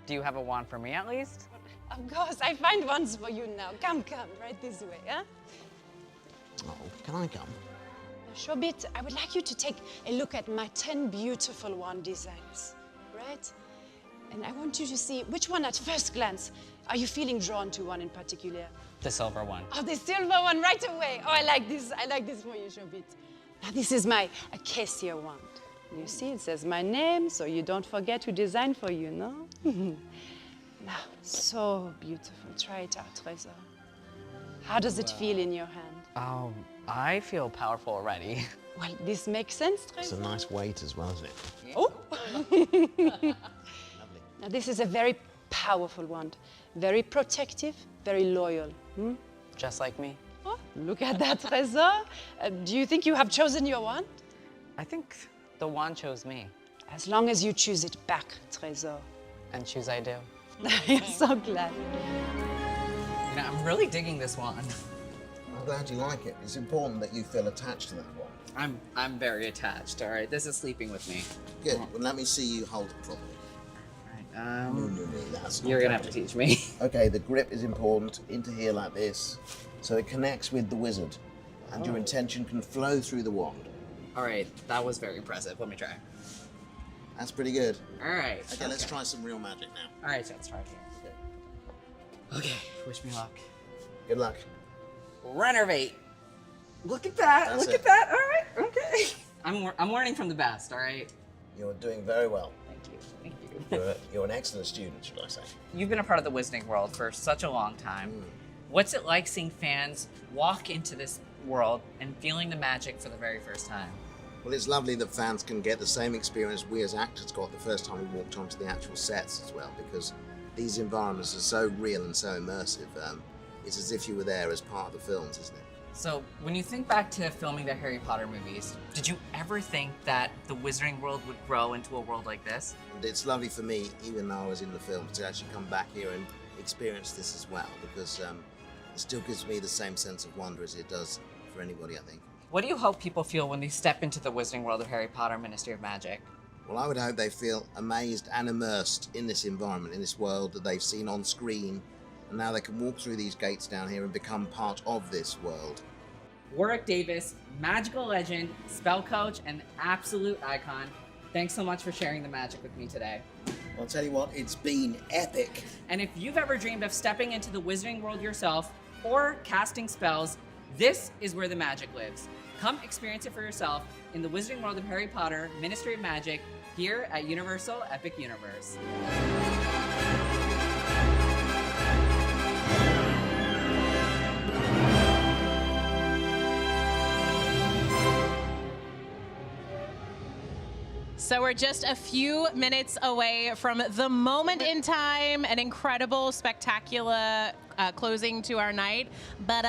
do you have a wand for me at least? Of course, I find wands for you now. Come, right this way, huh? Oh, can I come? Shobit, I would like you to take a look at my 10 beautiful wand designs, right? And I want you to see which one at first glance are you feeling drawn to one in particular? The silver one. Oh, the silver one right away. Oh, I like this. I like this for you, Shobit. Now, this is my acacia wand. You see, it says my name, so you don't forget who designed for you, no? Now, so beautiful. Try it out, Trésor. How does it feel in your hand? I feel powerful already. Well, this makes sense, Trésor. It's a nice weight as well, isn't it? Oh! Now, this is a very powerful wand. Very protective, very loyal. Hmm? Just like me. Oh, look at that, Trésor. Do you think you have chosen your wand? I think the wand chose me. As long as you choose it back, Trésor. And choose I do. I'm so glad. You know, I'm really digging this wand. I'm glad you like it. It's important that you feel attached to that wand. I'm very attached, all right? This is sleeping with me. Good. Well, let me see you hold it properly. No, that's not You're gonna have to properly. teach me. Okay, the grip is important, into here like this, so it connects with the wizard, and your intention can flow through the wand. All right, that was very impressive. Let me try. That's pretty good. All right. Okay, let's try some real magic now. All right, so let's try it here. Okay, wish me luck. Good luck. Renovate. Look at that. That's Look it. at that. All right, okay. I'm learning from the best, all right? You're doing very well. Thank you. Thank you. You're an excellent student, should I say. You've been a part of the Wizarding world for such a long time. What's it like seeing fans walk into this world and feeling the magic for the very first time? Well, it's lovely that fans can get the same experience we as actors got the first time we walked onto the actual sets as well, because these environments are so real and so immersive. It's as if you were there as part of the films, isn't it? So, when you think back to filming the Harry Potter movies, did you ever think that the Wizarding world would grow into a world like this? And it's lovely for me, even though I was in the films, to actually come back here and experience this as well, because it still gives me the same sense of wonder as it does for anybody, I think. What do you hope people feel when they step into the Wizarding world of Harry Potter Ministry of Magic? Well, I would hope they feel amazed and immersed in this environment, in this world that they've seen on screen, and now they can walk through these gates down here and become part of this world. Warwick Davis, magical legend, spell coach, and absolute icon. Thanks so much for sharing the magic with me today. I'll tell you what, it's been epic. And if you've ever dreamed of stepping into the Wizarding world yourself or casting spells, this is where the magic lives. Come experience it for yourself in the Wizarding world of Harry Potter, Ministry of Magic, here at Universal Epic Universe. So we're just a few minutes away from the moment in time, an incredible, spectacular closing to our night. But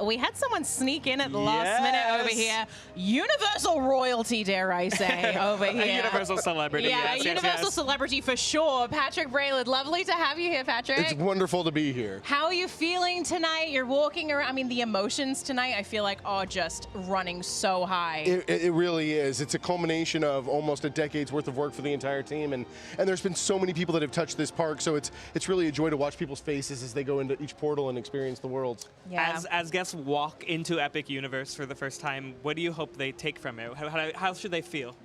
we had someone sneak in at the last minute over here. Universal royalty, dare I say, over here. A universal celebrity. Yeah, a universal celebrity for sure. Patrick Braylard, lovely to have you here, Patrick. It's wonderful to be here. How are you feeling tonight? You're walking around. I mean, the emotions tonight, I feel like, are just running so high. It really is. It's a culmination of almost a decade's worth of work for the entire team, and there's been so many people that have touched this park, so it's really a joy to watch people's faces as they go into each portal and experience the world. Yeah. As guests walk into Epic Universe for the first time, what do you hope they take from it? How should they feel?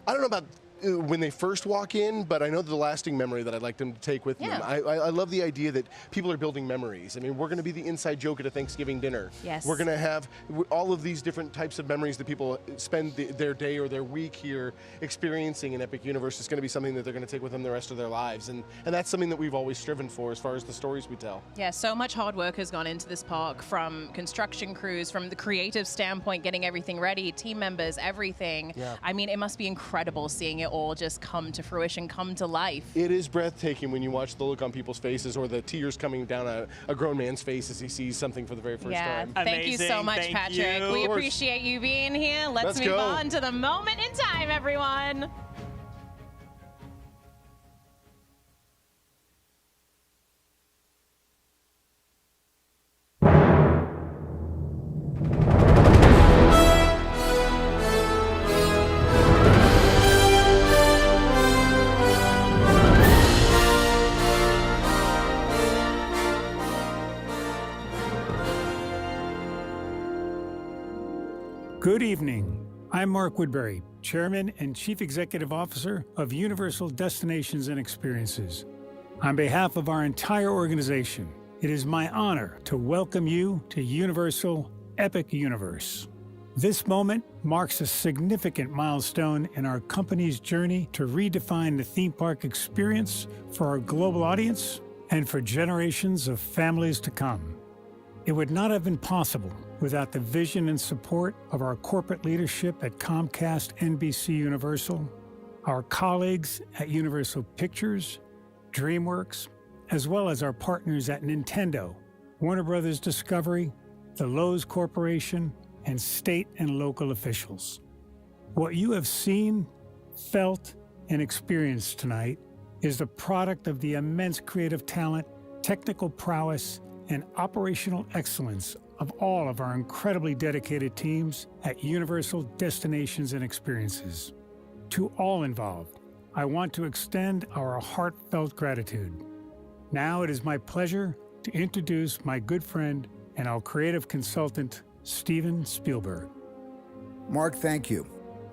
I don't know about when they first walk in, but I know the lasting memory that I'd like them to take with them. I love the idea that people are building memories. I mean, we're going to be the inside joke at a Thanksgiving dinner. Yes. We're going to have all of these different types of memories that people spend their day or their week here experiencing in Epic Universe. Is going to be something that they're going to take with them the rest of their lives. And that's something that we've always striven for as far as the stories we tell. Yeah, so much hard work has gone into this park, from construction crews, from the creative standpoint, getting everything ready, team members, everything. Yeah. I mean, it must be incredible seeing it all just come to fruition, come to life. It is breathtaking when you watch the look on people's faces or the tears coming down a grown man's face as he sees something for the very first time. Thank you so much, Thank Patrick. you. We appreciate you being here. Let's move go. on to the moment in time, everyone. Good evening. I'm Mark Woodbury, Chairman and Chief Executive Officer of Universal Destinations and Experiences. On behalf of our entire organization, it is my honor to welcome you to Universal Epic Universe. This moment marks a significant milestone in our company's journey to redefine the theme park experience for our global audience and for generations of families to come. It would not have been possible without the vision and support of our corporate leadership at Comcast NBCUniversal, our colleagues at Universal Pictures, DreamWorks, as well as our partners at Nintendo, Warner Brothers Discovery, the Lowe's Corporation, and state and local officials. What you have seen, felt, and experienced tonight is the product of the immense creative talent, technical prowess, and operational excellence of all of our incredibly dedicated teams at Universal Destinations and Experiences. To all involved, I want to extend our heartfelt gratitude. Now it is my pleasure to introduce my good friend and our creative consultant, Steven Spielberg. Mark, thank you.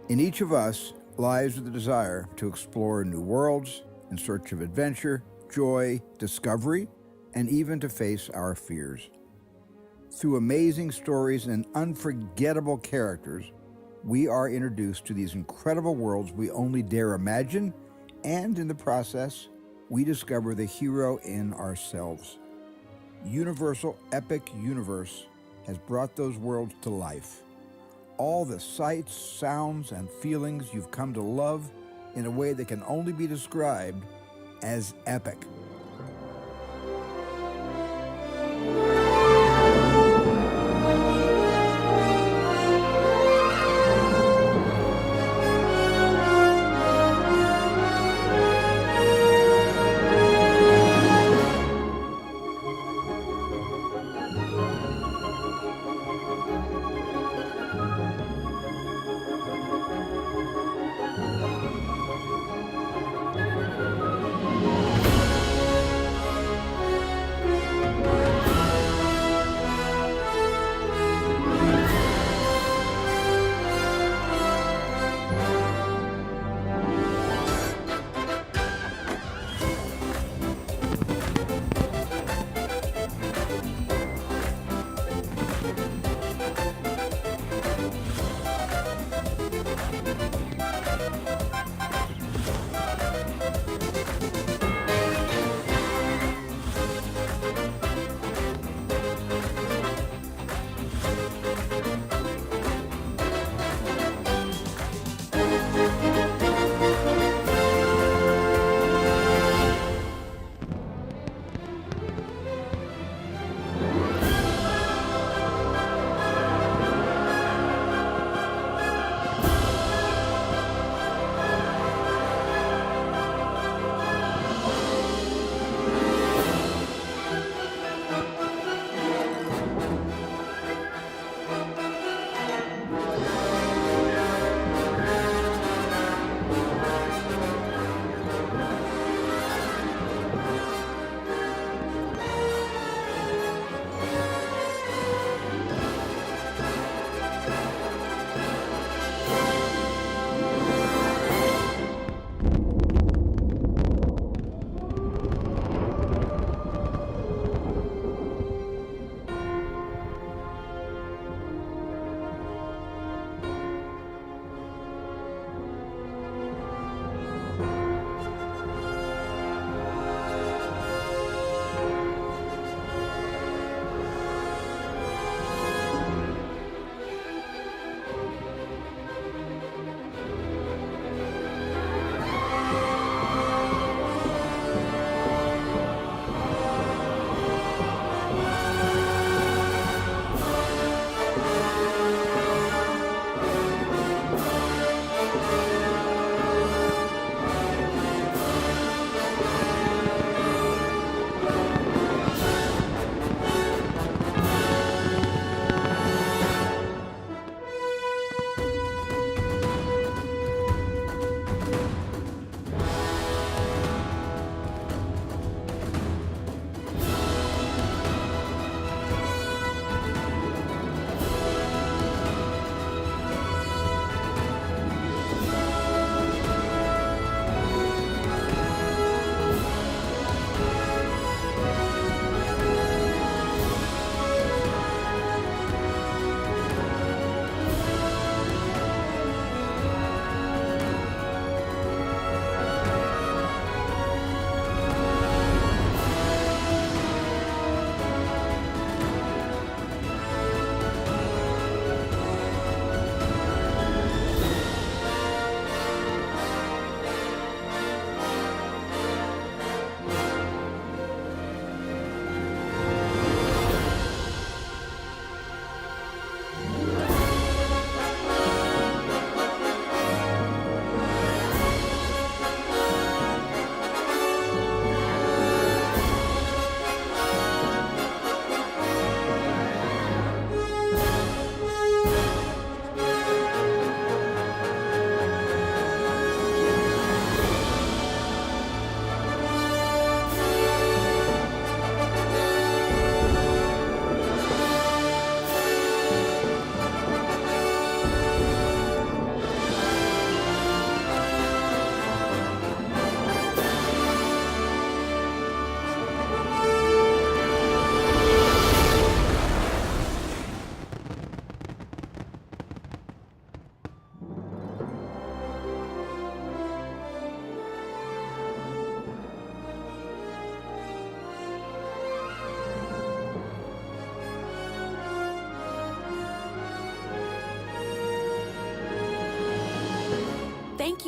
In each of us lies the desire to explore new worlds in search of adventure, joy, discovery, and even to face our fears. Through amazing stories and unforgettable characters, we are introduced to these incredible worlds we only dare imagine, and in the process, we discover the hero in ourselves. Universal Epic Universe has brought those worlds to life. All the sights, sounds, and feelings you've come to love in a way that can only be described as epic.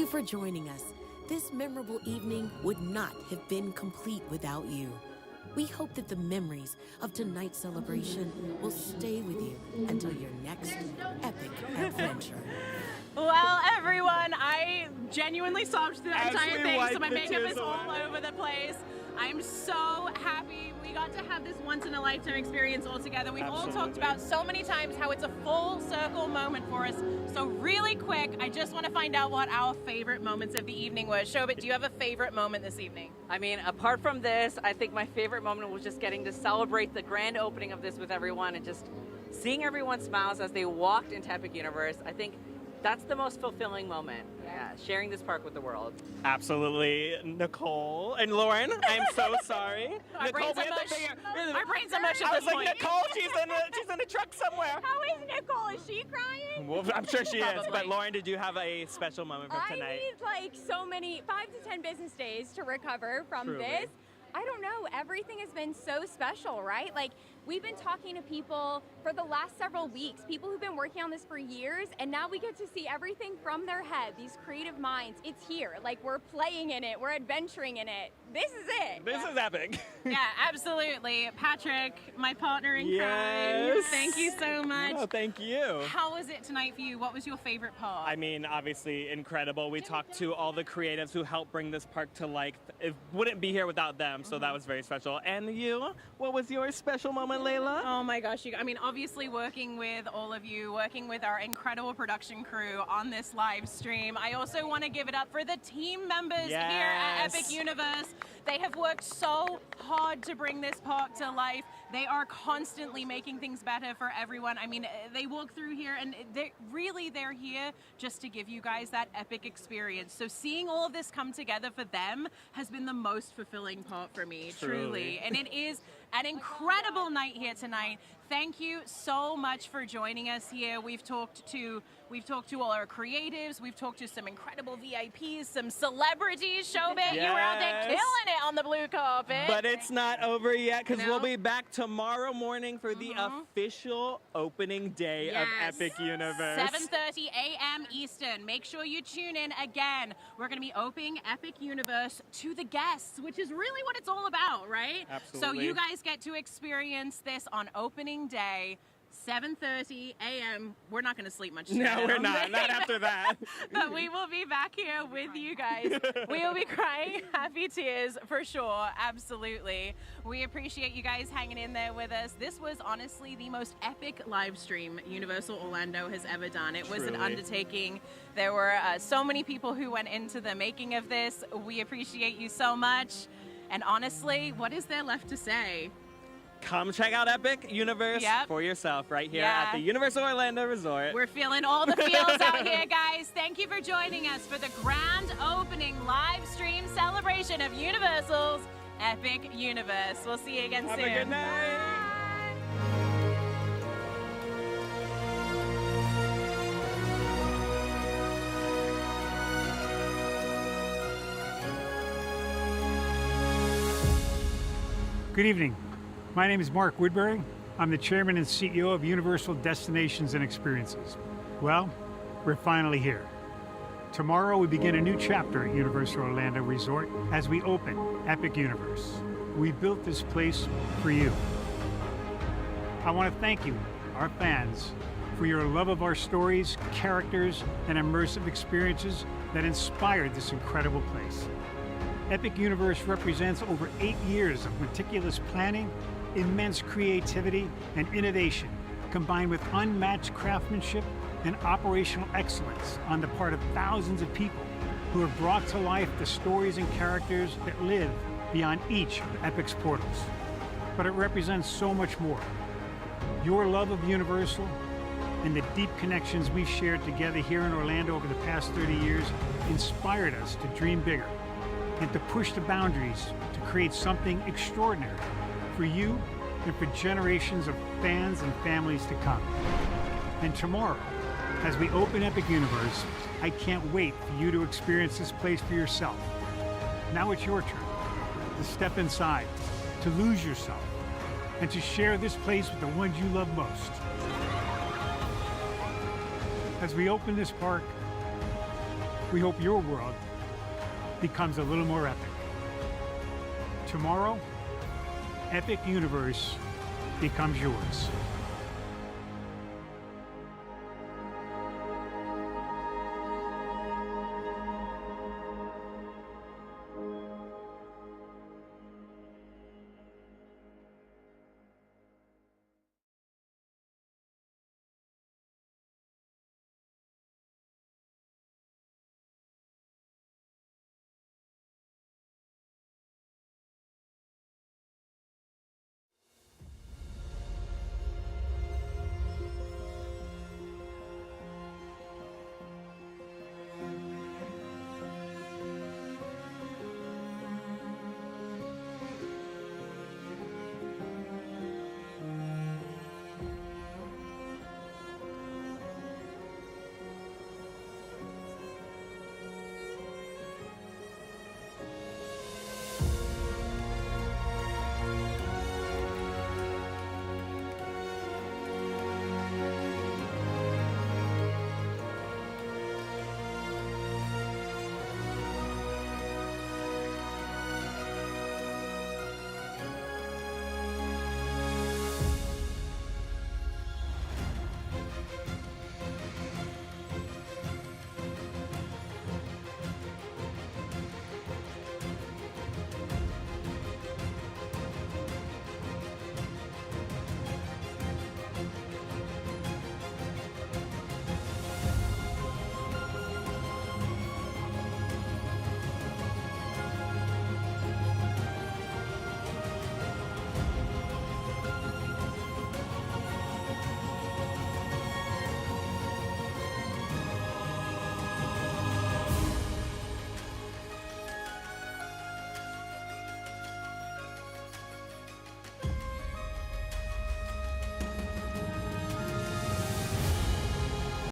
you for joining us. This memorable evening would not have been complete without you. We hope that the memories of tonight's celebration will stay with you until your next epic adventure. Well, everyone, I genuinely sobbed through that entire thing, so my makeup is all over the place. I'm so happy we got to have this once-in-a-lifetime experience all together. We've all talked about so many times how it's a full circle moment for us. So really quick, I just want to find out what our favorite moments of the evening were. Shobit, do you have a favorite moment this evening? I mean, apart from this, I think my favorite moment was just getting to celebrate the grand opening of this with everyone and just seeing everyone's smiles as they walked into Epic Universe. I think that's the most fulfilling moment. Yeah, sharing this park with the world. Absolutely, Nicole and Lauren. I'm so sorry. Our Nicole, brains we are have to mush. figure. Our brains are mush at I was this like, point. Nicole, she's in a truck somewhere. How is Nicole? Is she crying? Well, I'm sure she is. Probably. But Lauren, did you have a special moment from tonight? I need like so many 5 to 10 business days to recover from Truly. this. I don't know, everything has been so special, right? Like, we've been talking to people for the last several weeks, people who've been working on this for years, and now we get to see everything from their head, these creative minds. It's here, like we're playing in it, we're adventuring in it. This is it. This is epic. Yeah, absolutely. Patrick, my partner in crime, Yes. thank you so much. Oh, thank you. How was it tonight for you? What was your favorite part? I mean, obviously incredible. We talked to all the creatives who helped bring this park to life. It wouldn't be here without them, so that was very special. And you, what was your special moment, Layla? Oh my gosh, I mean, obviously working with all of you, working with our incredible production crew on this live stream. I also want to give it up for the team members here at Yes. Epic Universe. They have worked so hard to bring this park to life. They are constantly making things better for everyone. I mean, they walk through here and they're here just to give you guys that epic experience. So seeing all of this come together for them has been the most fulfilling part for me, truly. And it is an incredible night here tonight. Thank you so much for joining us here. We've talked to all our creatives. We've talked to some incredible VIPs, some celebrities. Shobit, you were out there Yes. killing it on the blue carpet. But it's not over yet because No. we'll be back tomorrow morning for the official opening day of Epic Universe. 7:30 a.m. Eastern. Make sure you tune in again. We're going to be opening Epic Universe to the guests, which is really what it's all about, right? Absolutely. So you guys get to experience this on opening day. 7:30 a.m. We're not going to sleep much tonight. No, we're not. Not after that. But we will be back here with you guys. We will be crying happy tears for sure. Absolutely. We appreciate you guys hanging in there with us. This was honestly the most epic live stream Universal Orlando has ever done. It was an Truly. undertaking. There were so many people who went into the making of this. We appreciate you so much. And honestly, what is there left to say? Come check out Epic Universe for yourself right here at the Universal Orlando Resort. We're feeling all the feels out here, guys. Thank you for joining us for the grand opening live stream celebration of Universal's Epic Universe. We'll see you again soon. Have a good night. Good evening. My name is Mark Woodbury. I'm the chairman and CEO of Universal Destinations and Experiences. Well, we're finally here. Tomorrow we begin a new chapter at Universal Orlando Resort as we open Epic Universe. We built this place for you. I want to thank you, our fans, for your love of our stories, characters, and immersive experiences that inspired this incredible place. Epic Universe represents over 8 years of meticulous planning, immense creativity, and innovation, combined with unmatched craftsmanship and operational excellence on the part of thousands of people who have brought to life the stories and characters that live beyond each of Epic's portals. But it represents so much more. Your love of Universal and the deep connections we've shared together here in Orlando over the past 30 years inspired us to dream bigger and to push the boundaries to create something extraordinary for you and for generations of fans and families to come. And tomorrow, as we open Epic Universe, I can't wait for you to experience this place for yourself. Now it's your turn to step inside, to lose yourself, and to share this place with the ones you love most. As we open this park, We hope your world becomes a little more epic. Tomorrow, Epic Universe becomes yours.